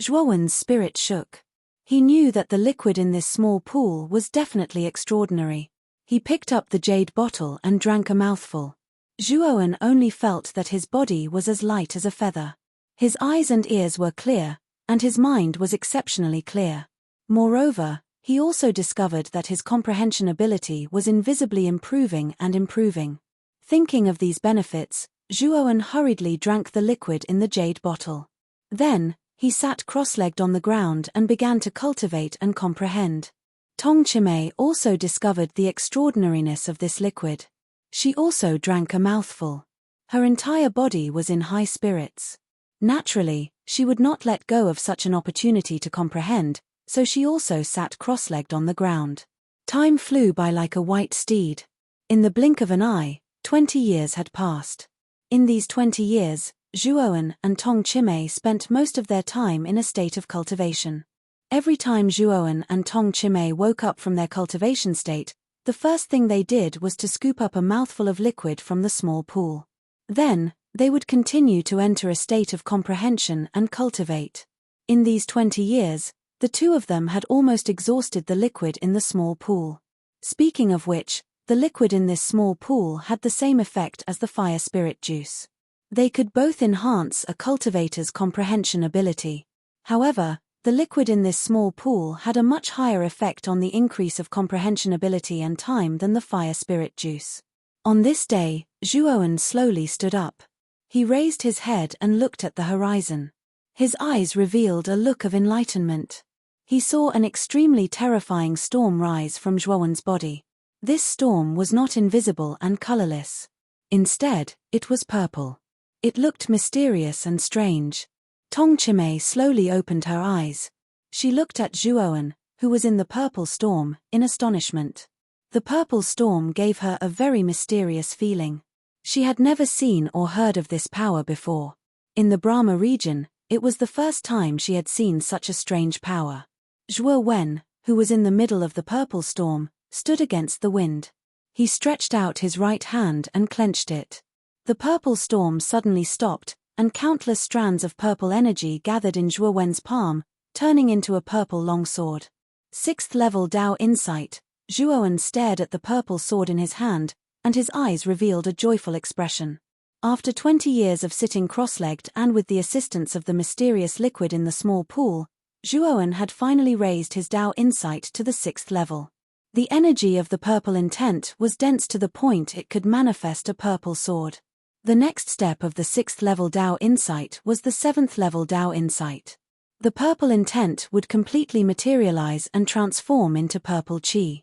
Zhuowen's spirit shook. He knew that the liquid in this small pool was definitely extraordinary. He picked up the jade bottle and drank a mouthful. Zhuowen only felt that his body was as light as a feather. His eyes and ears were clear, and his mind was exceptionally clear. Moreover, he also discovered that his comprehension ability was invisibly improving and improving. Thinking of these benefits, Zhuowen hurriedly drank the liquid in the jade bottle. Then, he sat cross-legged on the ground and began to cultivate and comprehend. Tong Chimay also discovered the extraordinariness of this liquid. She also drank a mouthful. Her entire body was in high spirits. Naturally, she would not let go of such an opportunity to comprehend, so she also sat cross-legged on the ground. Time flew by like a white steed. In the blink of an eye, 20 years had passed. In these 20 years, Zhuowen and Tong Chimay spent most of their time in a state of cultivation. Every time Zhuowen and Tong Chimay woke up from their cultivation state, the first thing they did was to scoop up a mouthful of liquid from the small pool. Then, they would continue to enter a state of comprehension and cultivate. In these 20 years, the two of them had almost exhausted the liquid in the small pool. Speaking of which, the liquid in this small pool had the same effect as the fire spirit juice. They could both enhance a cultivator's comprehension ability. However, the liquid in this small pool had a much higher effect on the increase of comprehension ability and time than the fire spirit juice. On this day, Zhuowen slowly stood up. He raised his head and looked at the horizon. His eyes revealed a look of enlightenment. He saw an extremely terrifying storm rise from Zhuowen's body. This storm was not invisible and colorless. Instead, it was purple. It looked mysterious and strange. Tong Chimay slowly opened her eyes. She looked at Zhuowen, who was in the purple storm, in astonishment. The purple storm gave her a very mysterious feeling. She had never seen or heard of this power before. In the Brahma region, it was the first time she had seen such a strange power. Zhuowen, who was in the middle of the purple storm, stood against the wind. He stretched out his right hand and clenched it. The purple storm suddenly stopped, and countless strands of purple energy gathered in Zhuowen's palm, turning into a purple longsword. 6th level Dao insight. Zhuowen stared at the purple sword in his hand, and his eyes revealed a joyful expression. After 20 years of sitting cross-legged and with the assistance of the mysterious liquid in the small pool, Zhuowen had finally raised his Dao insight to the 6th level. The energy of the purple intent was dense to the point it could manifest a purple sword. The next step of the 6th level Dao insight was the 7th level Dao insight. The purple intent would completely materialize and transform into purple chi.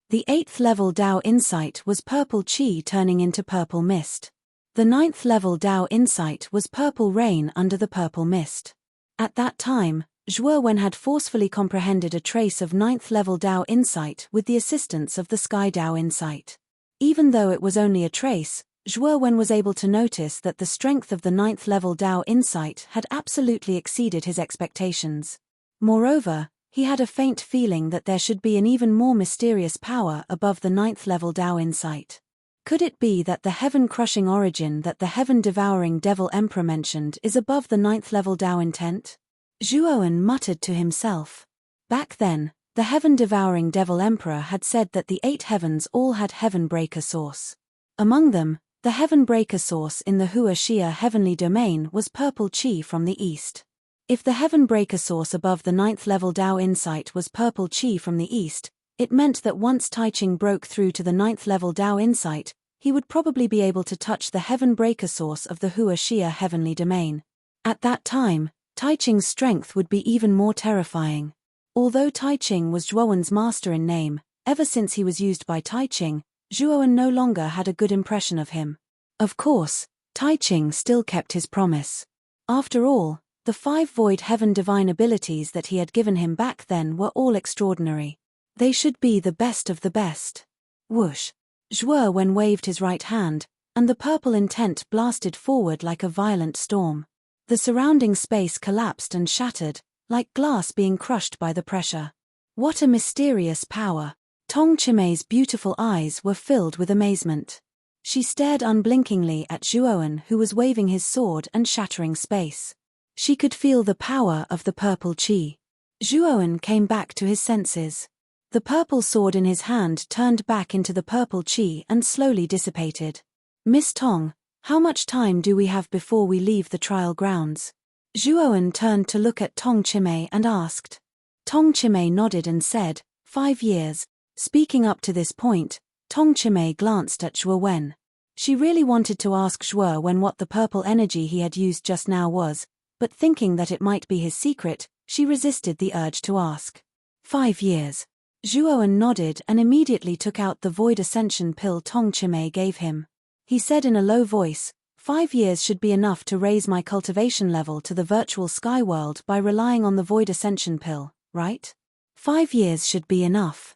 The 8th level Dao insight was purple chi turning into purple mist. The 9th level Dao insight was purple rain under the purple mist. At that time, Zhuowen had forcefully comprehended a trace of 9th level Dao insight with the assistance of the Sky Dao insight. Even though it was only a trace, Zhuowen was able to notice that the strength of the 9th level Dao insight had absolutely exceeded his expectations. Moreover, he had a faint feeling that there should be an even more mysterious power above the 9th level Dao insight. Could it be that the heaven-crushing origin that the heaven-devouring devil emperor mentioned is above the 9th level Dao intent? Zhuowen muttered to himself. Back then, the heaven-devouring devil emperor had said that the 8 heavens all had heaven-breaker source. Among them, the heaven-breaker source in the Hua Xia heavenly domain was purple chi from the east. If the heaven-breaker source above the 9th level Dao insight was purple chi from the east, it meant that once Tai Ching broke through to the 9th level Dao insight, he would probably be able to touch the heaven-breaker source of the Hua Xia heavenly domain. At that time, Tai Ching's strength would be even more terrifying. Although Tai Ching was Zhuowen's master in name, ever since he was used by Tai Ching, Zhuowen no longer had a good impression of him. Of course, Tai Ching still kept his promise. After all, the 5 void heaven divine abilities that he had given him back then were all extraordinary. They should be the best of the best. Whoosh! Zhuowen waved his right hand, and the purple intent blasted forward like a violent storm. The surrounding space collapsed and shattered, like glass being crushed by the pressure. What a mysterious power! Tong Chimay's beautiful eyes were filled with amazement. She stared unblinkingly at Zhuowen, who was waving his sword and shattering space. She could feel the power of the purple chi. Zhuowen came back to his senses. The purple sword in his hand turned back into the purple chi and slowly dissipated. Miss Tong, how much time do we have before we leave the trial grounds? Zhuowen turned to look at Tong Chimay and asked. Tong Chimay nodded and said, 5 years. Speaking up to this point, Tong Chimay glanced at Zhuowen. She really wanted to ask Zhuowen what the purple energy he had used just now was, but thinking that it might be his secret, she resisted the urge to ask. 5 years. Zhuowen nodded and immediately took out the void ascension pill Tong Chimay gave him. He said in a low voice, 5 years should be enough to raise my cultivation level to the virtual sky world by relying on the void ascension pill, right? 5 years should be enough.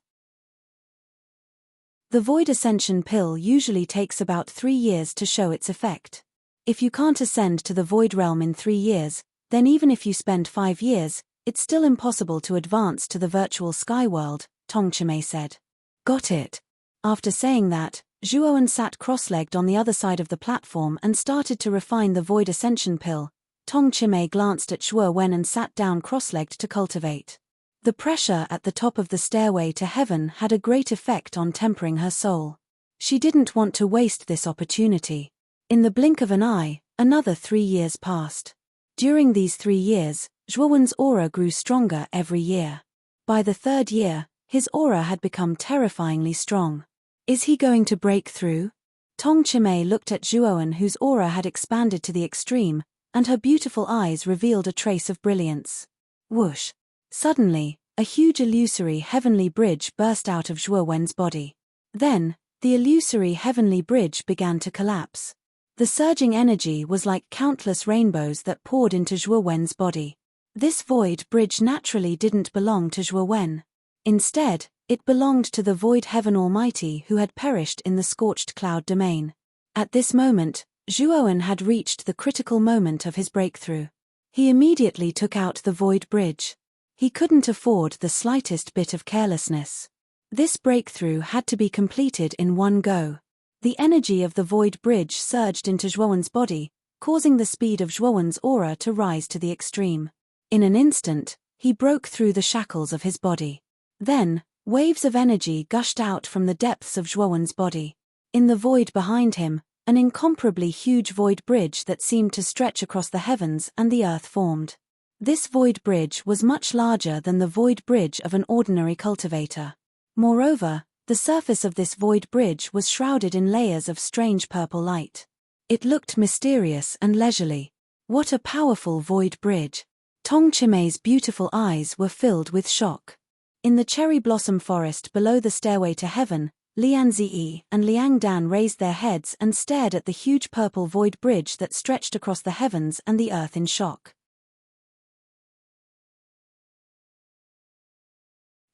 The void ascension pill usually takes about 3 years to show its effect. If you can't ascend to the void realm in 3 years, then even if you spend 5 years, it's still impossible to advance to the virtual sky world, Tong Chimay said. Got it. After saying that, Zhuowen sat cross-legged on the other side of the platform and started to refine the void ascension pill. Tong Chimay glanced at Zhuowen and sat down cross-legged to cultivate. The pressure at the top of the stairway to heaven had a great effect on tempering her soul. She didn't want to waste this opportunity. In the blink of an eye, another 3 years passed. During these 3 years, Zhuowen's aura grew stronger every year. By the 3rd year, his aura had become terrifyingly strong. Is he going to break through? Tong Chimay looked at Zhuowen, whose aura had expanded to the extreme, and her beautiful eyes revealed a trace of brilliance. Whoosh! Suddenly, A huge illusory heavenly bridge burst out of Zhuo Wen's body. Then, the illusory heavenly bridge began to collapse. The surging energy was like countless rainbows that poured into Zhuo Wen's body. This void bridge naturally didn't belong to Zhuo Wen. Instead, it belonged to the void heaven almighty who had perished in the scorched cloud domain. At this moment, Zhuo Wen had reached the critical moment of his breakthrough. He immediately took out the void bridge. He couldn't afford the slightest bit of carelessness. This breakthrough had to be completed in one go. The energy of the void bridge surged into Zhuo Wen's body, causing the speed of Zhuo Wen's aura to rise to the extreme. In an instant, he broke through the shackles of his body. Then, waves of energy gushed out from the depths of Zhuo Wen's body. In the void behind him, an incomparably huge void bridge that seemed to stretch across the heavens and the earth formed. This void bridge was much larger than the void bridge of an ordinary cultivator. Moreover, the surface of this void bridge was shrouded in layers of strange purple light. It looked mysterious and leisurely. What a powerful void bridge! Tong Chimei's beautiful eyes were filled with shock. In the cherry blossom forest below the stairway to heaven, Lian Ziyi and Liang Dan raised their heads and stared at the huge purple void bridge that stretched across the heavens and the earth in shock.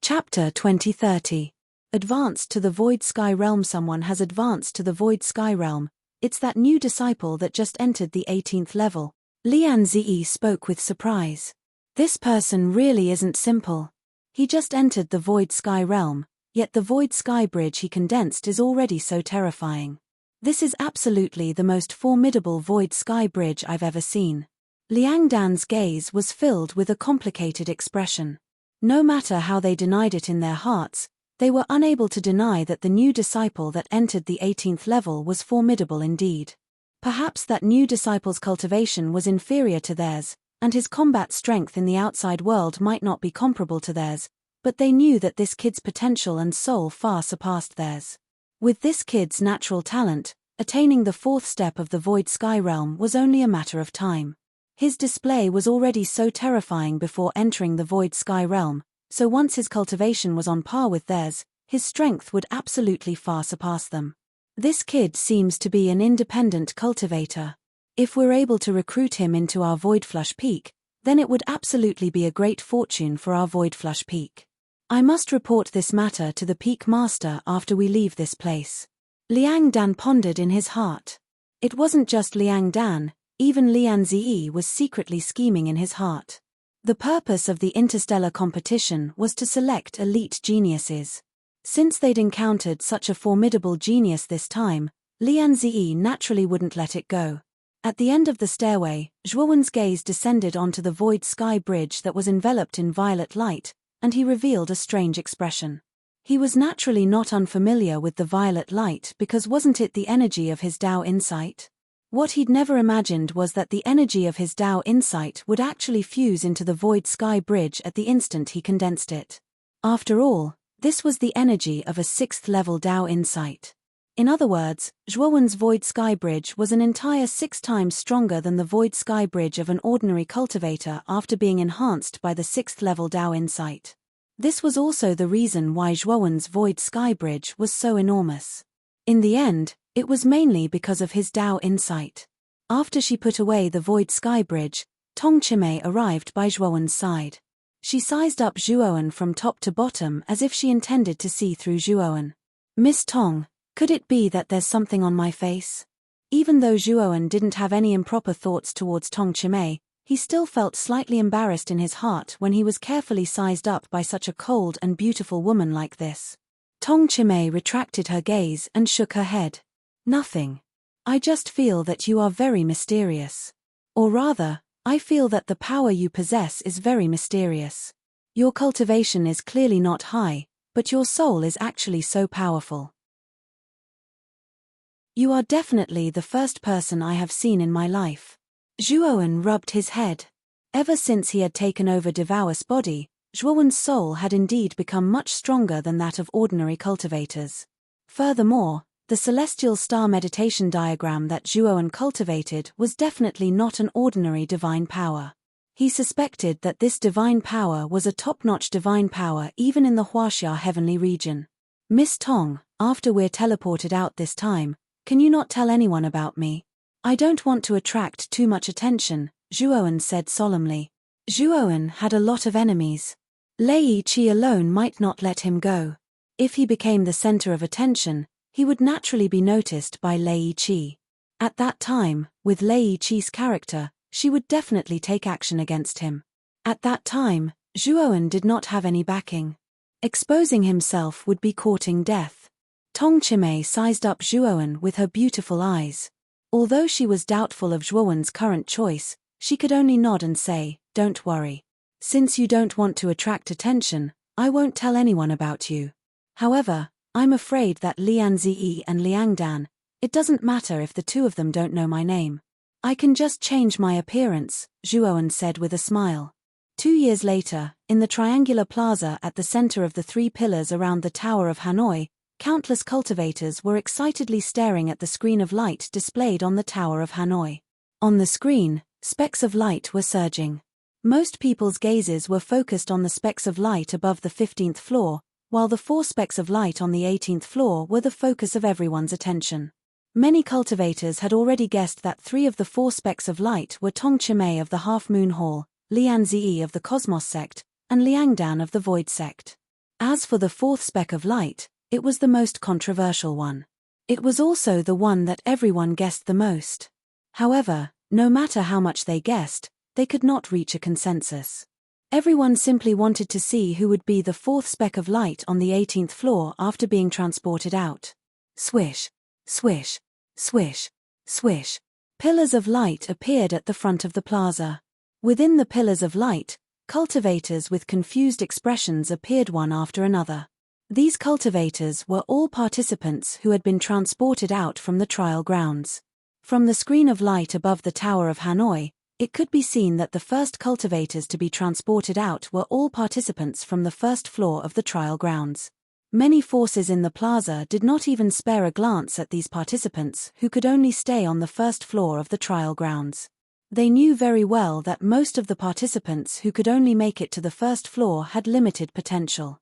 Chapter 2030. Advanced to the Void Sky Realm. Someone has advanced to the Void Sky Realm. It's that new disciple that just entered the 18th level. Lian Ziyi spoke with surprise. This person really isn't simple. He just entered the Void Sky Realm, yet the Void Sky Bridge he condensed is already so terrifying. This is absolutely the most formidable Void Sky Bridge I've ever seen. Liang Dan's gaze was filled with a complicated expression. No matter how they denied it in their hearts, they were unable to deny that the new disciple that entered the 18th level was formidable indeed. Perhaps that new disciple's cultivation was inferior to theirs, and his combat strength in the outside world might not be comparable to theirs, but they knew that this kid's potential and soul far surpassed theirs. With this kid's natural talent, attaining the fourth step of the Void Sky Realm was only a matter of time. His display was already so terrifying before entering the Void Sky Realm, so once his cultivation was on par with theirs, his strength would absolutely far surpass them. This kid seems to be an independent cultivator. If we're able to recruit him into our Void Flush Peak, then it would absolutely be a great fortune for our Void Flush Peak. I must report this matter to the Peak Master after we leave this place. Liang Dan pondered in his heart. It wasn't just Liang Dan, even Lian Ziyi was secretly scheming in his heart. The purpose of the interstellar competition was to select elite geniuses. Since they'd encountered such a formidable genius this time, Lian Ziyi naturally wouldn't let it go. At the end of the stairway, Zhuo Wen's gaze descended onto the void sky bridge that was enveloped in violet light, and he revealed a strange expression. He was naturally not unfamiliar with the violet light because wasn't it the energy of his Tao insight? What he'd never imagined was that the energy of his Tao insight would actually fuse into the void sky bridge at the instant he condensed it. After all, this was the energy of a 6th level Tao insight. In other words, Zhuo Wen's void sky bridge was an entire 6 times stronger than the void sky bridge of an ordinary cultivator after being enhanced by the 6th level Tao insight. This was also the reason why Zhuo Wen's void sky bridge was so enormous. In the end, it was mainly because of his Tao insight. After she put away the void sky bridge, Tong Chimei arrived by Zhuo Wen's side. She sized up Zhuo Wen from top to bottom as if she intended to see through Zhuo Wen. "Miss Tong, could it be that there's something on my face?" Even though Zhuo Wen didn't have any improper thoughts towards Tong Chimei, he still felt slightly embarrassed in his heart when he was carefully sized up by such a cold and beautiful woman like this. Tong Chimei retracted her gaze and shook her head. "Nothing. I just feel that you are very mysterious. Or rather, I feel that the power you possess is very mysterious. Your cultivation is clearly not high, but your soul is actually so powerful. You are definitely the first person I have seen in my life." Zhuo Wen rubbed his head. Ever since he had taken over Devour's body, Zhuo Wen's soul had indeed become much stronger than that of ordinary cultivators. Furthermore, the celestial star meditation diagram that Zhuo Wen cultivated was definitely not an ordinary divine power. He suspected that this divine power was a top-notch divine power even in the Huaxia heavenly region. Miss Tong, after we're teleported out this time, can you not tell anyone about me? I don't want to attract too much attention, Zhuowen said solemnly. Zhuowen had a lot of enemies. Lei Qi alone might not let him go. If he became the center of attention, he would naturally be noticed by Lei Qi. At that time, with Lei Qi's character, she would definitely take action against him. At that time, Zhuowen did not have any backing. Exposing himself would be courting death. Tong Chimei sized up Zhuowen with her beautiful eyes. Although she was doubtful of Zhuowen's current choice, she could only nod and say, "Don't worry. Since you don't want to attract attention, I won't tell anyone about you. However, I'm afraid that Lian Ziyi and Liang Dan, it doesn't matter if the two of them don't know my name. I can just change my appearance," Zhuowen said with a smile. 2 years later, in the triangular plaza at the center of the 3 pillars around the Tower of Hanoi, countless cultivators were excitedly staring at the screen of light displayed on the Tower of Hanoi. On the screen, specks of light were surging. Most people's gazes were focused on the specks of light above the 15th floor, while the 4 specks of light on the 18th floor were the focus of everyone's attention. Many cultivators had already guessed that 3 of the 4 specks of light were Tong Chimei of the Half Moon Hall, Lian Ziyi of the Cosmos sect, and Liang Dan of the Void sect. As for the 4th speck of light, it was the most controversial one. It was also the one that everyone guessed the most. However, no matter how much they guessed, they could not reach a consensus. Everyone simply wanted to see who would be the 4th speck of light on the 18th floor after being transported out. Swish, swish, swish, swish. Pillars of light appeared at the front of the plaza. Within the pillars of light, cultivators with confused expressions appeared one after another. These cultivators were all participants who had been transported out from the trial grounds. From the screen of light above the Tower of Hanoi, it could be seen that the first cultivators to be transported out were all participants from the first floor of the trial grounds. Many forces in the plaza did not even spare a glance at these participants who could only stay on the first floor of the trial grounds. They knew very well that most of the participants who could only make it to the first floor had limited potential.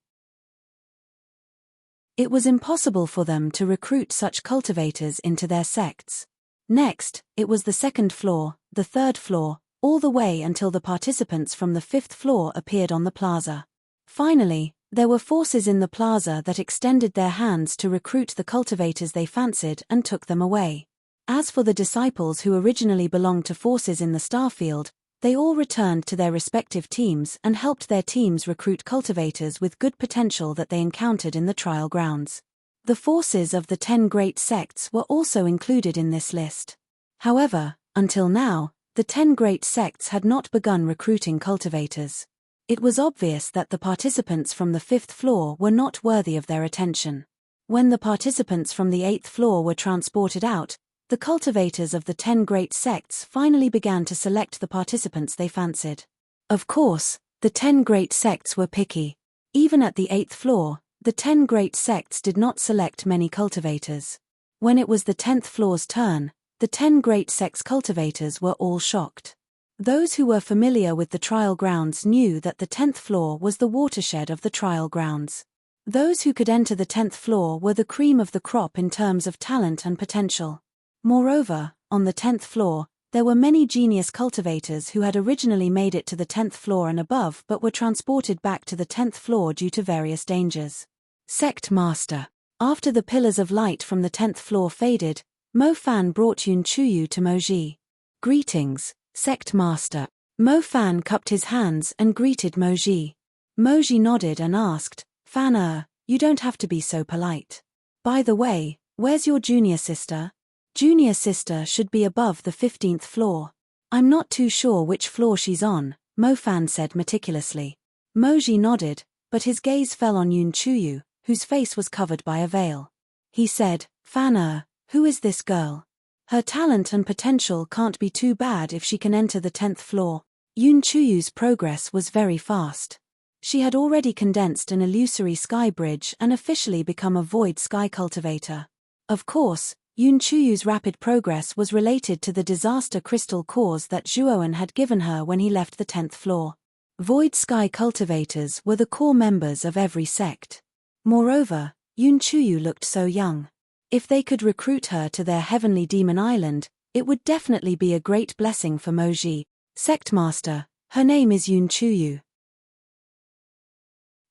It was impossible for them to recruit such cultivators into their sects. Next, it was the 2nd floor, the 3rd floor, all the way until the participants from the 5th floor appeared on the plaza. Finally, there were forces in the plaza that extended their hands to recruit the cultivators they fancied and took them away. As for the disciples who originally belonged to forces in the starfield, they all returned to their respective teams and helped their teams recruit cultivators with good potential that they encountered in the trial grounds. The forces of the 10 great sects were also included in this list. However, until now, the 10 great sects had not begun recruiting cultivators. It was obvious that the participants from the 5th floor were not worthy of their attention. When the participants from the 8th floor were transported out, the cultivators of the 10 great sects finally began to select the participants they fancied. Of course, the 10 great sects were picky. Even at the 8th floor, the 10 great sects did not select many cultivators. When it was the 10th floor's turn, the 10 great sects cultivators were all shocked. Those who were familiar with the trial grounds knew that the 10th floor was the watershed of the trial grounds. Those who could enter the 10th floor were the cream of the crop in terms of talent and potential. Moreover, on the 10th floor, there were many genius cultivators who had originally made it to the 10th floor and above but were transported back to the 10th floor due to various dangers. Sect Master. After the pillars of light from the 10th floor faded, Mo Fan brought Yun Chuyu to Moji. Greetings, Sect Master. Mo Fan cupped his hands and greeted Moji. Moji nodded and asked, Fan, you don't have to be so polite. By the way, where's your junior sister? Junior sister should be above the 15th floor. I'm not too sure which floor she's on, Mo Fan said meticulously. Moji nodded, but his gaze fell on Yun Chuyu, whose face was covered by a veil. He said, Fan, who is this girl? Her talent and potential can't be too bad if she can enter the 10th floor. Yun Chuyu's progress was very fast. She had already condensed an illusory sky bridge and officially become a void sky cultivator. Of course, Yun Chuyu's rapid progress was related to the disaster crystal cores that Zhuoan had given her when he left the 10th floor. Void Sky cultivators were the core members of every sect. Moreover, Yun Chuyu looked so young. If they could recruit her to their heavenly demon island, it would definitely be a great blessing for Moji. Sect Master, her name is Yun Chuyu.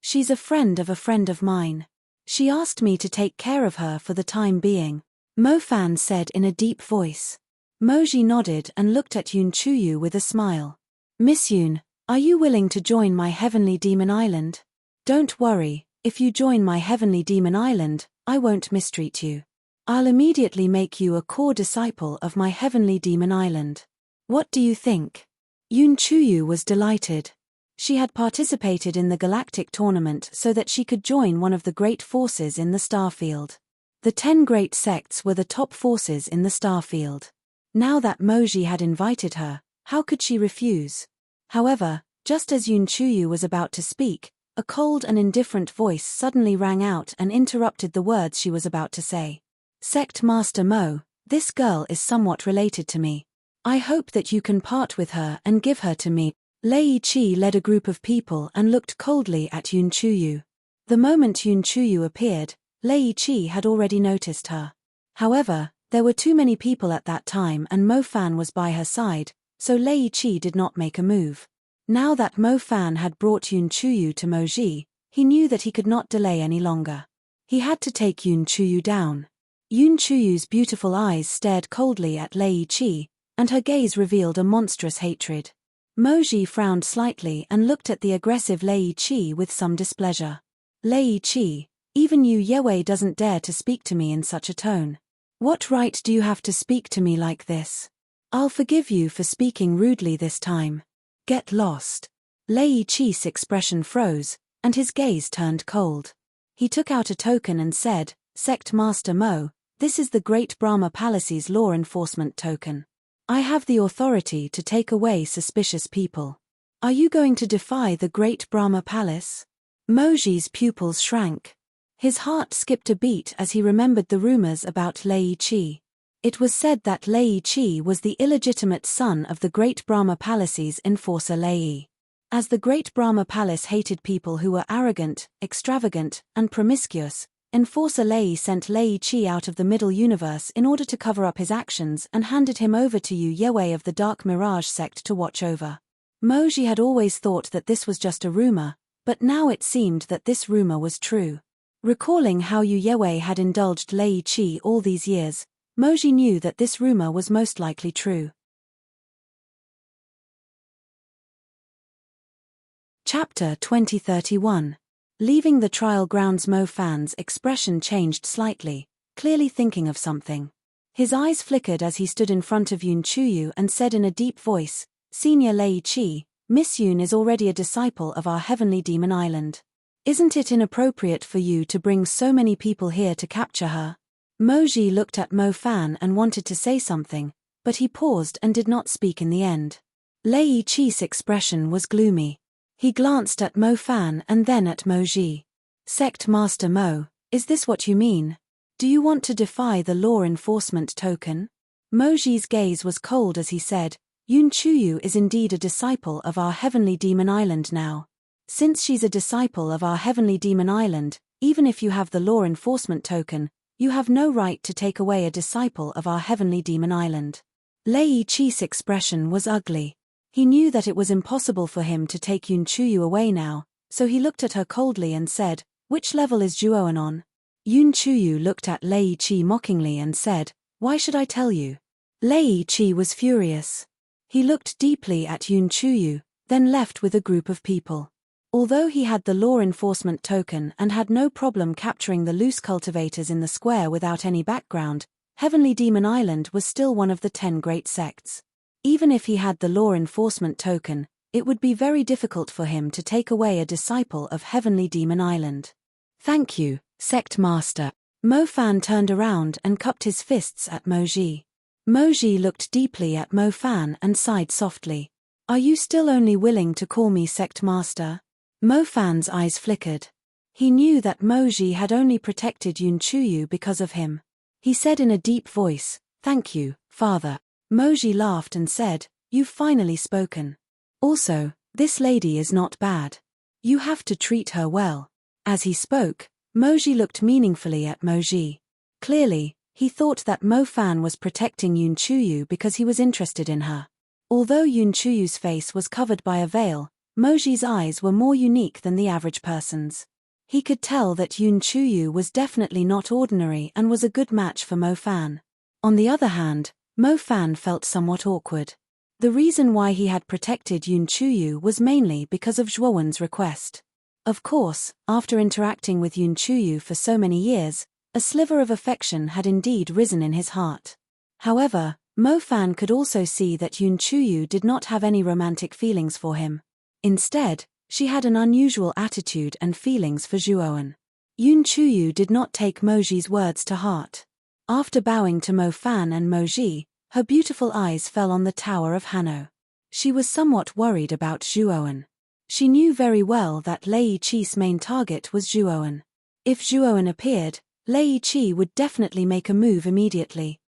She's a friend of mine. She asked me to take care of her for the time being, Mo Fan said in a deep voice. Moji nodded and looked at Yun Chuyu with a smile. Miss Yun, are you willing to join my heavenly demon island? Don't worry, if you join my heavenly demon island, I won't mistreat you. I'll immediately make you a core disciple of my heavenly demon island. What do you think? Yun Chuyu was delighted. She had participated in the galactic tournament so that she could join one of the great forces in the starfield. The 10 great sects were the top forces in the starfield. Now that Moji had invited her, how could she refuse? However, just as Yun Chuyu was about to speak, a cold and indifferent voice suddenly rang out and interrupted the words she was about to say. Sect Master Mo, this girl is somewhat related to me. I hope that you can part with her and give her to me. Lei Chi led a group of people and looked coldly at Yun Chuyu. The moment Yun Chuyu appeared, Lei Chi had already noticed her. However, there were too many people at that time and Mo Fan was by her side, so Lei Chi did not make a move. Now that Mo Fan had brought Yun Chuyu to Moji, he knew that he could not delay any longer. He had to take Yun Chuyu down. Yun Chuyu's beautiful eyes stared coldly at Lei Chi, and her gaze revealed a monstrous hatred. Moji frowned slightly and looked at the aggressive Lei Chi with some displeasure. Lei Chi, even you Yewei doesn't dare to speak to me in such a tone. What right do you have to speak to me like this? I'll forgive you for speaking rudely this time. Get lost. Lei Chi's expression froze, and his gaze turned cold. He took out a token and said, Sect Master Mo, this is the Great Brahma Palace's law enforcement token. I have the authority to take away suspicious people. Are you going to defy the Great Brahma Palace? Moji's pupils shrank. His heart skipped a beat as he remembered the rumors about Lei Chi. It was said that Lei Chi was the illegitimate son of the Great Brahma Palace's enforcer Lei. As the Great Brahma Palace hated people who were arrogant, extravagant, and promiscuous, Enforcer Lei sent Lei Chi out of the Middle Universe in order to cover up his actions and handed him over to Yu Yewei of the Dark Mirage sect to watch over. Moji had always thought that this was just a rumor, but now it seemed that this rumor was true. Recalling how Yu Yewei had indulged Lei Chi all these years, Moji knew that this rumor was most likely true. Chapter 2031. Leaving the trial grounds. Mo Fan's expression changed slightly, clearly thinking of something. His eyes flickered as he stood in front of Yun Chuyu and said in a deep voice, Senior Lei Chi, Miss Yun is already a disciple of our heavenly demon island. Isn't it inappropriate for you to bring so many people here to capture her? Moji looked at Mo Fan and wanted to say something, but he paused and did not speak in the end. Lei Chi's expression was gloomy. He glanced at Mo Fan and then at Moji. Sect Master Mo, is this what you mean? Do you want to defy the law enforcement token? Moji's gaze was cold as he said, Yun Chuyu is indeed a disciple of our heavenly demon island now. Since she's a disciple of our heavenly demon island, even if you have the law enforcement token, you have no right to take away a disciple of our heavenly demon island. Lei Chi's expression was ugly. He knew that it was impossible for him to take Yun Chuyu away now, so he looked at her coldly and said, Which level is Zhuoan on? Yun Chuyu looked at Lei Chi mockingly and said, Why should I tell you? Lei Chi was furious. He looked deeply at Yun Chuyu, then left with a group of people. Although he had the law enforcement token and had no problem capturing the loose cultivators in the square without any background, Heavenly Demon Island was still one of the 10 great sects. Even if he had the law enforcement token, it would be very difficult for him to take away a disciple of Heavenly Demon Island. Thank you, Sect Master. Mo Fan turned around and cupped his fists at Moji. Moji looked deeply at Mo Fan and sighed softly. Are you still only willing to call me Sect Master? Mo Fan's eyes flickered. He knew that Moji had only protected Yun Chuyu because of him. He said in a deep voice, "Thank you, Father." Moji laughed and said, "You've finally spoken. Also, this lady is not bad. You have to treat her well." As he spoke, Moji looked meaningfully at Moji. Clearly, he thought that Mo Fan was protecting Yun Chuyu because he was interested in her. Although Yun Chuyu's face was covered by a veil, Moji's eyes were more unique than the average person's. He could tell that Yun Chuyu was definitely not ordinary and was a good match for Mo Fan. On the other hand, Mo Fan felt somewhat awkward. The reason why he had protected Yun Chuyu was mainly because of Zhuowen's request. Of course, after interacting with Yun Chuyu for so many years, a sliver of affection had indeed risen in his heart. However, Mo Fan could also see that Yun Chuyu did not have any romantic feelings for him. Instead, she had an unusual attitude and feelings for Zhuowen. Yun Chuyu did not take Moji's words to heart. After bowing to Mo Fan and Moji, her beautiful eyes fell on the Tower of Hanno. She was somewhat worried about Zhuowen. She knew very well that Lei Qi's main target was Zhuowen. If Zhuowen appeared, Lei Qi would definitely make a move immediately.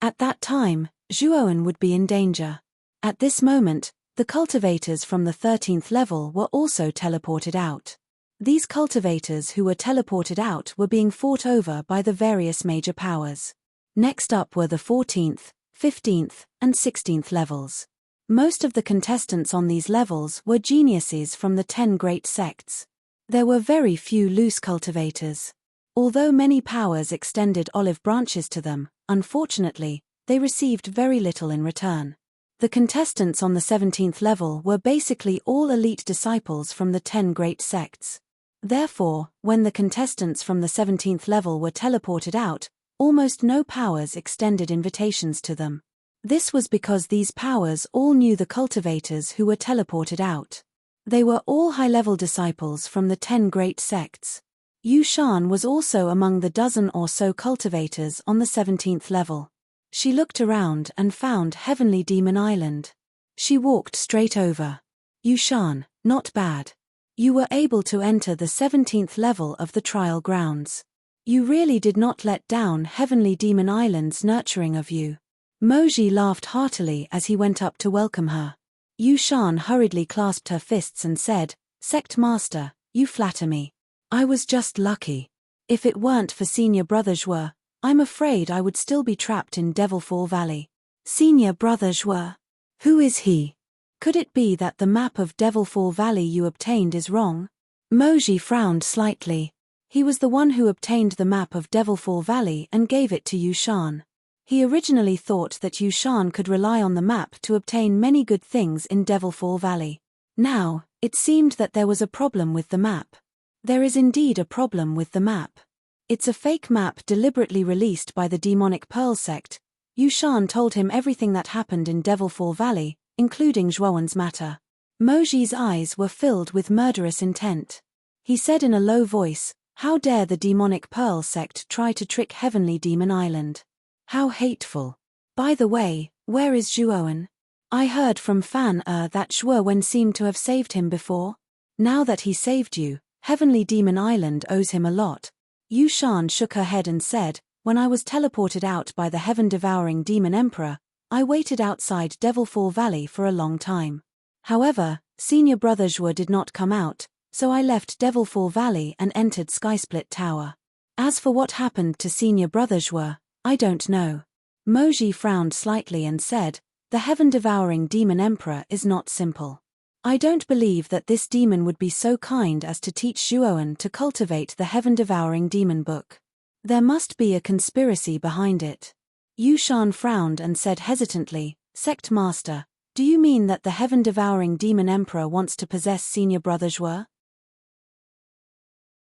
At that time, Zhuowen would be in danger. At this moment, the cultivators from the 13th level were also teleported out. These cultivators who were teleported out were being fought over by the various major powers. Next up were the 14th, 15th, and 16th levels. Most of the contestants on these levels were geniuses from the 10 great sects. There were very few loose cultivators. Although many powers extended olive branches to them, unfortunately, they received very little in return. The contestants on the 17th level were basically all elite disciples from the 10 great sects. Therefore, when the contestants from the 17th level were teleported out, almost no powers extended invitations to them. This was because these powers all knew the cultivators who were teleported out. They were all high-level disciples from the 10 great sects. Yu Shan was also among the dozen or so cultivators on the 17th level. She looked around and found Heavenly Demon Island. She walked straight over. Yu Shan, not bad. You were able to enter the 17th level of the trial grounds. You really did not let down Heavenly Demon Island's nurturing of you. Moji laughed heartily as he went up to welcome her. Yu Shan hurriedly clasped her fists and said, "Sect Master, you flatter me. I was just lucky. If it weren't for Senior Brother Zhuo, I'm afraid I would still be trapped in Devilfall Valley." "Senior Brother Zhuo? Who is he? Could it be that the map of Devilfall Valley you obtained is wrong?" Moji frowned slightly. He was the one who obtained the map of Devilfall Valley and gave it to Yu Shan. He originally thought that Yu Shan could rely on the map to obtain many good things in Devilfall Valley. Now, it seemed that there was a problem with the map. There is indeed a problem with the map. It's a fake map deliberately released by the Demonic Pearl sect. Yu Shan told him everything that happened in Devilfall Valley, including Zhuowen's matter. Moji's eyes were filled with murderous intent. He said in a low voice, "How dare the Demonic Pearl sect try to trick Heavenly Demon Island? How hateful. By the way, where is Zhuowen? I heard from Fan that Zhuowen seemed to have saved him before. Now that he saved you, Heavenly Demon Island owes him a lot." Yu Shan shook her head and said, "When I was teleported out by the heaven-devouring demon emperor, I waited outside Devilfall Valley for a long time. However, Senior Brother Zhuo did not come out, so I left Devilfall Valley and entered Skysplit Tower. As for what happened to Senior Brother Zhuo, I don't know." Moji frowned slightly and said, "The heaven-devouring demon emperor is not simple. I don't believe that this demon would be so kind as to teach Zhuowen to cultivate the heaven-devouring demon book. There must be a conspiracy behind it." Yu Shan frowned and said hesitantly, "Sect Master, do you mean that the heaven-devouring demon emperor wants to possess Senior Brother Zhuo?"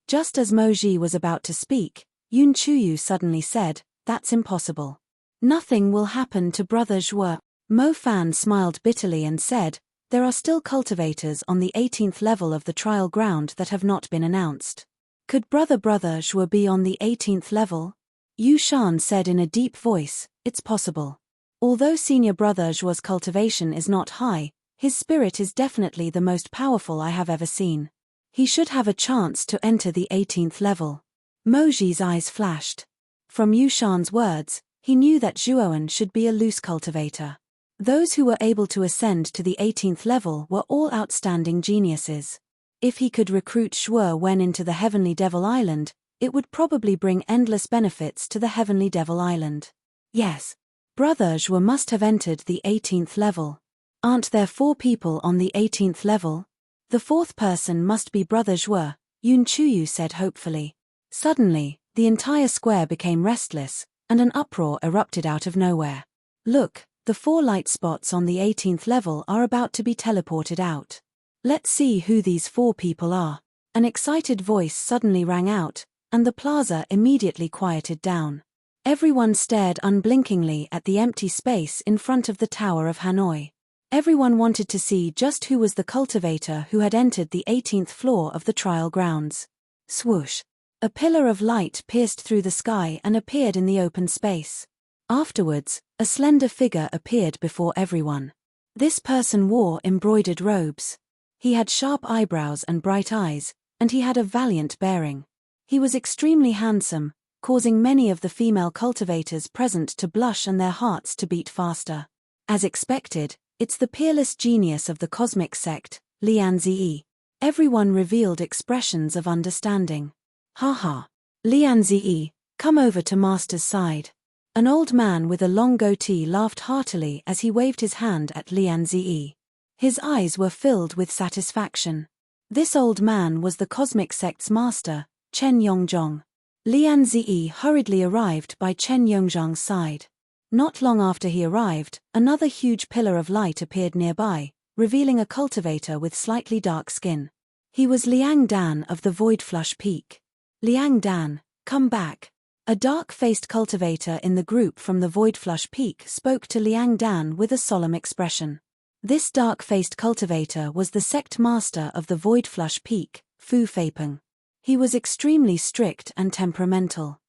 Just as Moji was about to speak, Yun Chuyu suddenly said, "That's impossible. Nothing will happen to Brother Zhuo." Mo Fan smiled bitterly and said, "There are still cultivators on the 18th level of the trial ground that have not been announced. Could Brother Zhuo be on the 18th level?" Yu Shan said in a deep voice, "It's possible. Although Senior Brother Zhuo's cultivation is not high, his spirit is definitely the most powerful I have ever seen. He should have a chance to enter the 18th level." Moji's eyes flashed. From Yushan's words, he knew that Zhuoan should be a loose cultivator. Those who were able to ascend to the 18th level were all outstanding geniuses. If he could recruit Zhuo Wen into the Heavenly Devil Island, it would probably bring endless benefits to the Heavenly Devil Island. Yes. Brother Zhuo must have entered the 18th level. Aren't there 4 people on the 18th level? The 4th person must be Brother Zhuo, Yun Chuyu said hopefully. Suddenly, the entire square became restless, and an uproar erupted out of nowhere. Look, the 4 light spots on the 18th level are about to be teleported out. Let's see who these 4 people are. An excited voice suddenly rang out, and the plaza immediately quieted down. Everyone stared unblinkingly at the empty space in front of the Tower of Hanoi. Everyone wanted to see just who was the cultivator who had entered the 18th floor of the trial grounds. Swoosh! A pillar of light pierced through the sky and appeared in the open space. Afterwards, a slender figure appeared before everyone. This person wore embroidered robes. He had sharp eyebrows and bright eyes, and he had a valiant bearing. He was extremely handsome, causing many of the female cultivators present to blush and their hearts to beat faster. As expected, it's the peerless genius of the cosmic sect, Lian Zi. Everyone revealed expressions of understanding. Haha. Lian Zi, come over to Master's side. An old man with a long goatee laughed heartily as he waved his hand at Lian Zi. His eyes were filled with satisfaction. This old man was the cosmic sect's master, Chen Yongzhong. Lian Zi hurriedly arrived by Chen Yongzhang's side. Not long after he arrived, another huge pillar of light appeared nearby, revealing a cultivator with slightly dark skin. He was Liang Dan of the Void Flush Peak. Liang Dan, come back. A dark-faced cultivator in the group from the Void Flush Peak spoke to Liang Dan with a solemn expression. This dark-faced cultivator was the sect master of the Void Flush Peak, Fu Feipeng. He was extremely strict and temperamental.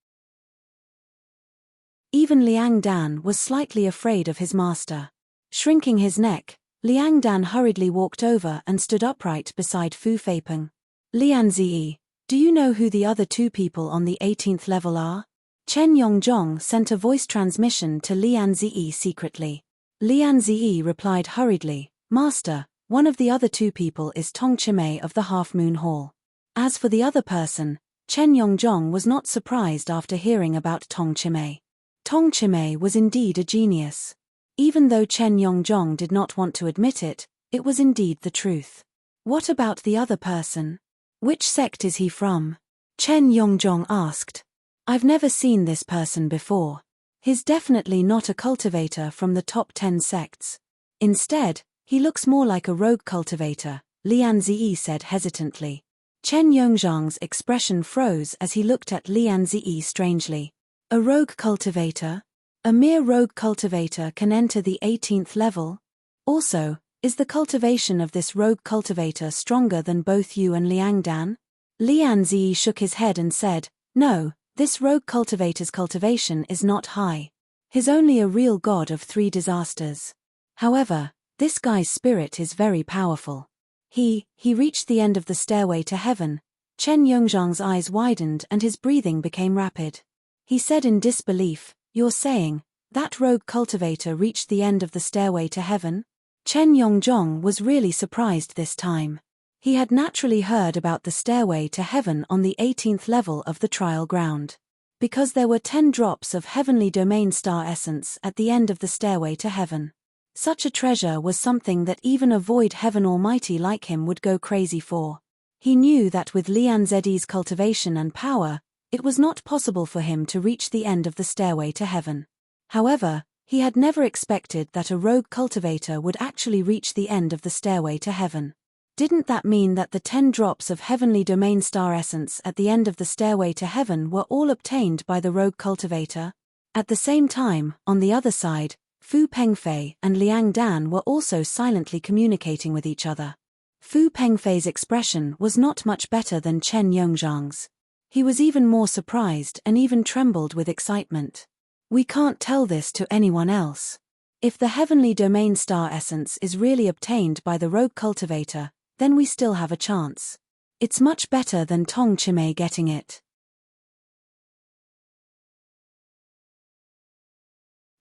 Even Liang Dan was slightly afraid of his master. Shrinking his neck, Liang Dan hurriedly walked over and stood upright beside Fu Feipeng. Lian Zi, do you know who the other 2 people on the 18th level are? Chen Yongzhong sent a voice transmission to Lian Zi secretly. Lian Zi replied hurriedly, Master, one of the other 2 people is Tong Chimei of the Half Moon Hall. As for the other person, Chen Yongzhong was not surprised after hearing about Tong Chimei. Tong Chimei was indeed a genius. Even though Chen Yongzhong did not want to admit it, it was indeed the truth. What about the other person? Which sect is he from? Chen Yongzhong asked. I've never seen this person before. He's definitely not a cultivator from the top 10 sects. Instead, he looks more like a rogue cultivator, Lian Zi said hesitantly. Chen Yongzhang's expression froze as he looked at Lian Zi strangely. A rogue cultivator? A mere rogue cultivator can enter the 18th level? Also, is the cultivation of this rogue cultivator stronger than both you and Liang Dan? Lian Zi shook his head and said, No, this rogue cultivator's cultivation is not high. He's only a real god of 3 disasters. However, this guy's spirit is very powerful. He reached the end of the stairway to heaven. Chen Yongzhang's eyes widened and his breathing became rapid. He said in disbelief, You're saying, that rogue cultivator reached the end of the stairway to heaven? Chen Yongzhong was really surprised this time. He had naturally heard about the stairway to heaven on the 18th level of the trial ground. Because there were 10 drops of heavenly domain star essence at the end of the stairway to heaven. Such a treasure was something that even a void heaven almighty like him would go crazy for. He knew that with Lian Zi's cultivation and power, it was not possible for him to reach the end of the stairway to heaven. However, he had never expected that a rogue cultivator would actually reach the end of the stairway to heaven. Didn't that mean that the 10 drops of heavenly domain star essence at the end of the stairway to heaven were all obtained by the rogue cultivator? At the same time, on the other side, Fu Pengfei and Liang Dan were also silently communicating with each other. Fu Pengfei's expression was not much better than Chen Yongzhang's. He was even more surprised and even trembled with excitement. We can't tell this to anyone else. If the heavenly domain star essence is really obtained by the rogue cultivator, then we still have a chance. It's much better than Tong Chimei getting it.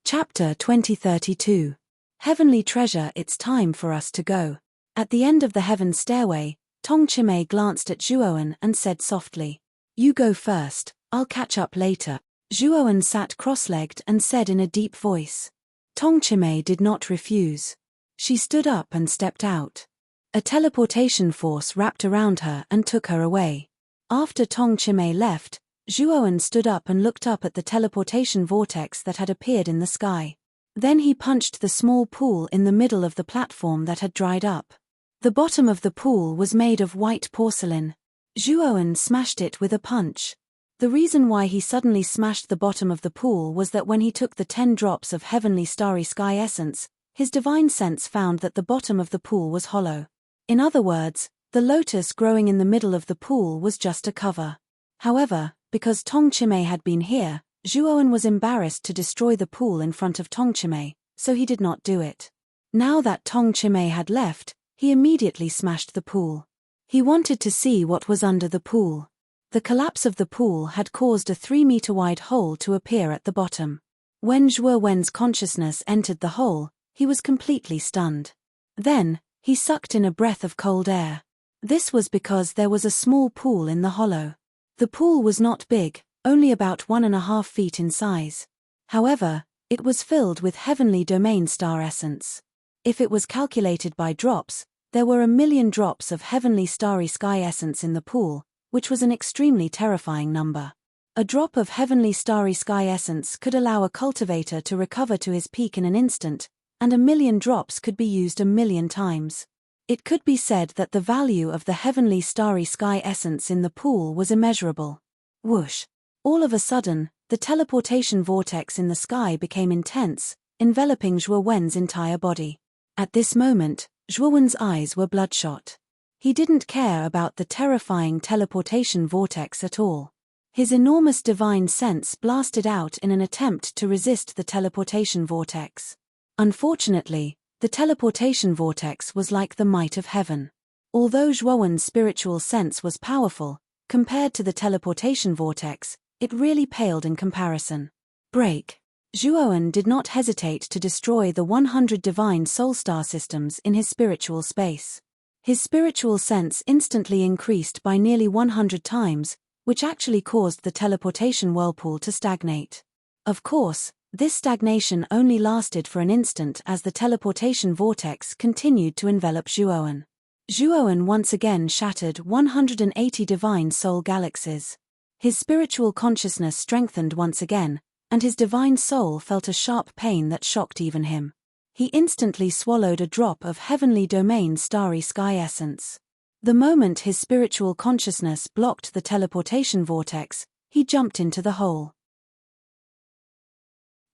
Chapter 2032. Heavenly Treasure. It's time for us to go. At the end of the heaven stairway, Tong Chimay glanced at Zhuowen and said softly, "You go first, I'll catch up later." Zhuowen sat cross-legged and said in a deep voice. Tong Chimay did not refuse. She stood up and stepped out. A teleportation force wrapped around her and took her away. After Tong Chimay left, Zhuowen stood up and looked up at the teleportation vortex that had appeared in the sky. Then he punched the small pool in the middle of the platform that had dried up. The bottom of the pool was made of white porcelain. Zhuowen smashed it with a punch. The reason why he suddenly smashed the bottom of the pool was that when he took the 10 drops of heavenly starry sky essence, his divine sense found that the bottom of the pool was hollow. In other words, the lotus growing in the middle of the pool was just a cover. However, because Tong Chimay had been here, Zhuowen was embarrassed to destroy the pool in front of Tong Chimay, so he did not do it. Now that Tong Chimay had left, he immediately smashed the pool. He wanted to see what was under the pool. The collapse of the pool had caused a 3-meter-wide hole to appear at the bottom. When Zhuowen's consciousness entered the hole, he was completely stunned. Then, he sucked in a breath of cold air. This was because there was a small pool in the hollow. The pool was not big, only about 1.5 feet in size. However, it was filled with heavenly domain star essence. If it was calculated by drops, there were 1,000,000 drops of heavenly starry sky essence in the pool, which was an extremely terrifying number. A drop of heavenly starry sky essence could allow a cultivator to recover to his peak in an instant, and 1,000,000 drops could be used 1,000,000 times. It could be said that the value of the heavenly starry sky essence in the pool was immeasurable. Whoosh! All of a sudden, the teleportation vortex in the sky became intense, enveloping Zhuowen's entire body. At this moment, Zhuowen's eyes were bloodshot. He didn't care about the terrifying teleportation vortex at all. His enormous divine sense blasted out in an attempt to resist the teleportation vortex. Unfortunately, the teleportation vortex was like the might of heaven. Although Zhuowen's spiritual sense was powerful, compared to the teleportation vortex, it really paled in comparison. Break. Zhuowen did not hesitate to destroy the 100 divine soul star systems in his spiritual space. His spiritual sense instantly increased by nearly 100 times, which actually caused the teleportation whirlpool to stagnate. Of course, this stagnation only lasted for an instant as the teleportation vortex continued to envelop Zhuowen. Zhuowen once again shattered 180 divine soul galaxies. His spiritual consciousness strengthened once again, and his divine soul felt a sharp pain that shocked even him. He instantly swallowed a drop of heavenly domain starry sky essence. The moment his spiritual consciousness blocked the teleportation vortex, he jumped into the hole.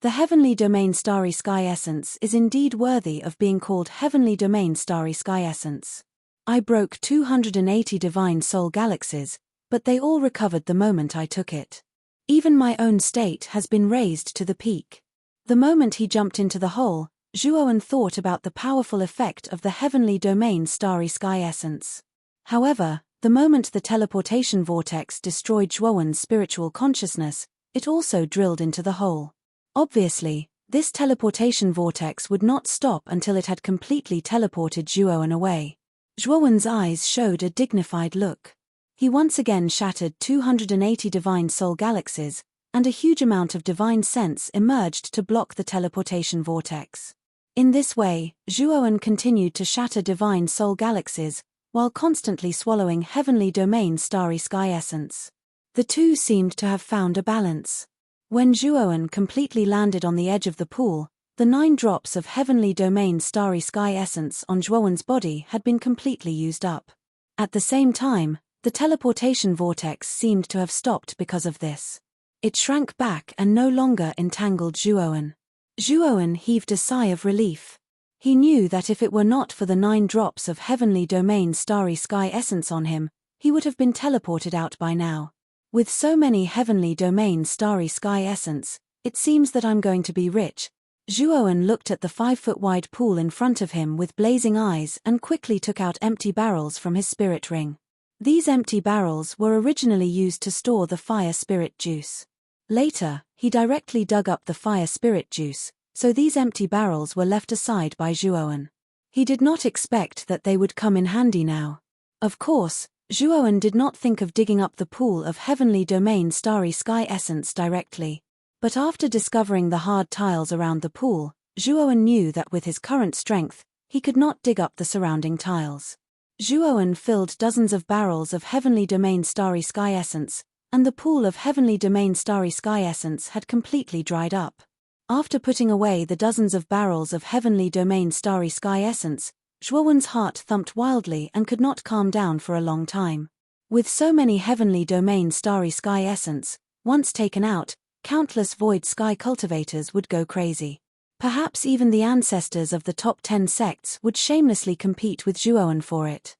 The heavenly domain starry sky essence is indeed worthy of being called heavenly domain starry sky essence. I broke 280 divine soul galaxies, but they all recovered the moment I took it. Even my own state has been raised to the peak. The moment he jumped into the hole, Zhuowen thought about the powerful effect of the heavenly domain starry sky essence. However, the moment the teleportation vortex destroyed Zhuowen's spiritual consciousness, it also drilled into the hole. Obviously, this teleportation vortex would not stop until it had completely teleported Zhuowen away. Zhuowen's eyes showed a dignified look. He once again shattered 280 divine soul galaxies, and a huge amount of divine sense emerged to block the teleportation vortex. In this way, Zhuowen continued to shatter divine soul galaxies, while constantly swallowing heavenly domain starry sky essence. The two seemed to have found a balance. When Zhuowen completely landed on the edge of the pool, the 9 drops of heavenly domain starry sky essence on Zhuowen's body had been completely used up. At the same time, the teleportation vortex seemed to have stopped because of this. It shrank back and no longer entangled Zhuowen. Zhuowen heaved a sigh of relief. He knew that if it were not for the 9 drops of heavenly domain starry sky essence on him, he would have been teleported out by now. With so many heavenly domain starry sky essence, it seems that I'm going to be rich. Zhuowen looked at the 5-foot-wide pool in front of him with blazing eyes and quickly took out empty barrels from his spirit ring. These empty barrels were originally used to store the fire spirit juice. Later, he directly dug up the fire spirit juice, so these empty barrels were left aside by Zhuowen. He did not expect that they would come in handy now. Of course, Zhuowen did not think of digging up the pool of heavenly domain starry sky essence directly. But after discovering the hard tiles around the pool, Zhuowen knew that with his current strength, he could not dig up the surrounding tiles. Zhuowen filled dozens of barrels of heavenly domain starry sky essence, and the pool of heavenly domain starry sky essence had completely dried up. After putting away the dozens of barrels of heavenly domain starry sky essence, Zhuowen's heart thumped wildly and could not calm down for a long time. With so many heavenly domain starry sky essence, once taken out, countless void sky cultivators would go crazy. Perhaps even the ancestors of the top 10 sects would shamelessly compete with Zhuowen for it.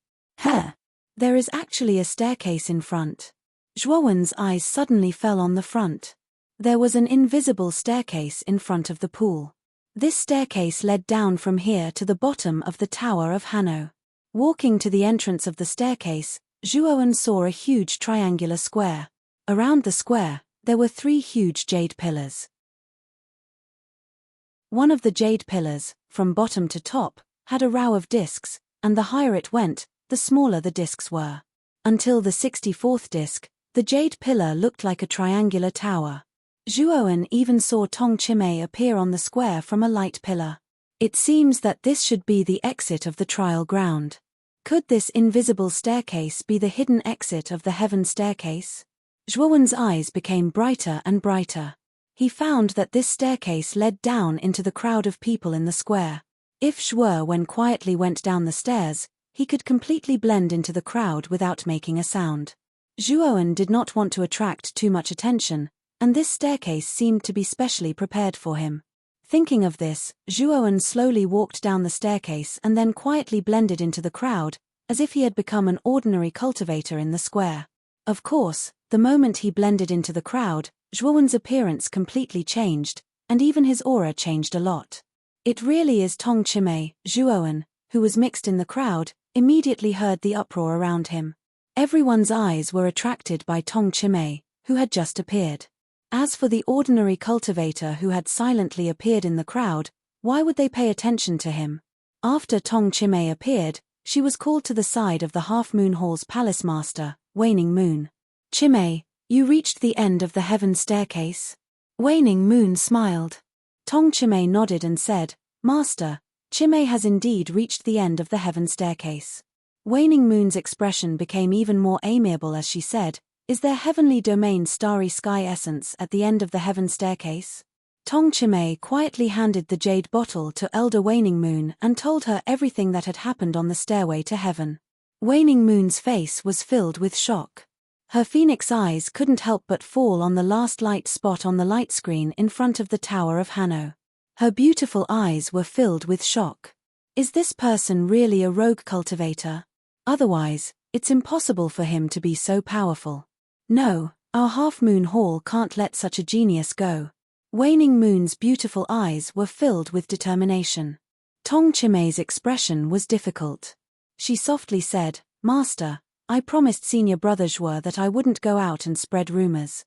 There is actually a staircase in front. Zhuowen's eyes suddenly fell on the front. There was an invisible staircase in front of the pool. This staircase led down from here to the bottom of the Tower of Hanno. Walking to the entrance of the staircase, Zhuowen saw a huge triangular square. Around the square, there were 3 huge jade pillars. One of the jade pillars, from bottom to top, had a row of discs, and the higher it went, the smaller the discs were. Until the 64th disc, the jade pillar looked like a triangular tower. Zhuowen even saw Tong Chimay appear on the square from a light pillar. It seems that this should be the exit of the trial ground. Could this invisible staircase be the hidden exit of the heaven staircase? Zhuowen's eyes became brighter and brighter. He found that this staircase led down into the crowd of people in the square. If Zhuowen quietly went down the stairs, he could completely blend into the crowd without making a sound. Zhuowen did not want to attract too much attention, and this staircase seemed to be specially prepared for him. Thinking of this, Zhuowen slowly walked down the staircase and then quietly blended into the crowd, as if he had become an ordinary cultivator in the square. Of course, the moment he blended into the crowd, Zhuowen's appearance completely changed, and even his aura changed a lot. It really is Tong Chimay. Zhuowen, who was mixed in the crowd, immediately heard the uproar around him. Everyone's eyes were attracted by Tong Chimay, who had just appeared. As for the ordinary cultivator who had silently appeared in the crowd, why would they pay attention to him? After Tong Chimay appeared, she was called to the side of the Half-Moon Hall's palace master, Waning Moon. Chimay, you reached the end of the heaven staircase? Waning Moon smiled. Tong Chimay nodded and said, Master, Chimay has indeed reached the end of the heaven staircase. Waning Moon's expression became even more amiable as she said, Is there heavenly domain starry sky essence at the end of the heaven staircase? Tong Chimay quietly handed the jade bottle to Elder Waning Moon and told her everything that had happened on the stairway to heaven. Waning Moon's face was filled with shock. Her phoenix eyes couldn't help but fall on the last light spot on the light screen in front of the Tower of Hanno. Her beautiful eyes were filled with shock. Is this person really a rogue cultivator? Otherwise, it's impossible for him to be so powerful. No, our Half-Moon Hall can't let such a genius go. Waning Moon's beautiful eyes were filled with determination. Tong Chimay's expression was difficult. She softly said, Master, I promised Senior Brother Zhuo that I wouldn't go out and spread rumors.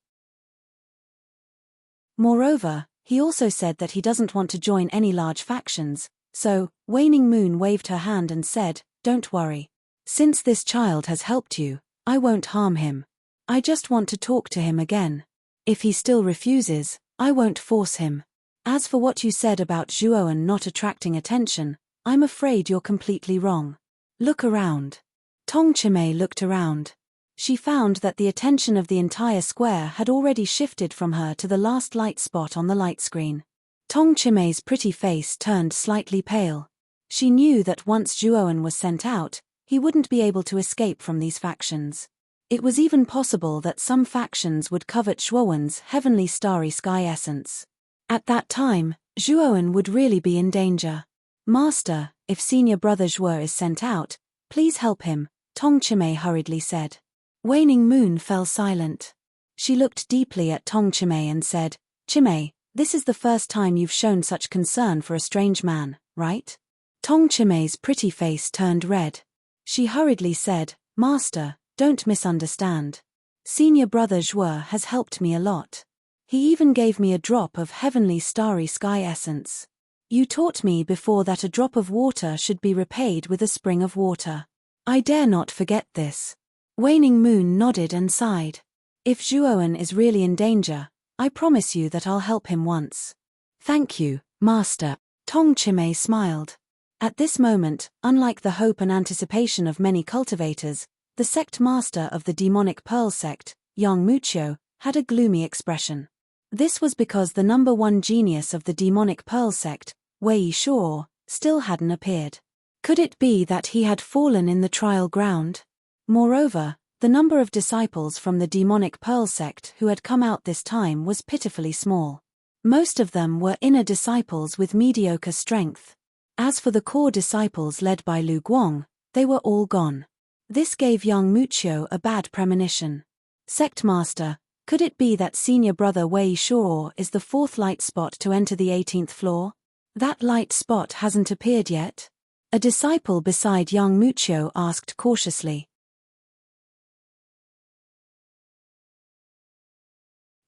Moreover, he also said that he doesn't want to join any large factions, so, Waning Moon waved her hand and said, Don't worry. Since this child has helped you, I won't harm him. I just want to talk to him again. If he still refuses, I won't force him. As for what you said about Zhuowen not attracting attention, I'm afraid you're completely wrong. Look around. Tong Chimay looked around. She found that the attention of the entire square had already shifted from her to the last light spot on the light screen. Tong Chimay's pretty face turned slightly pale. She knew that once Zhuowen was sent out, he wouldn't be able to escape from these factions. It was even possible that some factions would covet Zhuowen's heavenly starry sky essence. At that time, Zhuowen would really be in danger. Master, if Senior Brother Zhuo is sent out, please help him, Tong Chimay hurriedly said. Waning Moon fell silent. She looked deeply at Tong Chimay and said, Chimay, this is the first time you've shown such concern for a strange man, right? Tong Chimay's pretty face turned red. She hurriedly said, Master, don't misunderstand. Senior Brother Zhuo has helped me a lot. He even gave me a drop of heavenly starry sky essence. You taught me before that a drop of water should be repaid with a spring of water. I dare not forget this. Waning Moon nodded and sighed. If Zhuowen is really in danger, I promise you that I'll help him once. Thank you, Master. Tong Chimei smiled. At this moment, unlike the hope and anticipation of many cultivators, the sect master of the demonic pearl sect, Yang Muqiu, had a gloomy expression. This was because the number one genius of the demonic pearl sect, Wei Shuo, still hadn't appeared. Could it be that he had fallen in the trial ground? Moreover, the number of disciples from the demonic pearl sect who had come out this time was pitifully small. Most of them were inner disciples with mediocre strength. As for the core disciples led by Lu Guang, they were all gone. This gave Yang Muqiu a bad premonition. Sect Master, could it be that senior brother Wei Shuo is the fourth light spot to enter the 18th floor? That light spot hasn't appeared yet? A disciple beside Yang Muqiu asked cautiously.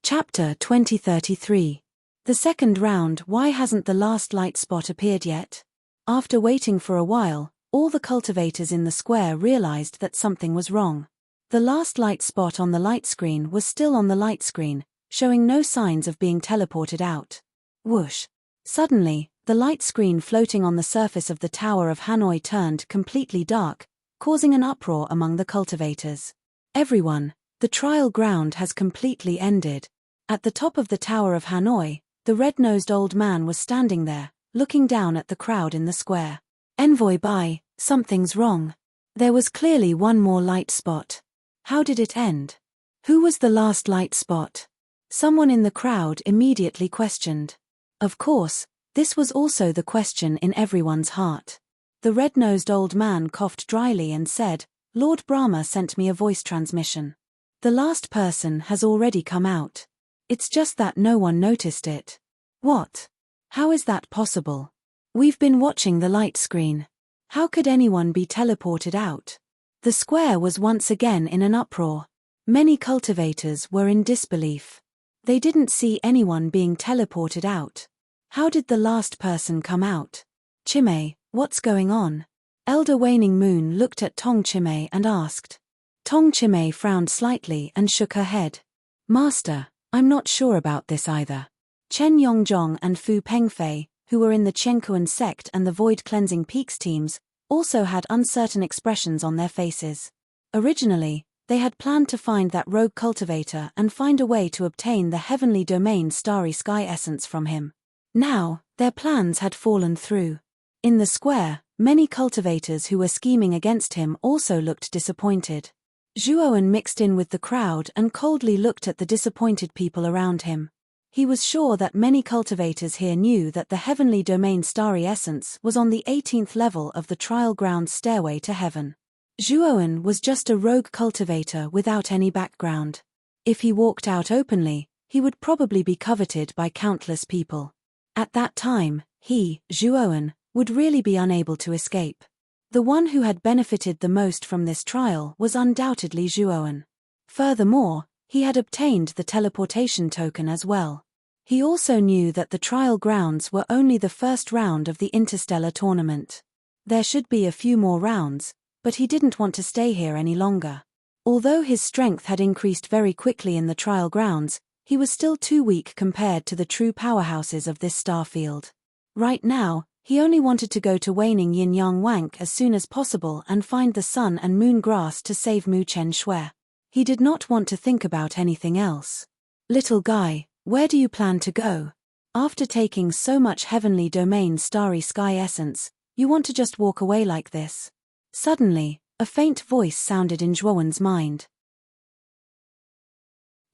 Chapter 2033. The second round. Why hasn't the last light spot appeared yet? After waiting for a while, all the cultivators in the square realized that something was wrong. The last light spot on the light screen was still on the light screen, showing no signs of being teleported out. Whoosh! Suddenly, the light screen floating on the surface of the Tower of Hanoi turned completely dark, causing an uproar among the cultivators. Everyone, the trial ground has completely ended. At the top of the Tower of Hanoi, the red-nosed old man was standing there, looking down at the crowd in the square. Envoy Bai, something's wrong. There was clearly one more light spot. How did it end? Who was the last light spot? Someone in the crowd immediately questioned. Of course, this was also the question in everyone's heart. The red-nosed old man coughed dryly and said, Lord Brahma sent me a voice transmission. The last person has already come out. It's just that no one noticed it. What? How is that possible? We've been watching the light screen. How could anyone be teleported out? The square was once again in an uproar. Many cultivators were in disbelief. They didn't see anyone being teleported out. How did the last person come out? Chimei, what's going on? Elder Waning Moon looked at Tong Chimei and asked. Tong Chimei frowned slightly and shook her head. Master, I'm not sure about this either. Chen Yongzhong and Fu Pengfei, who were in the Chenkuan sect and the Void Cleansing Peaks teams, also had uncertain expressions on their faces. Originally, they had planned to find that rogue cultivator and find a way to obtain the heavenly domain starry sky essence from him. Now, their plans had fallen through. In the square, many cultivators who were scheming against him also looked disappointed. Zhuowen mixed in with the crowd and coldly looked at the disappointed people around him. He was sure that many cultivators here knew that the heavenly domain starry essence was on the 18th level of the trial ground stairway to heaven. Zhuowen was just a rogue cultivator without any background. If he walked out openly, he would probably be coveted by countless people. At that time, he, Zhuowen, would really be unable to escape. The one who had benefited the most from this trial was undoubtedly Zhuowen. Furthermore, he had obtained the teleportation token as well. He also knew that the trial grounds were only the first round of the interstellar tournament. There should be a few more rounds, but he didn't want to stay here any longer. Although his strength had increased very quickly in the trial grounds, he was still too weak compared to the true powerhouses of this star field. Right now, he only wanted to go to Waning Yin Yang Wank as soon as possible and find the sun and moon grass to save Mu Chen Shui. He did not want to think about anything else. Little guy, where do you plan to go? After taking so much heavenly domain starry sky essence, you want to just walk away like this? Suddenly, a faint voice sounded in Zhuowen's mind.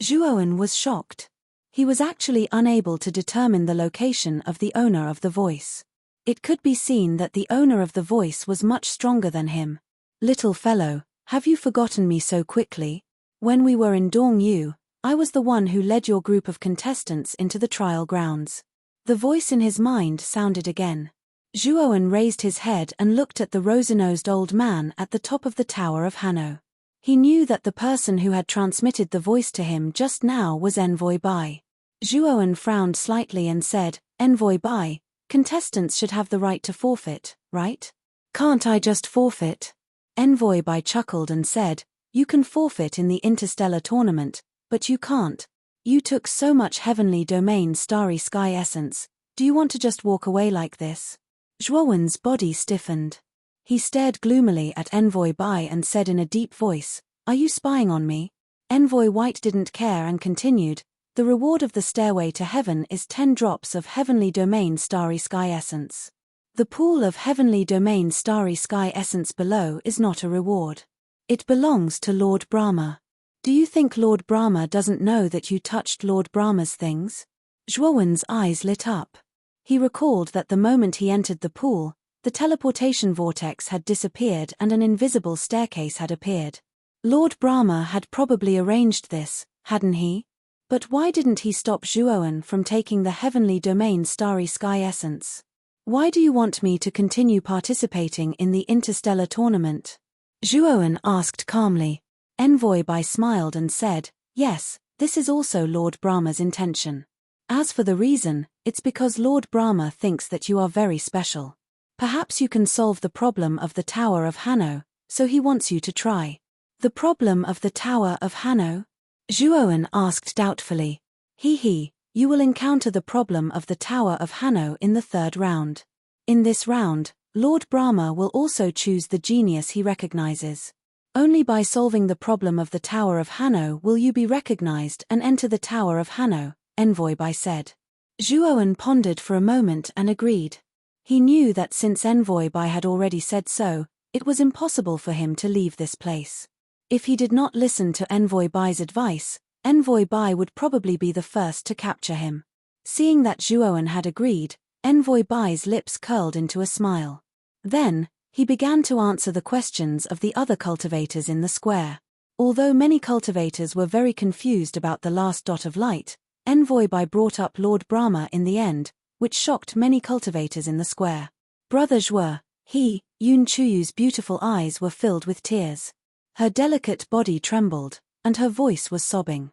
Zhuowen was shocked. He was actually unable to determine the location of the owner of the voice. It could be seen that the owner of the voice was much stronger than him. Little fellow, have you forgotten me so quickly? When we were in Dongyu, I was the one who led your group of contestants into the trial grounds. The voice in his mind sounded again. Zhuowen raised his head and looked at the rosy-nosed old man at the top of the Tower of Hanoi. He knew that the person who had transmitted the voice to him just now was Envoy Bai. Zhuowen frowned slightly and said, Envoy Bai, contestants should have the right to forfeit, right? Can't I just forfeit? Envoy Bai chuckled and said, You can forfeit in the interstellar tournament, but you can't. You took so much heavenly domain starry sky essence, do you want to just walk away like this? Zhuowen's body stiffened. He stared gloomily at Envoy Bai and said in a deep voice, Are you spying on me? Envoy White didn't care and continued, The reward of the stairway to heaven is 10 drops of heavenly domain starry sky essence. The pool of heavenly domain starry sky essence below is not a reward. It belongs to Lord Brahma. Do you think Lord Brahma doesn't know that you touched Lord Brahma's things? Zhuowen's eyes lit up. He recalled that the moment he entered the pool, the teleportation vortex had disappeared and an invisible staircase had appeared. Lord Brahma had probably arranged this, hadn't he? But why didn't he stop Zhuowen from taking the heavenly domain starry sky essence? Why do you want me to continue participating in the interstellar tournament? Zhuowen asked calmly. Envoy Bai smiled and said, Yes, this is also Lord Brahma's intention. As for the reason, it's because Lord Brahma thinks that you are very special. Perhaps you can solve the problem of the Tower of Hanno, so he wants you to try. The problem of the Tower of Hanno? Zhuowen asked doubtfully. You will encounter the problem of the Tower of Hanno in the 3rd round. In this round, Lord Brahma will also choose the genius he recognizes. Only by solving the problem of the Tower of Hanno will you be recognized and enter the Tower of Hanno, Envoy Bai said. Zhuowen pondered for a moment and agreed. He knew that since Envoy Bai had already said so, it was impossible for him to leave this place. If he did not listen to Envoy Bai's advice, Envoy Bai would probably be the first to capture him. Seeing that Zhuowen had agreed, Envoy Bai's lips curled into a smile. Then, he began to answer the questions of the other cultivators in the square. Although many cultivators were very confused about the last dot of light, Envoy Bai brought up Lord Brahma in the end, which shocked many cultivators in the square. Brother Zhuo, Yun Chuyu's beautiful eyes were filled with tears. Her delicate body trembled, and her voice was sobbing.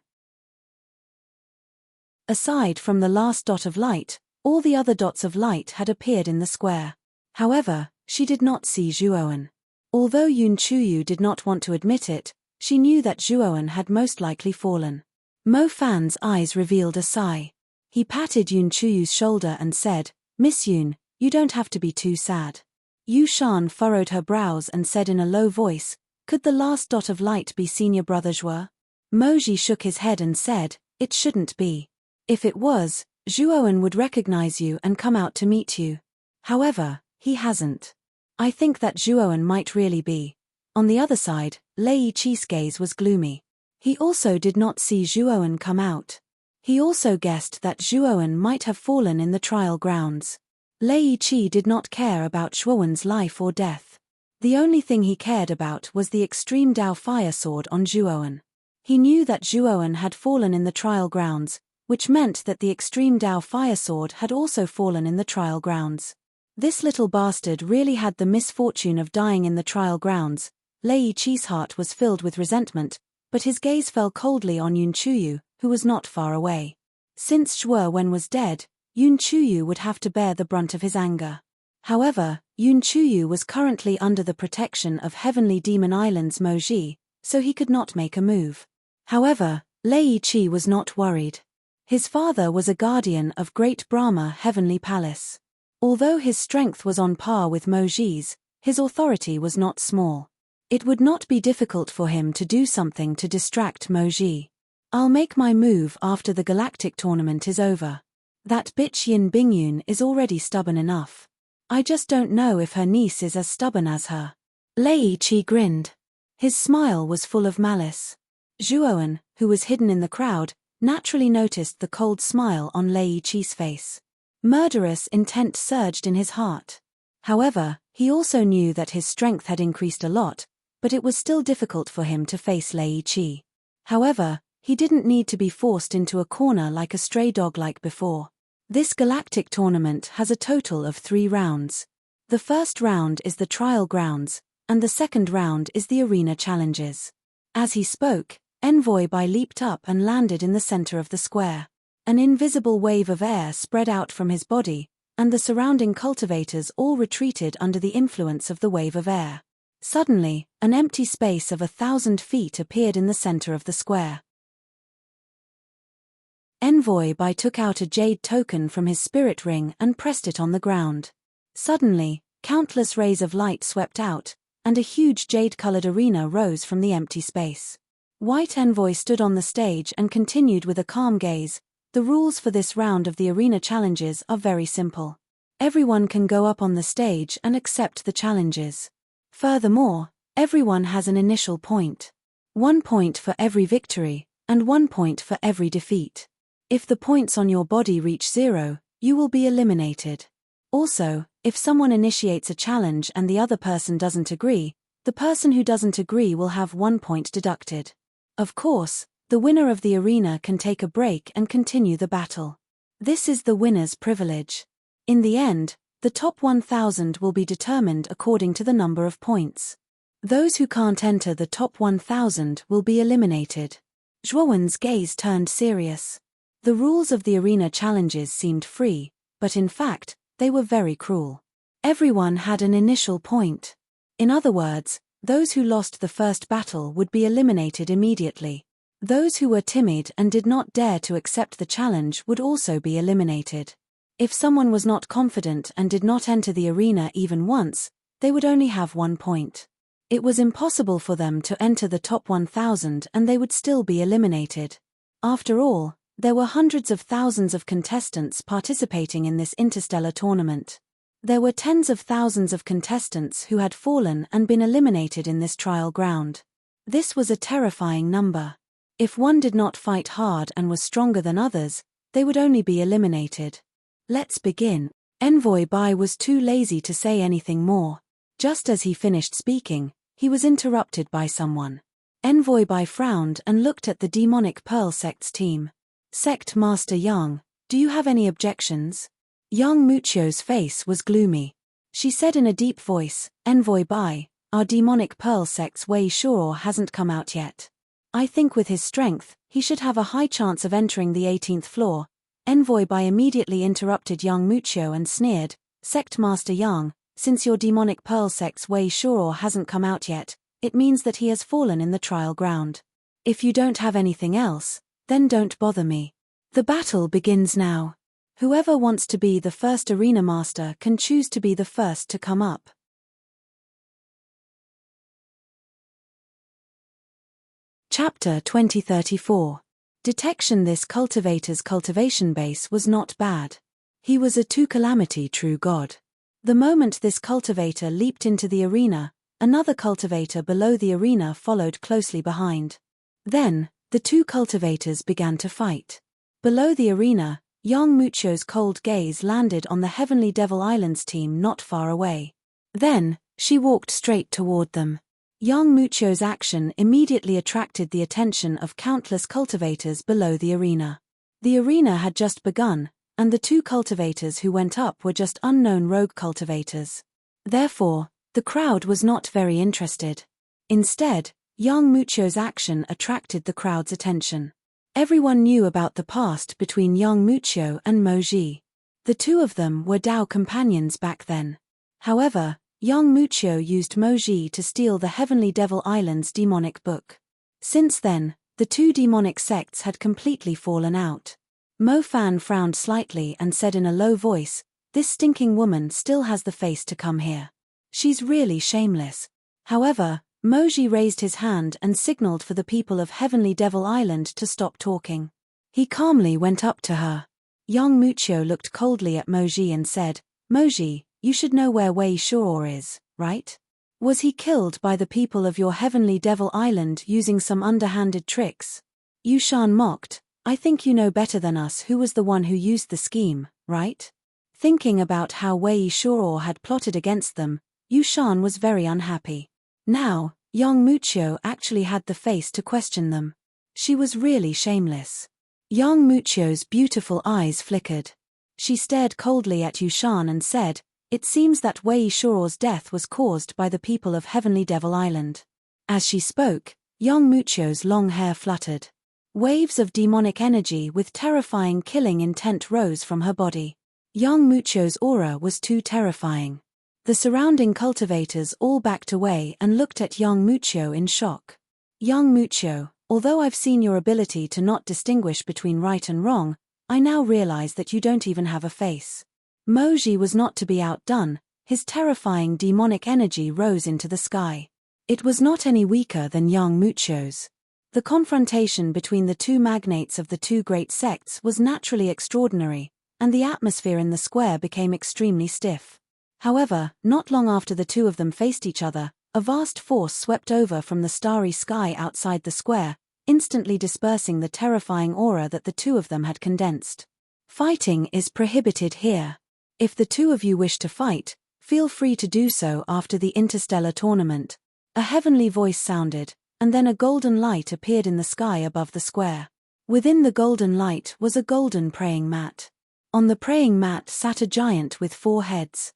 Aside from the last dot of light, all the other dots of light had appeared in the square. However, she did not see Zhuowen. Although Yun Chuyu did not want to admit it, she knew that Zhuowen had most likely fallen. Mo Fan's eyes revealed a sigh. He patted Yun Chuyu's shoulder and said, Miss Yun, you don't have to be too sad. Yu Shan furrowed her brows and said in a low voice, Could the last dot of light be Senior Brother Zhuo? Moji shook his head and said, It shouldn't be. If it was, Zhuowen would recognize you and come out to meet you. However, he hasn't. I think that Zhuowen might really be. On the other side, Lei Chi's gaze was gloomy. He also did not see Zhuowen come out. He also guessed that Zhuowen might have fallen in the trial grounds. Lei Chi did not care about Zhuowen's life or death. The only thing he cared about was the extreme Dao fire sword on Zhuowen. He knew that Zhuowen had fallen in the trial grounds, which meant that the extreme Dao fire sword had also fallen in the trial grounds. This little bastard really had the misfortune of dying in the trial grounds. Lei Chi's heart was filled with resentment, but his gaze fell coldly on Yun Chuyu, who was not far away. Since Zhuowen was dead, Yun Chuyu would have to bear the brunt of his anger. However, Yun Chuyu was currently under the protection of Heavenly Demon Island's Moji, so he could not make a move. However, Lei Chi was not worried. His father was a guardian of Great Brahma Heavenly Palace. Although his strength was on par with Moji's, his authority was not small. It would not be difficult for him to do something to distract Moji. I'll make my move after the galactic tournament is over. That bitch Yin Bingyun is already stubborn enough. I just don't know if her niece is as stubborn as her. Lei Chi grinned. His smile was full of malice. Zhuowen, who was hidden in the crowd, naturally noticed the cold smile on Lei Chi's face. Murderous intent surged in his heart. However, he also knew that his strength had increased a lot, but it was still difficult for him to face Lei Chi. However, he didn't need to be forced into a corner like a stray dog like before. This galactic tournament has a total of 3 rounds. The first round is the trial grounds, and the second round is the arena challenges. As he spoke, Envoy Bai leaped up and landed in the center of the square. An invisible wave of air spread out from his body, and the surrounding cultivators all retreated under the influence of the wave of air. Suddenly, an empty space of 1,000 feet appeared in the center of the square. Envoy took out a jade token from his spirit ring and pressed it on the ground. Suddenly, countless rays of light swept out, and a huge jade-colored arena rose from the empty space. White Envoy stood on the stage and continued with a calm gaze. The rules for this round of the arena challenges are very simple. Everyone can go up on the stage and accept the challenges. Furthermore, everyone has an initial point. 1 point for every victory, and 1 point for every defeat. If the points on your body reach 0, you will be eliminated. Also, if someone initiates a challenge and the other person doesn't agree, the person who doesn't agree will have 1 point deducted. Of course, the winner of the arena can take a break and continue the battle. This is the winner's privilege. In the end, the top 1,000 will be determined according to the number of points. Those who can't enter the top 1,000 will be eliminated. Zhuowen's gaze turned serious. The rules of the arena challenges seemed free, but in fact, they were very cruel. Everyone had an initial point. In other words, those who lost the first battle would be eliminated immediately. Those who were timid and did not dare to accept the challenge would also be eliminated. If someone was not confident and did not enter the arena even once, they would only have 1 point. It was impossible for them to enter the top 1,000 and they would still be eliminated. After all, there were hundreds of thousands of contestants participating in this interstellar tournament. There were tens of thousands of contestants who had fallen and been eliminated in this trial ground. This was a terrifying number. If one did not fight hard and was stronger than others, they would only be eliminated. Let's begin. Envoy was too lazy to say anything more. Just as he finished speaking, he was interrupted by someone. Envoy frowned and looked at the demonic Pearl Sect's team. Sect Master Yang, do you have any objections? Yang Mucho's face was gloomy. She said in a deep voice, Envoy our demonic Pearl Sect's Wei Shuo hasn't come out yet. I think with his strength, he should have a high chance of entering the 18th floor. Envoy immediately interrupted Yang Mucho and sneered, Sect Master Yang, since your demonic Pearl Sect's Wei Shuo hasn't come out yet, it means that he has fallen in the trial ground. If you don't have anything else, then don't bother me. The battle begins now. Whoever wants to be the first arena master can choose to be the first to come up. Chapter 2034. Detection. This cultivator's cultivation base was not bad. He was a two-calamity true god. The moment this cultivator leaped into the arena, another cultivator below the arena followed closely behind. Then, the two cultivators began to fight. Below the arena, Yang Mucho's cold gaze landed on the Heavenly Devil Islands team not far away. Then, she walked straight toward them. Yang Mucho's action immediately attracted the attention of countless cultivators below the arena. The arena had just begun, and the two cultivators who went up were just unknown rogue cultivators. Therefore, the crowd was not very interested. Instead, Yang Mucho's action attracted the crowd's attention. Everyone knew about the past between Yang Mucho and Moji. The two of them were Dao companions back then. However, Yang Mucho used Moji to steal the Heavenly Devil Island's demonic book. Since then, the two demonic sects had completely fallen out. Mo Fan frowned slightly and said in a low voice, "This stinking woman still has the face to come here. She's really shameless." However, Moji raised his hand and signaled for the people of Heavenly Devil Island to stop talking. He calmly went up to her. Yang Mucho looked coldly at Moji and said, "Moji, you should know where Wei Shuo is, right? Was he killed by the people of your Heavenly Devil Island using some underhanded tricks?" Yushan mocked, "I think you know better than us who was the one who used the scheme, right?" Thinking about how Wei Shuo had plotted against them, Yushan was very unhappy. Now, Yang Mucho actually had the face to question them. She was really shameless. Yang Mucho's beautiful eyes flickered. She stared coldly at Yushan and said, "It seems that Wei Shuo's death was caused by the people of Heavenly Devil Island." As she spoke, Yang Mucho's long hair fluttered. Waves of demonic energy with terrifying killing intent rose from her body. Young Mucho's aura was too terrifying. The surrounding cultivators all backed away and looked at young Mucho in shock. Young Mucho, although I've seen your ability to not distinguish between right and wrong, I now realize that you don't even have a face. Moji was not to be outdone. His terrifying demonic energy rose into the sky. It was not any weaker than young Mucho's. The confrontation between the two magnates of the two great sects was naturally extraordinary, and the atmosphere in the square became extremely stiff. However, not long after the two of them faced each other, a vast force swept over from the starry sky outside the square, instantly dispersing the terrifying aura that the two of them had condensed. Fighting is prohibited here. If the two of you wish to fight, feel free to do so after the interstellar tournament. A heavenly voice sounded, and then a golden light appeared in the sky above the square. Within the golden light was a golden praying mat. On the praying mat sat a giant with 4 heads.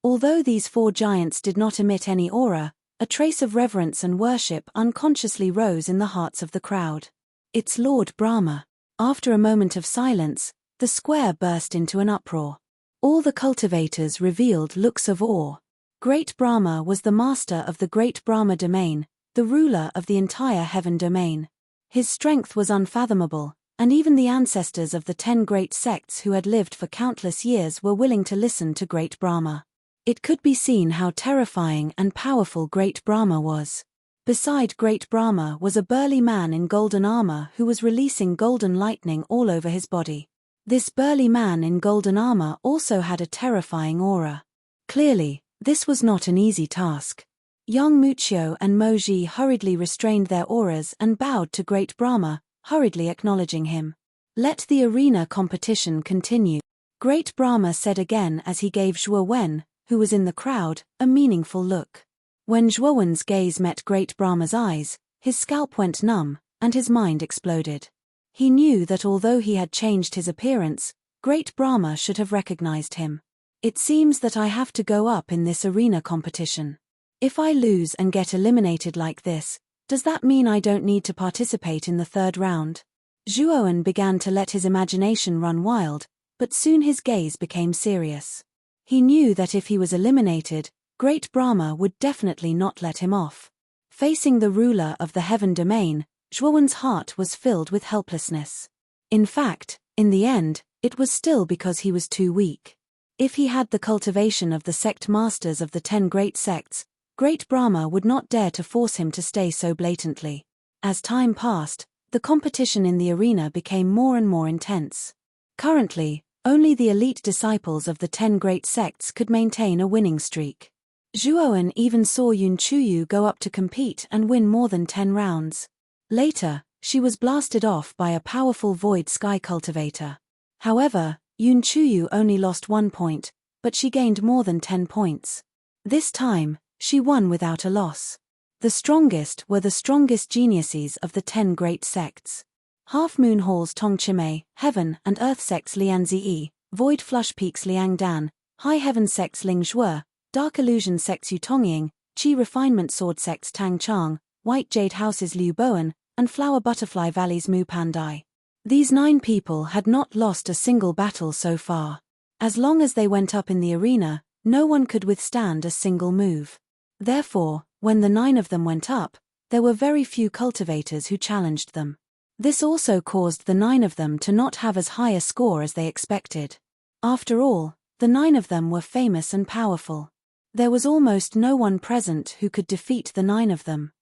Although these 4 giants did not emit any aura, a trace of reverence and worship unconsciously rose in the hearts of the crowd. It's Lord Brahma. After a moment of silence, the square burst into an uproar. All the cultivators revealed looks of awe. Great Brahma was the master of the Great Brahma domain, the ruler of the entire heaven domain. His strength was unfathomable, and even the ancestors of the 10 great sects who had lived for countless years were willing to listen to Great Brahma. It could be seen how terrifying and powerful Great Brahma was. Beside Great Brahma was a burly man in golden armor who was releasing golden lightning all over his body. This burly man in golden armor also had a terrifying aura. Clearly, this was not an easy task. Young Mucho and Moji hurriedly restrained their auras and bowed to Great Brahma, hurriedly acknowledging him. Let the arena competition continue. Great Brahma said again as he gave Zhuo Wen, who was in the crowd, a meaningful look. When Zhuo Wen's gaze met Great Brahma's eyes, his scalp went numb, and his mind exploded. He knew that although he had changed his appearance, Great Brahma should have recognized him. It seems that I have to go up in this arena competition. If I lose and get eliminated like this, does that mean I don't need to participate in the 3rd round? Zhuowen began to let his imagination run wild, but soon his gaze became serious. He knew that if he was eliminated, Great Brahma would definitely not let him off. Facing the ruler of the heaven domain, Zhuowen's heart was filled with helplessness. In fact, in the end, it was still because he was too weak. If he had the cultivation of the sect masters of the 10 great sects, Great Brahma would not dare to force him to stay so blatantly. As time passed, the competition in the arena became more and more intense. Currently, only the elite disciples of the 10 great sects could maintain a winning streak. Zhuowen even saw Yun Chuyu go up to compete and win more than 10 rounds. Later, she was blasted off by a powerful void sky cultivator. However, Yun Chuyu only lost 1 point, but she gained more than 10 points. This time, she won without a loss. The strongest were the strongest geniuses of the 10 great sects. Half Moon Hall's Tong Chimei, Heaven and Earth sects Lian Ziyi, Void Flush Peaks Liang Dan, High Heaven sects Ling Zhuo, Dark Illusion sects Yu Tongying, Qi Refinement Sword sects Tang Chang, White Jade House's Liu Bowen, and Flower Butterfly Valley's Mu Pandai. These 9 people had not lost a single battle so far. As long as they went up in the arena, no one could withstand a single move. Therefore, when the 9 of them went up, there were very few cultivators who challenged them. This also caused the 9 of them to not have as high a score as they expected. After all, the 9 of them were famous and powerful. There was almost no one present who could defeat the 9 of them.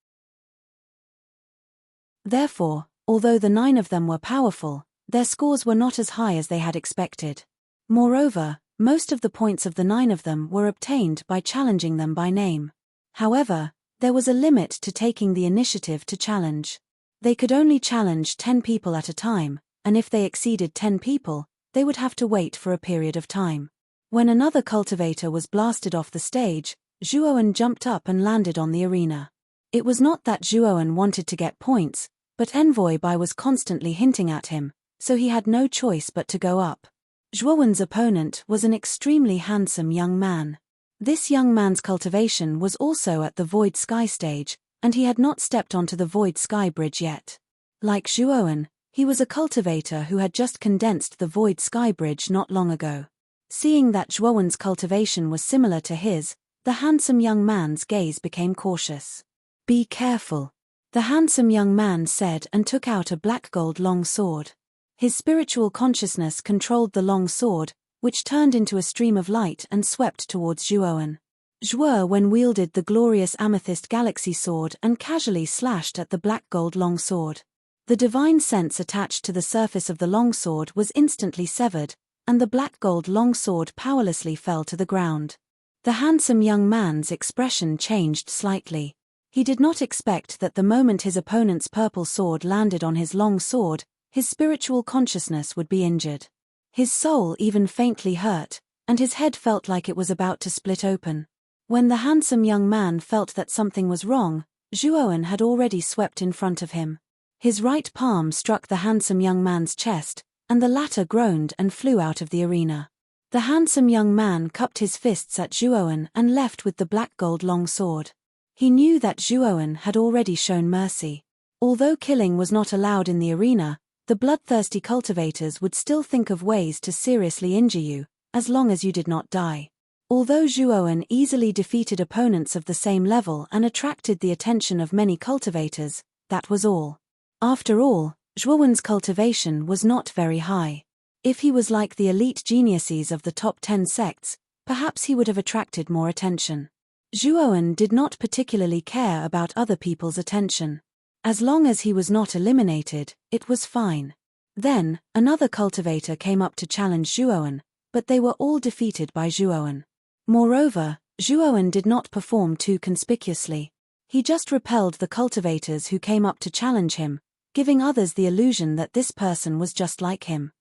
Therefore, although the 9 of them were powerful, their scores were not as high as they had expected. Moreover, most of the points of the 9 of them were obtained by challenging them by name. However, there was a limit to taking the initiative to challenge. They could only challenge 10 people at a time, and if they exceeded 10 people, they would have to wait for a period of time. When another cultivator was blasted off the stage, Zhuowen jumped up and landed on the arena. It was not that Zhuowen wanted to get points, but Envoy Bai was constantly hinting at him, so he had no choice but to go up. Zhuowen's opponent was an extremely handsome young man. This young man's cultivation was also at the Void Sky stage, and he had not stepped onto the void sky bridge yet. Like Zhuowen, he was a cultivator who had just condensed the void sky bridge not long ago. Seeing that Zhuowen's cultivation was similar to his, the handsome young man's gaze became cautious. "Be careful," the handsome young man said, and took out a black gold long sword. His spiritual consciousness controlled the long sword, which turned into a stream of light and swept towards Zhuowen. Zhuowen wielded the glorious amethyst galaxy sword and casually slashed at the black gold long sword. The divine sense attached to the surface of the longsword was instantly severed, and the black gold longsword powerlessly fell to the ground. The handsome young man's expression changed slightly. He did not expect that the moment his opponent's purple sword landed on his long sword, his spiritual consciousness would be injured. His soul even faintly hurt, and his head felt like it was about to split open. When the handsome young man felt that something was wrong, Zhuowen had already swept in front of him. His right palm struck the handsome young man's chest, and the latter groaned and flew out of the arena. The handsome young man cupped his fists at Zhuowen and left with the black gold long sword. He knew that Zhuowen had already shown mercy. Although killing was not allowed in the arena, the bloodthirsty cultivators would still think of ways to seriously injure you, as long as you did not die. Although Zhuowen easily defeated opponents of the same level and attracted the attention of many cultivators, that was all. After all, Zhuowen's cultivation was not very high. If he was like the elite geniuses of the top 10 sects, perhaps he would have attracted more attention. Zhuowen did not particularly care about other people's attention. As long as he was not eliminated, it was fine. Then, another cultivator came up to challenge Zhuowen, but they were all defeated by Zhuowen. Moreover, Zhuowen did not perform too conspicuously. He just repelled the cultivators who came up to challenge him, giving others the illusion that this person was just like him.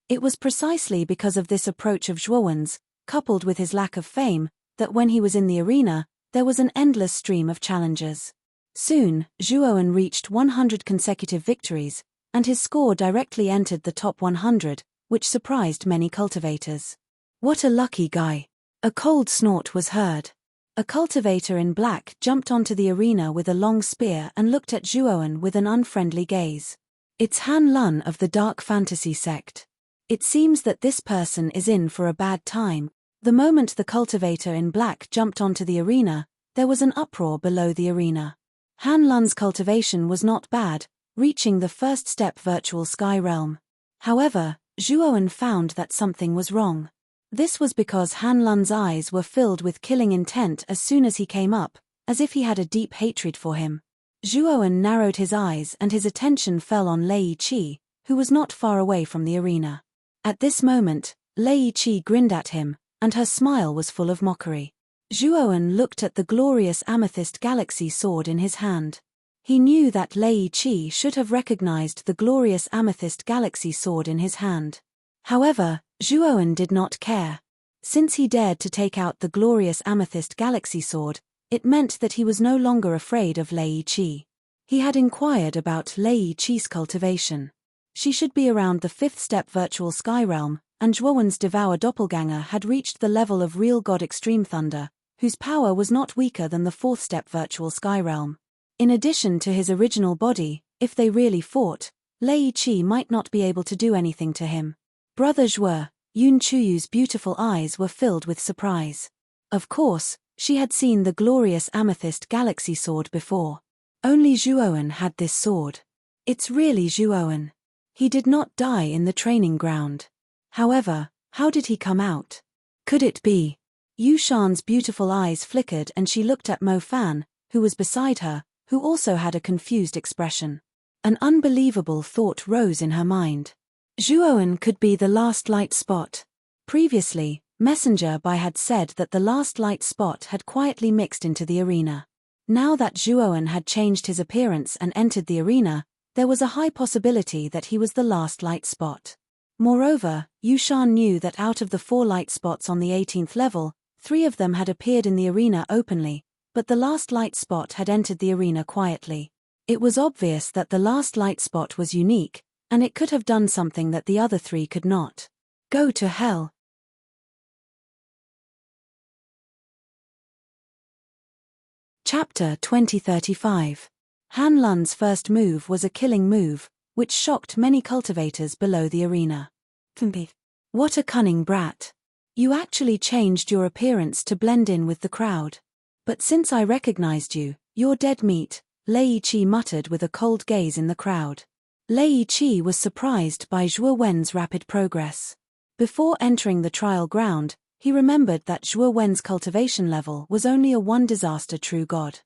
It was precisely because of this approach of Zhuowen's, coupled with his lack of fame, that when he was in the arena, there was an endless stream of challengers. Soon, Zhuowen reached 100 consecutive victories, and his score directly entered the top 100, which surprised many cultivators. "What a lucky guy!" A cold snort was heard. A cultivator in black jumped onto the arena with a long spear and looked at Zhuowen with an unfriendly gaze. "It's Han Lun of the Dark Fantasy sect. It seems that this person is in for a bad time." The moment the cultivator in black jumped onto the arena, there was an uproar below the arena. Han Lun's cultivation was not bad, reaching the first step virtual sky realm. However, Zhuowen found that something was wrong. This was because Han Lun's eyes were filled with killing intent as soon as he came up, as if he had a deep hatred for him. Zhuowen narrowed his eyes and his attention fell on Lei Qi, who was not far away from the arena. At this moment, Lei Qi grinned at him, and her smile was full of mockery. Zhuowen looked at the glorious amethyst galaxy sword in his hand. He knew that Lei Qi should have recognized the glorious amethyst galaxy sword in his hand. However, Zhuowen did not care. Since he dared to take out the glorious amethyst galaxy sword, it meant that he was no longer afraid of Lei Qi. He had inquired about Lei Qi's cultivation. She should be around the 5th step virtual sky realm, and Zhuowen's devour doppelganger had reached the level of real god Extreme Thunder, whose power was not weaker than the 4th step virtual sky realm. In addition to his original body, if they really fought, Lei Qi might not be able to do anything to him. Brother Zhuo, Yun Chuyu's beautiful eyes were filled with surprise. Of course, she had seen the glorious amethyst galaxy sword before. Only Zhuowen had this sword. It's really Zhuowen. He did not die in the training ground. However, how did he come out? Could it be? Yushan's beautiful eyes flickered and she looked at Mo Fan, who was beside her, who also had a confused expression. An unbelievable thought rose in her mind. Zhuowen could be the last light spot. Previously, Messenger Bai had said that the last light spot had quietly mixed into the arena. Now that Zhuowen had changed his appearance and entered the arena, there was a high possibility that he was the last light spot. Moreover, Yushan knew that out of the 4 light spots on the 18th level, 3 of them had appeared in the arena openly, but the last light spot had entered the arena quietly. It was obvious that the last light spot was unique, and it could have done something that the other 3 could not. Go to hell. Chapter 2035. Han Lun's first move was a killing move, which shocked many cultivators below the arena. What a cunning brat. You actually changed your appearance to blend in with the crowd. But since I recognized you, you're dead meat, Lei Qi muttered with a cold gaze in the crowd. Lei Qi was surprised by Zhuo Wen's rapid progress. Before entering the trial ground, he remembered that Zhuo Wen's cultivation level was only a 1 disaster true god.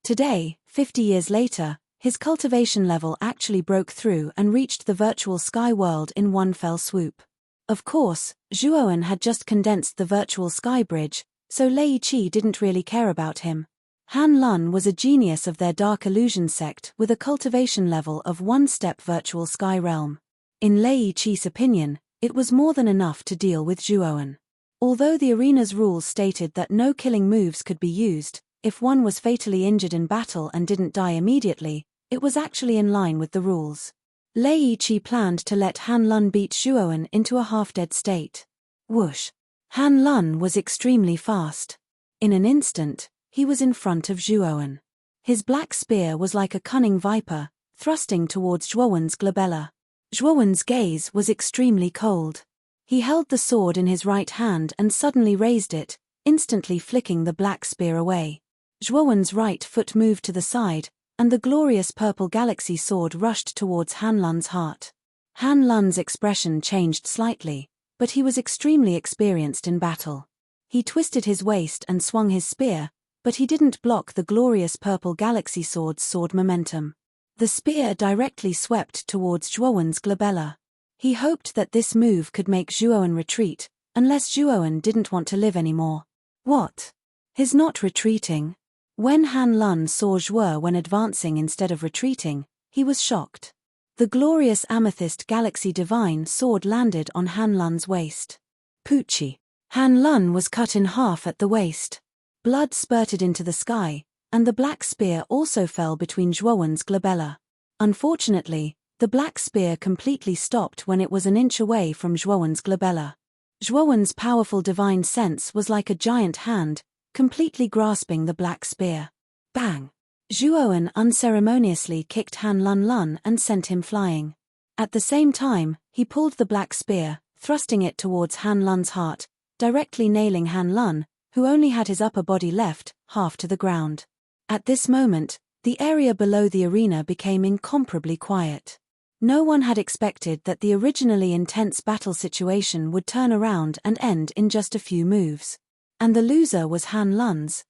Today, 50 years later, his cultivation level actually broke through and reached the virtual sky world in one fell swoop. Of course, Zhuowen had just condensed the virtual sky bridge, so Lei Qi didn't really care about him. Han Lun was a genius of their Dark Illusion sect with a cultivation level of 1-step virtual sky realm. In Lei Qi's opinion, it was more than enough to deal with Zhuowen. Although the arena's rules stated that no killing moves could be used, if one was fatally injured in battle and didn't die immediately, it was actually in line with the rules. Lei Qi planned to let Han Lun beat Zhuowen into a half-dead state. Whoosh! Han Lun was extremely fast. In an instant, he was in front of Zhuowen. His black spear was like a cunning viper, thrusting towards Zhuowen's glabella. Zhuowen's gaze was extremely cold. He held the sword in his right hand and suddenly raised it, instantly flicking the black spear away. Zhuowen's right foot moved to the side, and the glorious purple galaxy sword rushed towards Han Lun's heart. Han Lun's expression changed slightly, but he was extremely experienced in battle. He twisted his waist and swung his spear, but he didn't block the glorious purple galaxy sword's sword momentum. The spear directly swept towards Zhuowen's glabella. He hoped that this move could make Zhuowen retreat, unless Zhuowen didn't want to live anymore. What? He's not retreating? When Han Lun saw Zhuowen advancing instead of retreating, he was shocked. The glorious amethyst galaxy divine sword landed on Han Lun's waist. Poochie. Han Lun was cut in half at the waist. Blood spurted into the sky, and the black spear also fell between Zhuowen's glabella. Unfortunately, the black spear completely stopped when it was an inch away from Zhuowen's glabella. Zhuowen's powerful divine sense was like a giant hand, completely grasping the black spear. Bang! Zhuowen unceremoniously kicked Han Lun and sent him flying. At the same time, he pulled the black spear, thrusting it towards Han Lun's heart, directly nailing Han Lun, who only had his upper body left, half to the ground. At this moment, the area below the arena became incomparably quiet. No one had expected that the originally intense battle situation would turn around and end in just a few moves. And the loser was Han Lun's.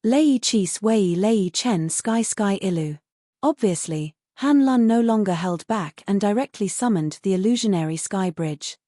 Lei Qi Wei Lei Chen Sky Ilu. Obviously, Han Lun no longer held back and directly summoned the illusionary sky bridge.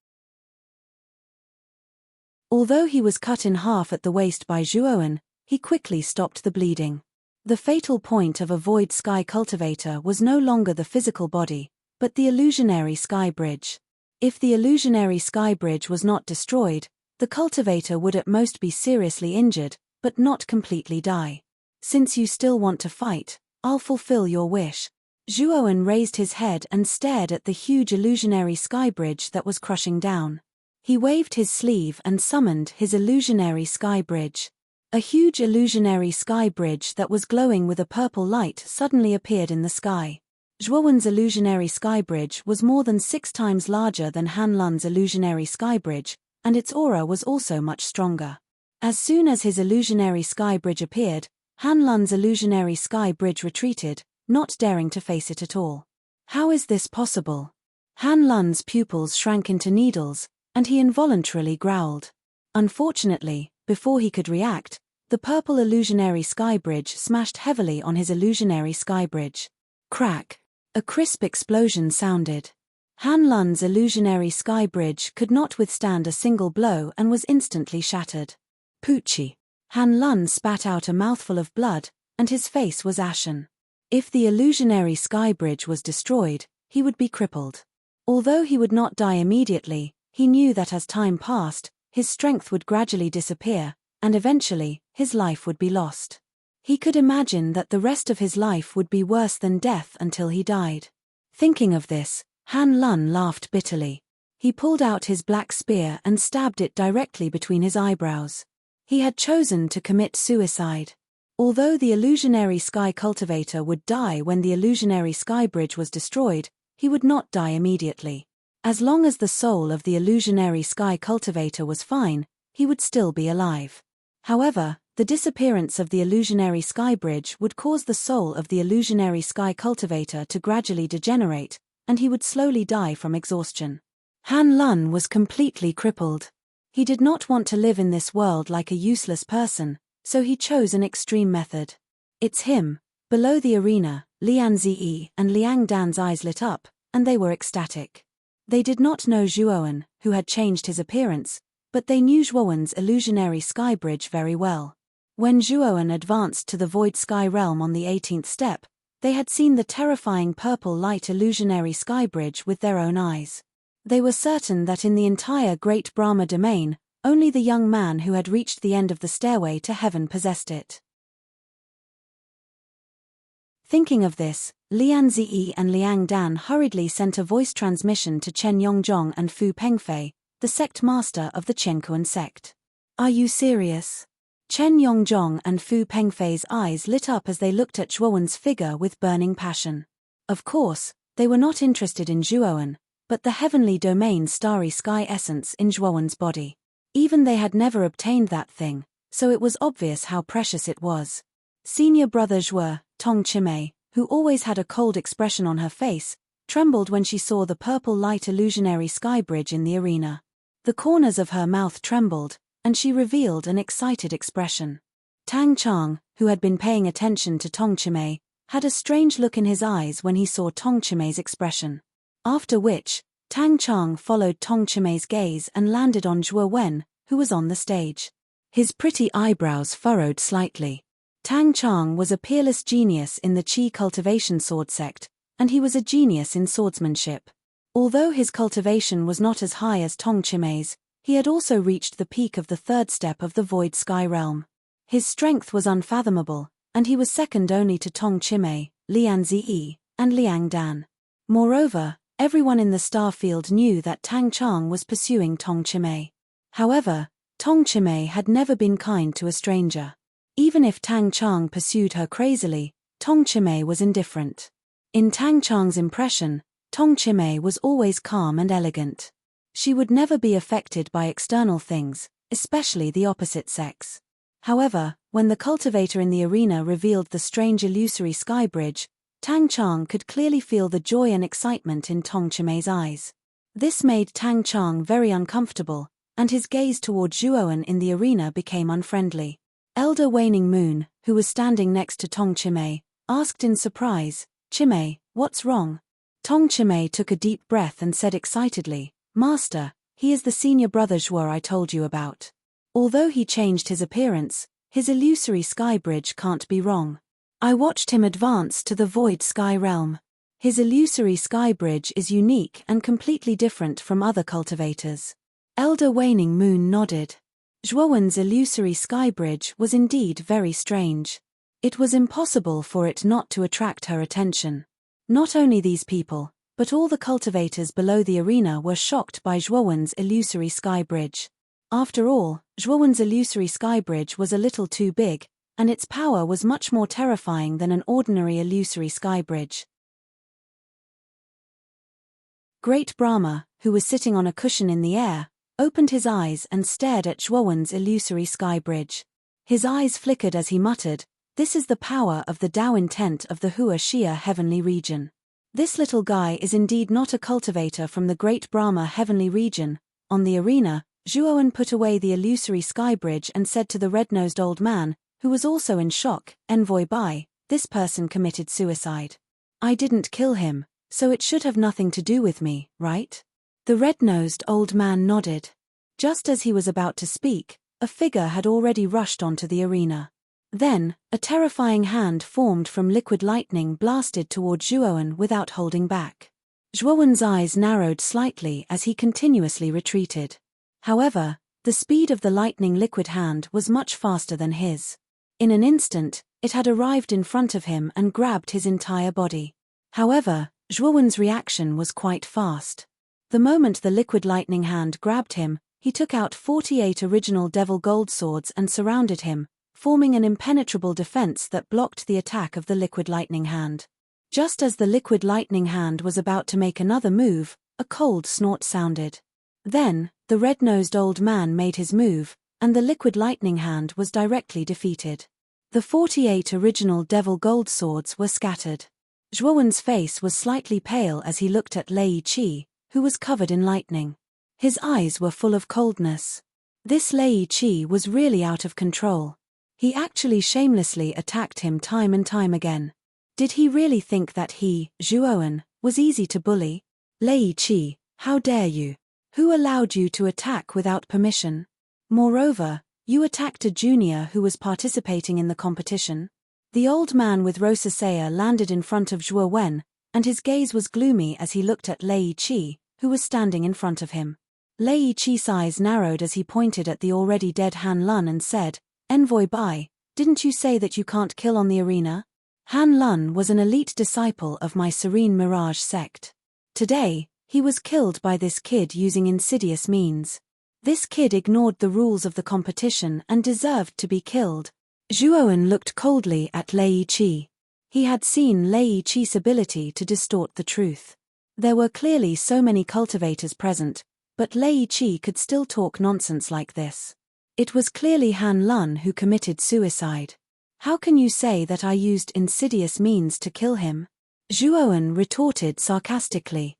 Although he was cut in half at the waist by Zhuowen, he quickly stopped the bleeding. The fatal point of a void sky cultivator was no longer the physical body, but the illusionary sky bridge. If the illusionary sky bridge was not destroyed, the cultivator would at most be seriously injured, but not completely die. Since you still want to fight, I'll fulfill your wish. Zhuowen raised his head and stared at the huge illusionary sky bridge that was crushing down. He waved his sleeve and summoned his illusionary sky bridge. A huge illusionary sky bridge that was glowing with a purple light suddenly appeared in the sky. Zhuowen's illusionary sky bridge was more than 6 times larger than Han Lun's illusionary sky bridge, and its aura was also much stronger. As soon as his illusionary sky bridge appeared, Han Lun's illusionary sky bridge retreated, not daring to face it at all. How is this possible? Han Lun's pupils shrank into needles, and he involuntarily growled. Unfortunately, before he could react, the purple illusionary sky bridge smashed heavily on his illusionary sky bridge. Crack! A crisp explosion sounded. Han Lun's illusionary sky bridge could not withstand a single blow and was instantly shattered. Poochie! Han Lun spat out a mouthful of blood, and his face was ashen. If the illusionary sky bridge was destroyed, he would be crippled. Although he would not die immediately, he knew that as time passed, his strength would gradually disappear, and eventually, his life would be lost. He could imagine that the rest of his life would be worse than death until he died. Thinking of this, Han Lun laughed bitterly. He pulled out his black spear and stabbed it directly between his eyebrows. He had chosen to commit suicide. Although the illusionary sky cultivator would die when the illusionary sky bridge was destroyed, he would not die immediately. As long as the soul of the illusionary sky cultivator was fine, he would still be alive. However, the disappearance of the illusionary sky bridge would cause the soul of the illusionary sky cultivator to gradually degenerate, and he would slowly die from exhaustion. Han Lun was completely crippled. He did not want to live in this world like a useless person, so he chose an extreme method. It's him. Below the arena, Lian Ziyi and Liang Dan's eyes lit up, and they were ecstatic. They did not know Zhuowen, who had changed his appearance, but they knew Zhuowen's illusionary sky bridge very well. When Zhuowen advanced to the void sky realm on the 18th step, they had seen the terrifying purple light illusionary sky bridge with their own eyes. They were certain that in the entire Great Brahma domain, only the young man who had reached the end of the stairway to heaven possessed it. Thinking of this, Lian Ziyi and Liang Dan hurriedly sent a voice transmission to Chen Yongzhong and Fu Pengfei, the sect master of the Chenkuan sect. "Are you serious?" Chen Yongzhong and Fu Pengfei's eyes lit up as they looked at Zhuowen's figure with burning passion. Of course, they were not interested in Zhuowen, but the heavenly domain's starry sky essence in Zhuowen's body. Even they had never obtained that thing, so it was obvious how precious it was. Senior brother Zhuo, Tong Chimei, who always had a cold expression on her face, trembled when she saw the purple light illusionary sky bridge in the arena. The corners of her mouth trembled, and she revealed an excited expression. Tang Chang, who had been paying attention to Tong Chimei, had a strange look in his eyes when he saw Tong Chimei's expression. After which, Tang Chang followed Tong Chimei's gaze and landed on Zhuo Wen, who was on the stage. His pretty eyebrows furrowed slightly. Tang Chang was a peerless genius in the Qi cultivation sword sect, and he was a genius in swordsmanship. Although his cultivation was not as high as Tong Chimei's, he had also reached the peak of the third step of the void sky realm. His strength was unfathomable, and he was second only to Tong Chimei, Lian Ziyi, and Liang Dan. Moreover, everyone in the star field knew that Tang Chang was pursuing Tong Chimei. However, Tong Chimei had never been kind to a stranger. Even if Tang Chang pursued her crazily, Tong Chimei was indifferent. In Tang Chang's impression, Tong Chimei was always calm and elegant. She would never be affected by external things, especially the opposite sex. However, when the cultivator in the arena revealed the strange illusory sky bridge, Tang Chang could clearly feel the joy and excitement in Tong Chimei's eyes. This made Tang Chang very uncomfortable, and his gaze toward Zhuowen in the arena became unfriendly. Elder Waning Moon, who was standing next to Tong Chimei, asked in surprise, "Chimei, what's wrong?" Tong Chimei took a deep breath and said excitedly, "Master, he is the senior brother Zhuo I told you about. Although he changed his appearance, his illusory sky bridge can't be wrong. I watched him advance to the void sky realm. His illusory sky bridge is unique and completely different from other cultivators." Elder Waning Moon nodded. Zhuowen's illusory sky bridge was indeed very strange. It was impossible for it not to attract her attention. Not only these people, but all the cultivators below the arena were shocked by Zhuowen's illusory sky bridge. After all, Zhuowen's illusory sky bridge was a little too big, and its power was much more terrifying than an ordinary illusory sky bridge. Great Brahma, who was sitting on a cushion in the air, opened his eyes and stared at Zhuowen's illusory sky bridge. His eyes flickered as he muttered, "This is the power of the Tao intent of the Hua Xia heavenly region. This little guy is indeed not a cultivator from the Great Brahma heavenly region." On the arena, Zhuowen put away the illusory sky bridge and said to the red-nosed old man, who was also in shock, "Envoy Bai, this person committed suicide. I didn't kill him, so it should have nothing to do with me, right?" The red-nosed old man nodded. Just as he was about to speak, a figure had already rushed onto the arena. Then, a terrifying hand formed from liquid lightning blasted toward Zhuowen without holding back. Zhuowen's eyes narrowed slightly as he continuously retreated. However, the speed of the lightning liquid hand was much faster than his. In an instant, it had arrived in front of him and grabbed his entire body. However, Zhuowen's reaction was quite fast. The moment the liquid lightning hand grabbed him, he took out 48 original devil gold swords and surrounded him, forming an impenetrable defense that blocked the attack of the liquid lightning hand. Just as the liquid lightning hand was about to make another move, a cold snort sounded. Then, the red-nosed old man made his move, and the liquid lightning hand was directly defeated. The 48 original devil gold swords were scattered. Zhuowen's face was slightly pale as he looked at Lei Qi, who was covered in lightning. His eyes were full of coldness. This Lei Qi was really out of control. He actually shamelessly attacked him time and time again. Did he really think that he, Zhuowen, was easy to bully? Lei Qi, how dare you? Who allowed you to attack without permission? Moreover, you attacked a junior who was participating in the competition. The old man with rosacea landed in front of Zhuowen, and his gaze was gloomy as he looked at Lei Qi, who was standing in front of him. Lei Qi's eyes narrowed as he pointed at the already dead Han Lun and said, "Envoy Bai, didn't you say that you can't kill on the arena? Han Lun was an elite disciple of my Serene Mirage sect. Today, he was killed by this kid using insidious means. This kid ignored the rules of the competition and deserved to be killed." Zhuowen looked coldly at Lei Qi. He had seen Lei Qi's ability to distort the truth. There were clearly so many cultivators present, but Lei Qi could still talk nonsense like this. It was clearly Han Lun who committed suicide. How can you say that I used insidious means to kill him? Zhuowen retorted sarcastically.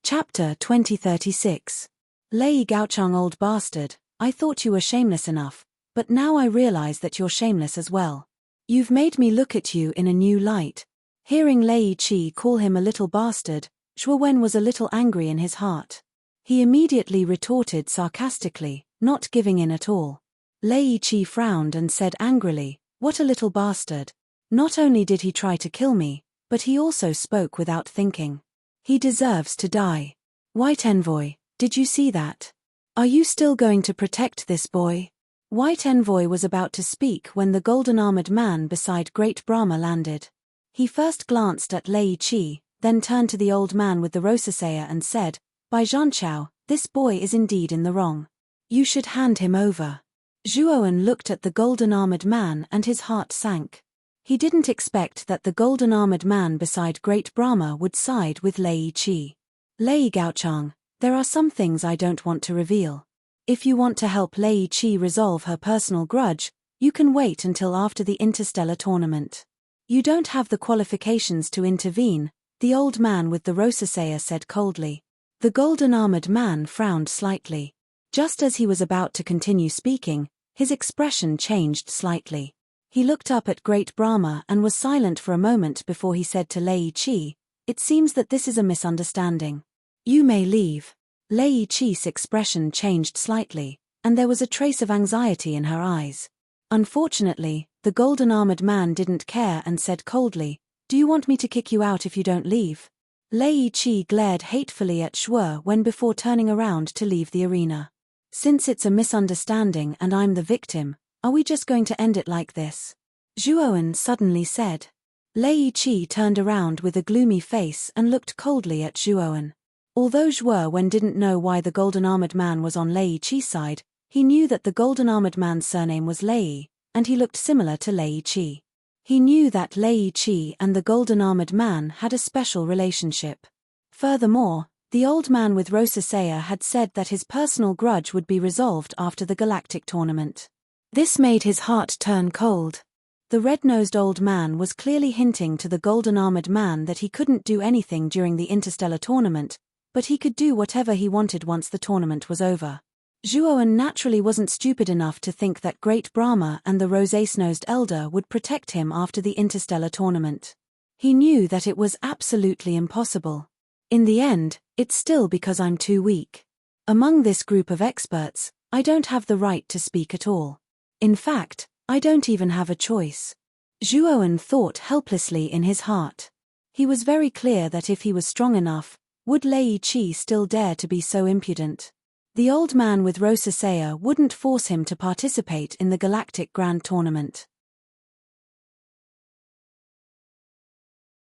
Chapter 2036. Lei Gaochang, old bastard, I thought you were shameless enough, but now I realize that you're shameless as well. You've made me look at you in a new light. Hearing Lei Qi call him a little bastard, Zhuowen was a little angry in his heart. He immediately retorted sarcastically, not giving in at all. Lei Qi frowned and said angrily, "What a little bastard. Not only did he try to kill me, but he also spoke without thinking. He deserves to die. White Envoy, did you see that? Are you still going to protect this boy?" White Envoy was about to speak when the golden-armored man beside Great Brahma landed. He first glanced at Lei Qi, then turned to the old man with the rosacea and said, "By Zhanchao, this boy is indeed in the wrong. You should hand him over." Zhuowen looked at the golden-armored man and his heart sank. He didn't expect that the golden-armored man beside Great Brahma would side with Lei Qi. "Lei Gaochang, there are some things I don't want to reveal. If you want to help Lei Qi resolve her personal grudge, you can wait until after the interstellar tournament. You don't have the qualifications to intervene," the old man with the rosacea said coldly. The golden-armored man frowned slightly. Just as he was about to continue speaking, his expression changed slightly. He looked up at Great Brahma and was silent for a moment before he said to Lei Qi, "It seems that this is a misunderstanding. You may leave." Lei Qi's expression changed slightly, and there was a trace of anxiety in her eyes. Unfortunately, the golden-armored man didn't care and said coldly, "Do you want me to kick you out if you don't leave?" Lei Qi glared hatefully at Zhuowen before turning around to leave the arena. "Since it's a misunderstanding and I'm the victim, are we just going to end it like this?" Zhuowen suddenly said. Lei Qi turned around with a gloomy face and looked coldly at Zhuowen. Although Zhuowen didn't know why the golden-armored man was on Lei Qi's side, he knew that the golden-armored man's surname was Lei, and he looked similar to Lei Qi. He knew that Lei Qi and the golden-armored man had a special relationship. Furthermore, the old man with rosacea had said that his personal grudge would be resolved after the galactic tournament. This made his heart turn cold. The red-nosed old man was clearly hinting to the golden-armored man that he couldn't do anything during the interstellar tournament, but he could do whatever he wanted once the tournament was over. Zhuowen naturally wasn't stupid enough to think that Great Brahma and the rosacea-nosed elder would protect him after the interstellar tournament. He knew that it was absolutely impossible. In the end, it's still because I'm too weak. Among this group of experts, I don't have the right to speak at all. In fact, I don't even have a choice. Zhuowen thought helplessly in his heart. He was very clear that if he was strong enough, would Lei Qi still dare to be so impudent? The old man with rosacea wouldn't force him to participate in the Galactic Grand Tournament.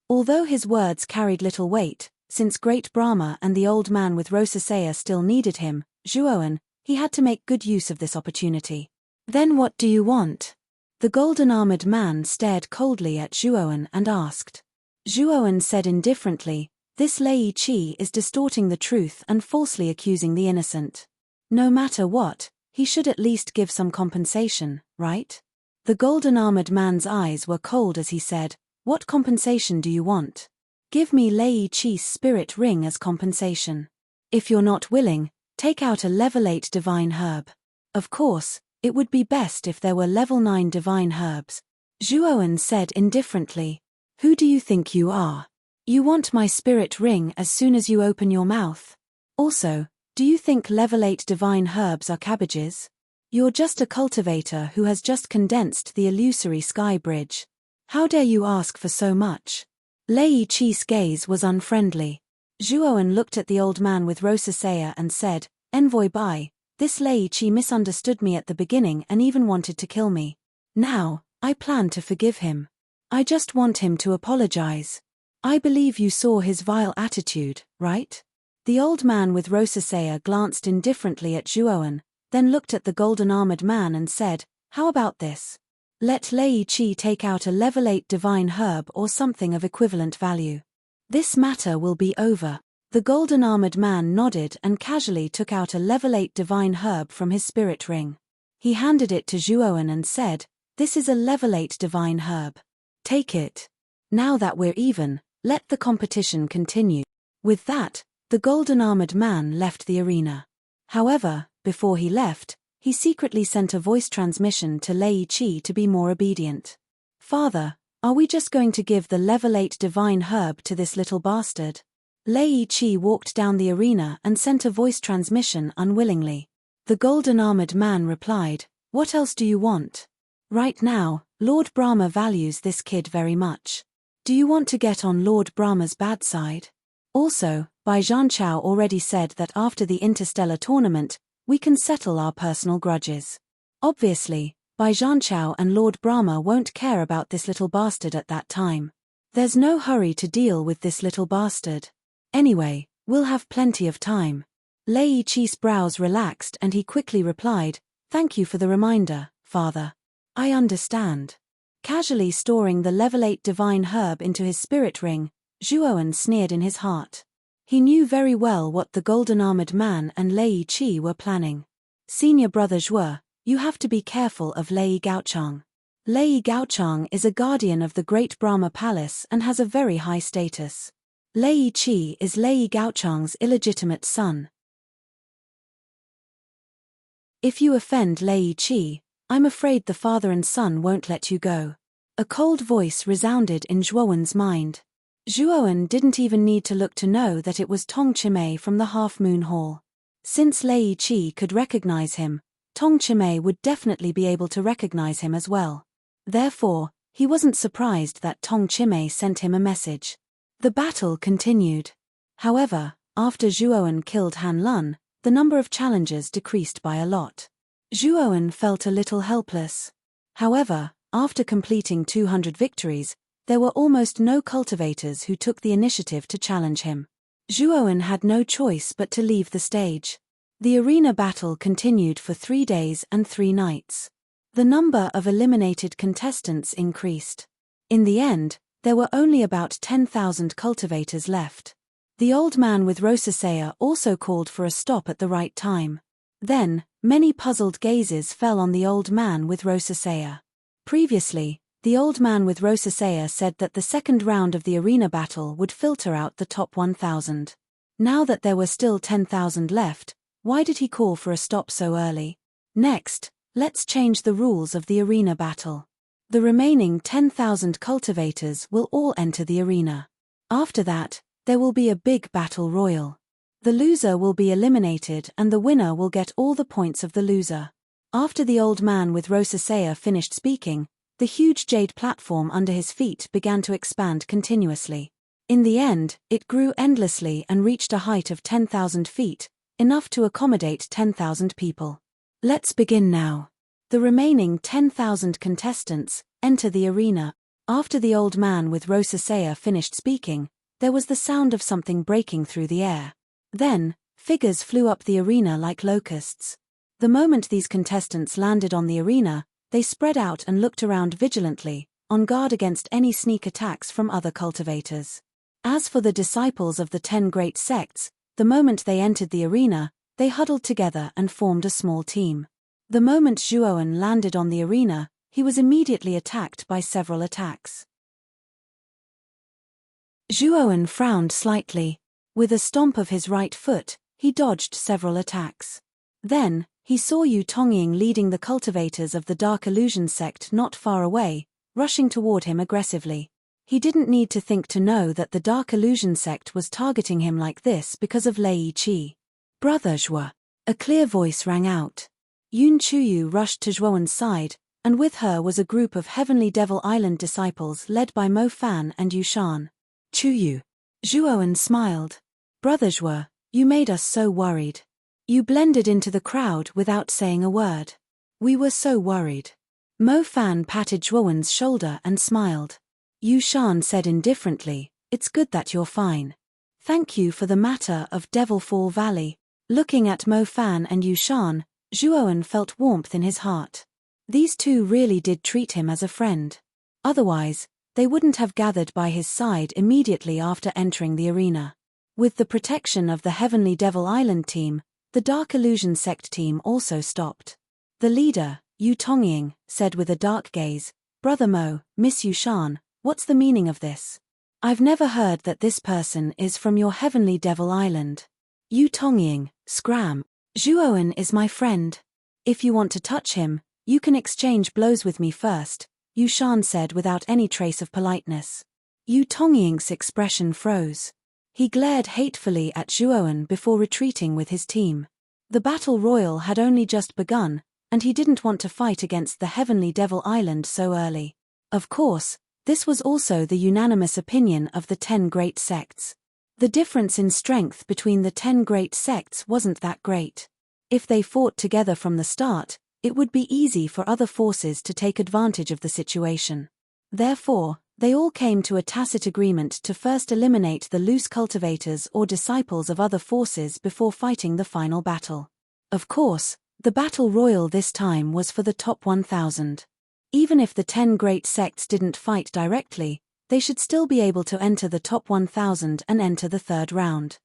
Although his words carried little weight, since Great Brahma and the old man with rosacea still needed him, Zhuoan, he had to make good use of this opportunity. Then what do you want? The golden-armored man stared coldly at Zhuoan and asked. Zhuoan said indifferently, this Lei Qi is distorting the truth and falsely accusing the innocent. No matter what, he should at least give some compensation, right? The golden-armored man's eyes were cold as he said, what compensation do you want? Give me Lei Qi's spirit ring as compensation. If you're not willing, take out a level 8 divine herb. Of course, it would be best if there were level 9 divine herbs. Zhuoan said indifferently. Who do you think you are? You want my spirit ring as soon as you open your mouth. Also, do you think level 8 divine herbs are cabbages? You're just a cultivator who has just condensed the illusory sky bridge. How dare you ask for so much? Lei Qi's gaze was unfriendly. Zhuoan looked at the old man with rosacea and said, Envoy Bai, this Lei Qi misunderstood me at the beginning and even wanted to kill me. Now, I plan to forgive him. I just want him to apologize. I believe you saw his vile attitude, right? The old man with rosacea glanced indifferently at Zhuoan, then looked at the golden-armored man and said, how about this? Let Lei Qi take out a level 8 divine herb or something of equivalent value. This matter will be over. The golden-armored man nodded and casually took out a level 8 divine herb from his spirit ring. He handed it to Zhuoan and said, this is a level 8 divine herb. Take it. Now that we're even, let the competition continue. With that, the golden-armored man left the arena. However, before he left, he secretly sent a voice transmission to Lei Qi to be more obedient. Father, are we just going to give the level 8 divine herb to this little bastard? Lei Qi walked down the arena and sent a voice transmission unwillingly. The golden-armored man replied, what else do you want? Right now, Lord Brahma values this kid very much. Do you want to get on Lord Brahma's bad side? Also, Bai Zhanchao already said that after the interstellar tournament, we can settle our personal grudges. Obviously, Bai Zhanchao and Lord Brahma won't care about this little bastard at that time. There's no hurry to deal with this little bastard. Anyway, we'll have plenty of time. Lei Qi's brows relaxed and he quickly replied, thank you for the reminder, father. I understand. Casually storing the level 8 divine herb into his spirit ring, Zhuoan sneered in his heart. He knew very well what the golden-armored man and Lei Qi were planning. Senior brother Zhuo, you have to be careful of Lei Gaochang. Lei Gaochang is a guardian of the Great Brahma Palace and has a very high status. Lei Qi is Lei Gaochang's illegitimate son. If you offend Lei Qi, I'm afraid the father and son won't let you go. A cold voice resounded in Zhuoan's mind. Zhuoan didn't even need to look to know that it was Tong Chimei from the Half-Moon Hall. Since Lei Qi could recognize him, Tong Chimei would definitely be able to recognize him as well. Therefore, he wasn't surprised that Tong Chimei sent him a message. The battle continued. However, after Zhuoan killed Han Lun, the number of challengers decreased by a lot. Zhuoan felt a little helpless. However, after completing 200 victories, there were almost no cultivators who took the initiative to challenge him. Zhuoan had no choice but to leave the stage. The arena battle continued for 3 days and 3 nights. The number of eliminated contestants increased. In the end, there were only about 10,000 cultivators left. The old man with rosacea also called for a stop at the right time. Then, many puzzled gazes fell on the old man with rosacea. Previously, the old man with rosacea said that the second round of the arena battle would filter out the top 1,000. Now that there were still 10,000 left, why did he call for a stop so early? Next, let's change the rules of the arena battle. The remaining 10,000 cultivators will all enter the arena. After that, there will be a big battle royal. The loser will be eliminated and the winner will get all the points of the loser. After the old man with rosacea finished speaking, the huge jade platform under his feet began to expand continuously. In the end, it grew endlessly and reached a height of 10,000 feet, enough to accommodate 10,000 people. Let's begin now. The remaining 10,000 contestants enter the arena. After the old man with rosacea finished speaking, There was the sound of something breaking through the air. Then, figures flew up the arena like locusts. The moment these contestants landed on the arena, they spread out and looked around vigilantly, on guard against any sneak attacks from other cultivators. As for the disciples of the 10 great sects, the moment they entered the arena, they huddled together and formed a small team. The moment Zhuoan landed on the arena, he was immediately attacked by several attacks. Zhuoan frowned slightly. With a stomp of his right foot, he dodged several attacks. Then, he saw Yu Tongying leading the cultivators of the Dark Illusion sect not far away, rushing toward him aggressively. He didn't need to think to know that the Dark Illusion sect was targeting him like this because of Lei Qi. "Brother Zhuo," a clear voice rang out. Yun Chuyu rushed to Zhuoan's side, and with her was a group of Heavenly Devil Island disciples led by Mo Fan and Yu Shan. "Chuyu." Zhuoan smiled. "Brother Zhuo, you made us so worried. You blended into the crowd without saying a word. We were so worried." Mo Fan patted Zhuoan's shoulder and smiled. Yu Shan said indifferently, "It's good that you're fine. Thank you for the matter of Devil Fall Valley." Looking at Mo Fan and Yu Shan, Zhuoan felt warmth in his heart. These two really did treat him as a friend. Otherwise, they wouldn't have gathered by his side immediately after entering the arena. With the protection of the Heavenly Devil Island team, the Dark Illusion sect team also stopped. The leader, Yu Tongying, said with a dark gaze, "Brother Mo, Miss Yu Shan, what's the meaning of this? I've never heard that this person is from your Heavenly Devil Island." Yu Tongying, scram. "Zhuoan is my friend. If you want to touch him, you can exchange blows with me first," Yu Shan said without any trace of politeness. Yu Tongying's expression froze. He glared hatefully at Zhuoan before retreating with his team. The battle royal had only just begun, and he didn't want to fight against the Heavenly Devil Island so early. Of course, this was also the unanimous opinion of the 10 great sects. The difference in strength between the 10 great sects wasn't that great. If they fought together from the start, it would be easy for other forces to take advantage of the situation. Therefore, they all came to a tacit agreement to first eliminate the loose cultivators or disciples of other forces before fighting the final battle. Of course, the battle royal this time was for the top 1,000. Even if the 10 great sects didn't fight directly, they should still be able to enter the top 1,000 and enter the third round.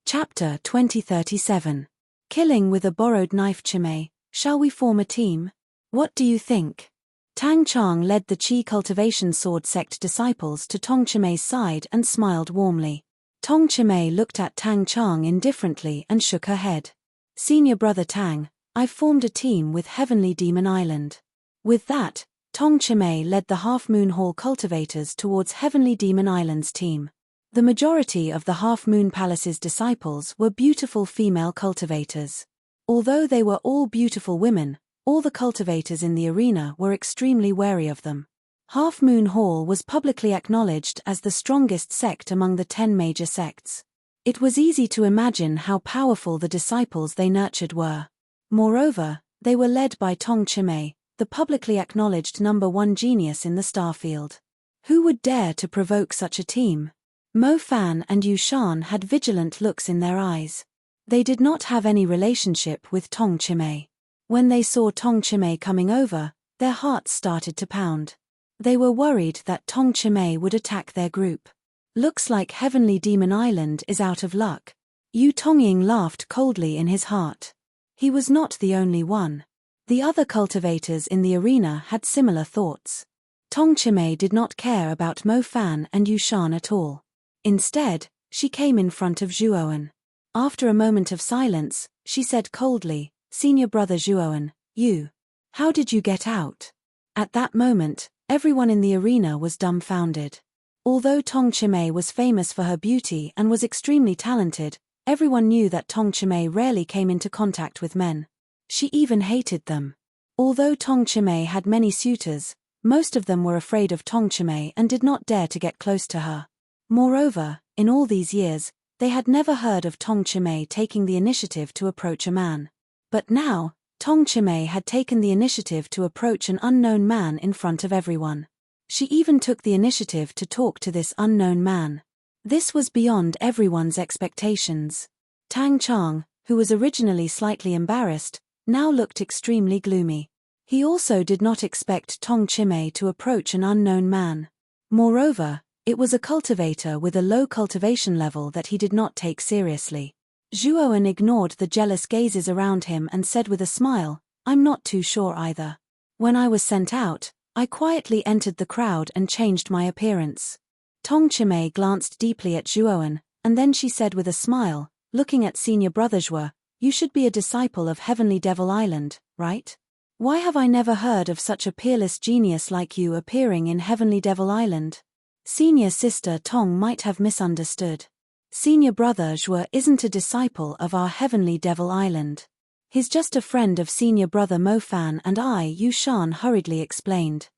Chapter 2037. Killing with a borrowed knife. Chimay, shall we form a team? What do you think? Tang Chang led the Qi cultivation sword sect disciples to Tong Chimay's side and smiled warmly. Tong Chimay looked at Tang Chang indifferently and shook her head. "Senior brother Tang, I've formed a team with Heavenly Demon Island." With that, Tong Chimay led the Half Moon Hall cultivators towards Heavenly Demon Island's team. The majority of the Half Moon Palace's disciples were beautiful female cultivators. Although they were all beautiful women, all the cultivators in the arena were extremely wary of them. Half Moon Hall was publicly acknowledged as the strongest sect among the 10 major sects. It was easy to imagine how powerful the disciples they nurtured were. Moreover, they were led by Tong Chimay, the publicly acknowledged #1 genius in the starfield. Who would dare to provoke such a team? Mo Fan and Yu Shan had vigilant looks in their eyes. They did not have any relationship with Tong Chimay. When they saw Tong Chimay coming over, their hearts started to pound. They were worried that Tong Chimay would attack their group. "Looks like Heavenly Demon Island is out of luck." Yu Tongying laughed coldly in his heart. He was not the only one. The other cultivators in the arena had similar thoughts. Tong Chimay did not care about Mo Fan and Yu Shan at all. Instead, she came in front of Zhuoan. After a moment of silence, she said coldly, "Senior brother Zhuoan, how did you get out?" At that moment, everyone in the arena was dumbfounded. Although Tong Chimay was famous for her beauty and was extremely talented, everyone knew that Tong Chimay rarely came into contact with men. She even hated them. Although Tong Chimay had many suitors, most of them were afraid of Tong Chimay and did not dare to get close to her. Moreover, in all these years, they had never heard of Tong Chimay taking the initiative to approach a man. But now, Tong Chimay had taken the initiative to approach an unknown man in front of everyone. She even took the initiative to talk to this unknown man. This was beyond everyone's expectations. Tang Chang, who was originally slightly embarrassed, now looked extremely gloomy. He also did not expect Tong Chimay to approach an unknown man. Moreover, it was a cultivator with a low cultivation level that he did not take seriously. Zhuoan ignored the jealous gazes around him and said with a smile, "I'm not too sure either. When I was sent out, I quietly entered the crowd and changed my appearance." Tong Chimay glanced deeply at Zhuoan, and then she said with a smile, looking at senior brother Zhuo, "You should be a disciple of Heavenly Devil Island, right? Why have I never heard of such a peerless genius like you appearing in Heavenly Devil Island?" Senior sister Tong might have misunderstood. Senior brother Zhuo isn't a disciple of our Heavenly Devil Island. He's just a friend of senior brother Mo Fan and I, Yu Shan hurriedly explained.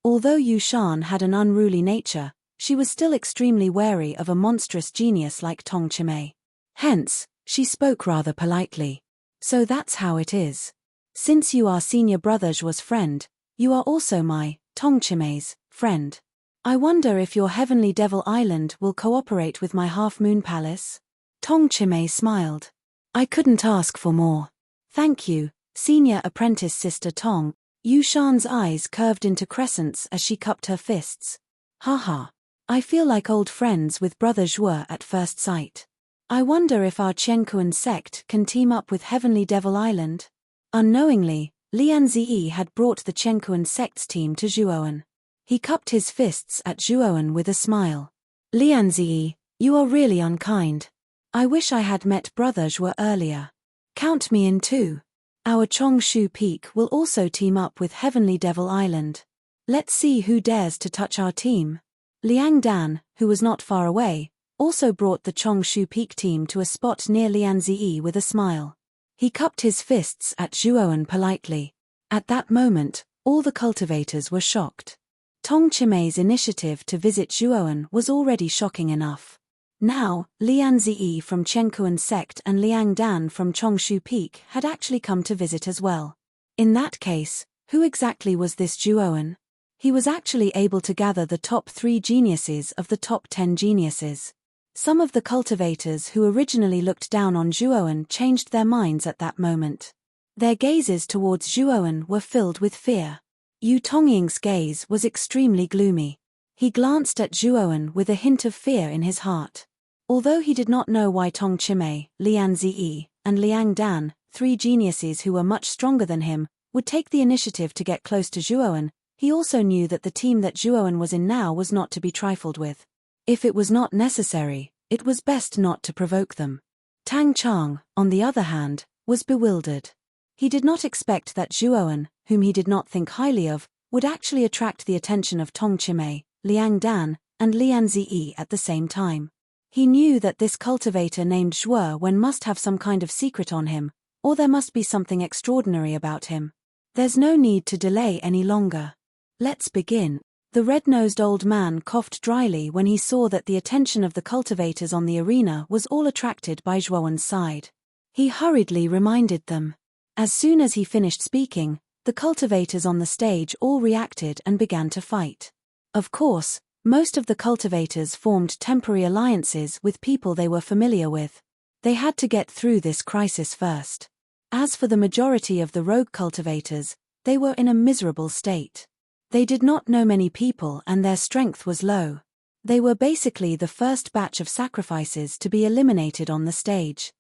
Although Yu Shan had an unruly nature, she was still extremely wary of a monstrous genius like Tong Chimay. Hence, she spoke rather politely. "So that's how it is. Since you are senior brother Zhuo's friend, you are also my, Tong Chimay's, friend. I wonder if your Heavenly Devil Island will cooperate with my half-moon palace?" Tong Chimay smiled. "I couldn't ask for more. Thank you, senior apprentice sister Tong." Yu Shan's eyes curved into crescents as she cupped her fists. "Haha. I feel like old friends with brother Zhuo at first sight. I wonder if our Chenkuan sect can team up with Heavenly Devil Island?" Unknowingly, Lian Ziyi had brought the Chenkuan sect's team to Zhuoan. He cupped his fists at Zhuoan with a smile. "Lian Ziyi, you are really unkind. I wish I had met brother Zhuo earlier. Count me in too. Our Chongshu Peak will also team up with Heavenly Devil Island. Let's see who dares to touch our team." Liang Dan, who was not far away, also brought the Chongshu Peak team to a spot near Lian Ziyi with a smile. He cupped his fists at Zhuoan politely. At that moment, all the cultivators were shocked. Tong Chimay's initiative to visit Zhuoan was already shocking enough. Now, Lian Ziyi from Chenkuan sect and Liang Dan from Chongshu Peak had actually come to visit as well. In that case, who exactly was this Zhuoan? He was actually able to gather the top 3 geniuses of the top 10 geniuses. Some of the cultivators who originally looked down on Zhuoan changed their minds at that moment. Their gazes towards Zhuoan were filled with fear. Yu Tongying's gaze was extremely gloomy. He glanced at Zhuoan with a hint of fear in his heart. Although he did not know why Tong Chimay, Lian Ziyi, and Liang Dan, 3 geniuses who were much stronger than him, would take the initiative to get close to Zhuoan, he also knew that the team that Zhuoan was in now was not to be trifled with. If it was not necessary, it was best not to provoke them. Tang Chang, on the other hand, was bewildered. He did not expect that Zhuoan, whom he did not think highly of, would actually attract the attention of Tong Chimay, Liang Dan, and Lian Ziyi at the same time. He knew that this cultivator named Zhuoan must have some kind of secret on him, or there must be something extraordinary about him. There's no need to delay any longer. Let's begin. The red-nosed old man coughed dryly when he saw that the attention of the cultivators on the arena was all attracted by Zhuoan's side. He hurriedly reminded them. As soon as he finished speaking, the cultivators on the stage all reacted and began to fight. Of course, most of the cultivators formed temporary alliances with people they were familiar with. They had to get through this crisis first. As for the majority of the rogue cultivators, they were in a miserable state. They did not know many people and their strength was low. They were basically the first batch of sacrifices to be eliminated on the stage.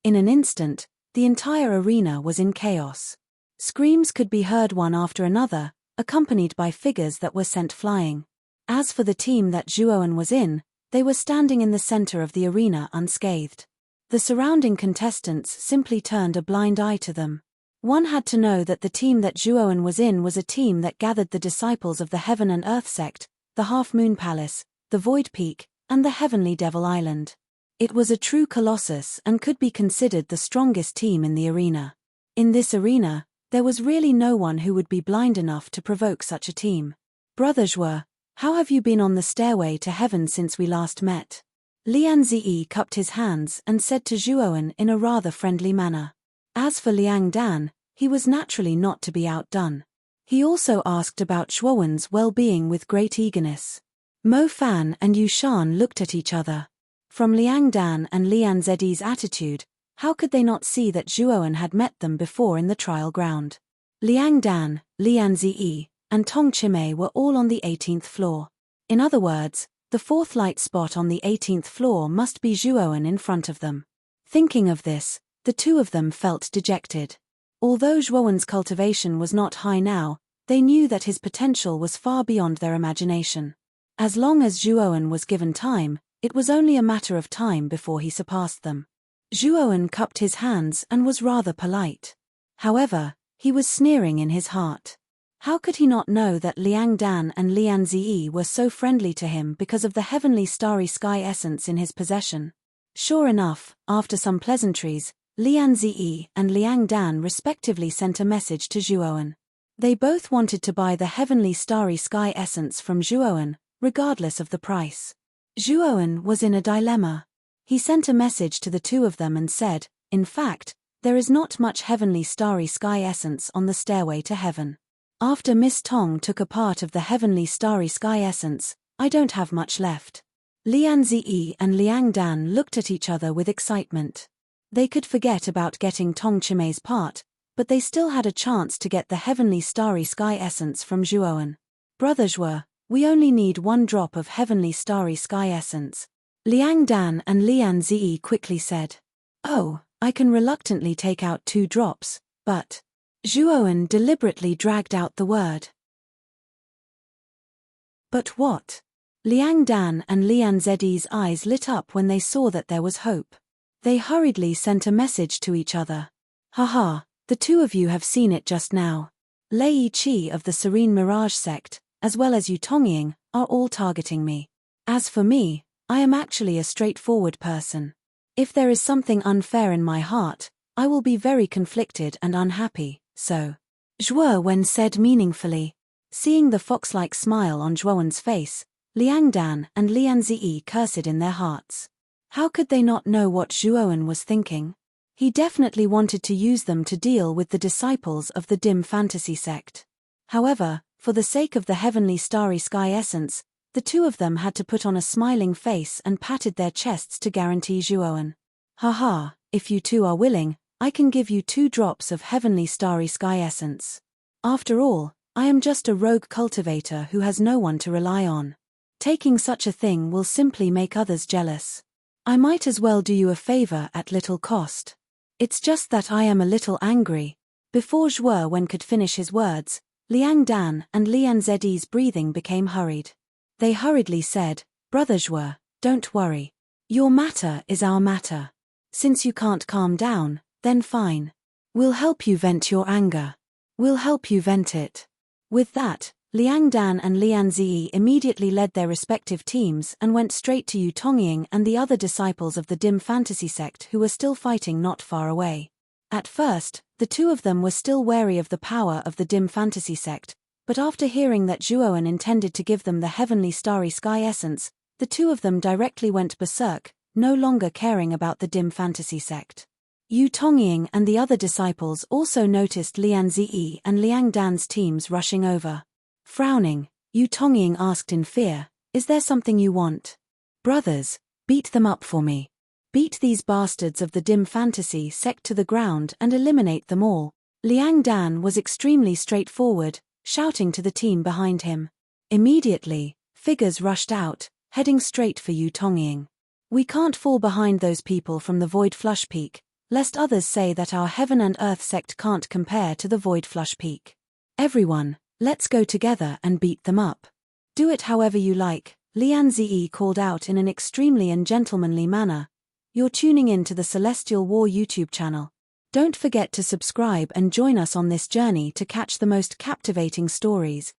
In an instant, the entire arena was in chaos. Screams could be heard one after another, accompanied by figures that were sent flying. As for the team that Zhuoan was in, they were standing in the center of the arena unscathed. The surrounding contestants simply turned a blind eye to them. One had to know that the team that Zhuoan was in was a team that gathered the disciples of the Heaven and Earth sect, the Half Moon Palace, the Void Peak, and the Heavenly Devil Island. It was a true colossus and could be considered the strongest team in the arena. In this arena, there was really no one who would be blind enough to provoke such a team. "Brother Zhuo, how have you been on the stairway to heaven since we last met?" Lian Zi cupped his hands and said to Zhuowen in a rather friendly manner. As for Liang Dan, he was naturally not to be outdone. He also asked about Zhuowen's well-being with great eagerness. Mo Fan and Yu Shan looked at each other. From Liang Dan and Lian Zi's attitude, how could they not see that Zhuowen had met them before in the trial ground? Liang Dan, Lian Zi, and Tong Chimei were all on the 18th floor. In other words, the fourth light spot on the 18th floor must be Zhuowen in front of them. Thinking of this, the two of them felt dejected. Although Zhuowen's cultivation was not high now, they knew that his potential was far beyond their imagination. As long as Zhuowen was given time, it was only a matter of time before he surpassed them. Zhuowen cupped his hands and was rather polite. However, he was sneering in his heart. How could he not know that Liang Dan and Lian Zi were so friendly to him because of the heavenly starry sky essence in his possession? Sure enough, after some pleasantries, Lian Zi and Liang Dan respectively sent a message to Zhuowen. They both wanted to buy the heavenly starry sky essence from Zhuowen, regardless of the price. Zhuowen was in a dilemma. He sent a message to the two of them and said, in fact, there is not much heavenly starry sky essence on the stairway to heaven. After Miss Tong took a part of the heavenly starry sky essence, I don't have much left. Lian Zi and Liang Dan looked at each other with excitement. They could forget about getting Tong Chimei's part, but they still had a chance to get the heavenly starry sky essence from Zhuowen. Brother Zhuo, we only need 1 drop of heavenly starry sky essence. Liang Dan and Lian Zi quickly said. Oh, I can reluctantly take out 2 drops, but... Zhuowen deliberately dragged out the word. But what? Liang Dan and Lian Zi's eyes lit up when they saw that there was hope. They hurriedly sent a message to each other. Haha, the two of you have seen it just now. Lei Qi of the Serene Mirage sect, as well as Yu Tongying, are all targeting me. As for me, I am actually a straightforward person. If there is something unfair in my heart, I will be very conflicted and unhappy. So, Zhuowen said meaningfully. Seeing the fox-like smile on Zhuowen's face, Liang Dan and Lian Zi cursed in their hearts. How could they not know what Zhuowen was thinking? He definitely wanted to use them to deal with the disciples of the dim fantasy sect. However, for the sake of the heavenly starry sky essence, the two of them had to put on a smiling face and patted their chests to guarantee Zhuowen. Haha, if you two are willing, I can give you 2 drops of heavenly starry sky essence. After all, I am just a rogue cultivator who has no one to rely on. Taking such a thing will simply make others jealous. I might as well do you a favor at little cost. It's just that I am a little angry. Before Zhuowen could finish his words, Liang Dan and Lian Zi's breathing became hurried. They hurriedly said, Brother Zhuo, don't worry. Your matter is our matter. Since you can't calm down, then fine. We'll help you vent your anger. We'll help you vent it. With that, Liang Dan and Lian Zi immediately led their respective teams and went straight to Yu Tongying and the other disciples of the dim fantasy sect who were still fighting not far away. At first, the two of them were still wary of the power of the dim fantasy sect, but after hearing that Zhuowen intended to give them the heavenly starry sky essence, the two of them directly went berserk, no longer caring about the dim fantasy sect. Yu Tongying and the other disciples also noticed Lian Zi and Liang Dan's teams rushing over. Frowning, Yu Tongying asked in fear, Is there something you want? Brothers, beat them up for me. Beat these bastards of the dim fantasy sect to the ground and eliminate them all. Liang Dan was extremely straightforward, shouting to the team behind him. Immediately, figures rushed out, heading straight for Yu Tongying. We can't fall behind those people from the Void Flush Peak, lest others say that our Heaven and Earth sect can't compare to the Void Flush Peak. Everyone, let's go together and beat them up. Do it however you like, Lian Zi called out in an extremely ungentlemanly manner. You're tuning in to the Celestial War YouTube channel. Don't forget to subscribe and join us on this journey to catch the most captivating stories,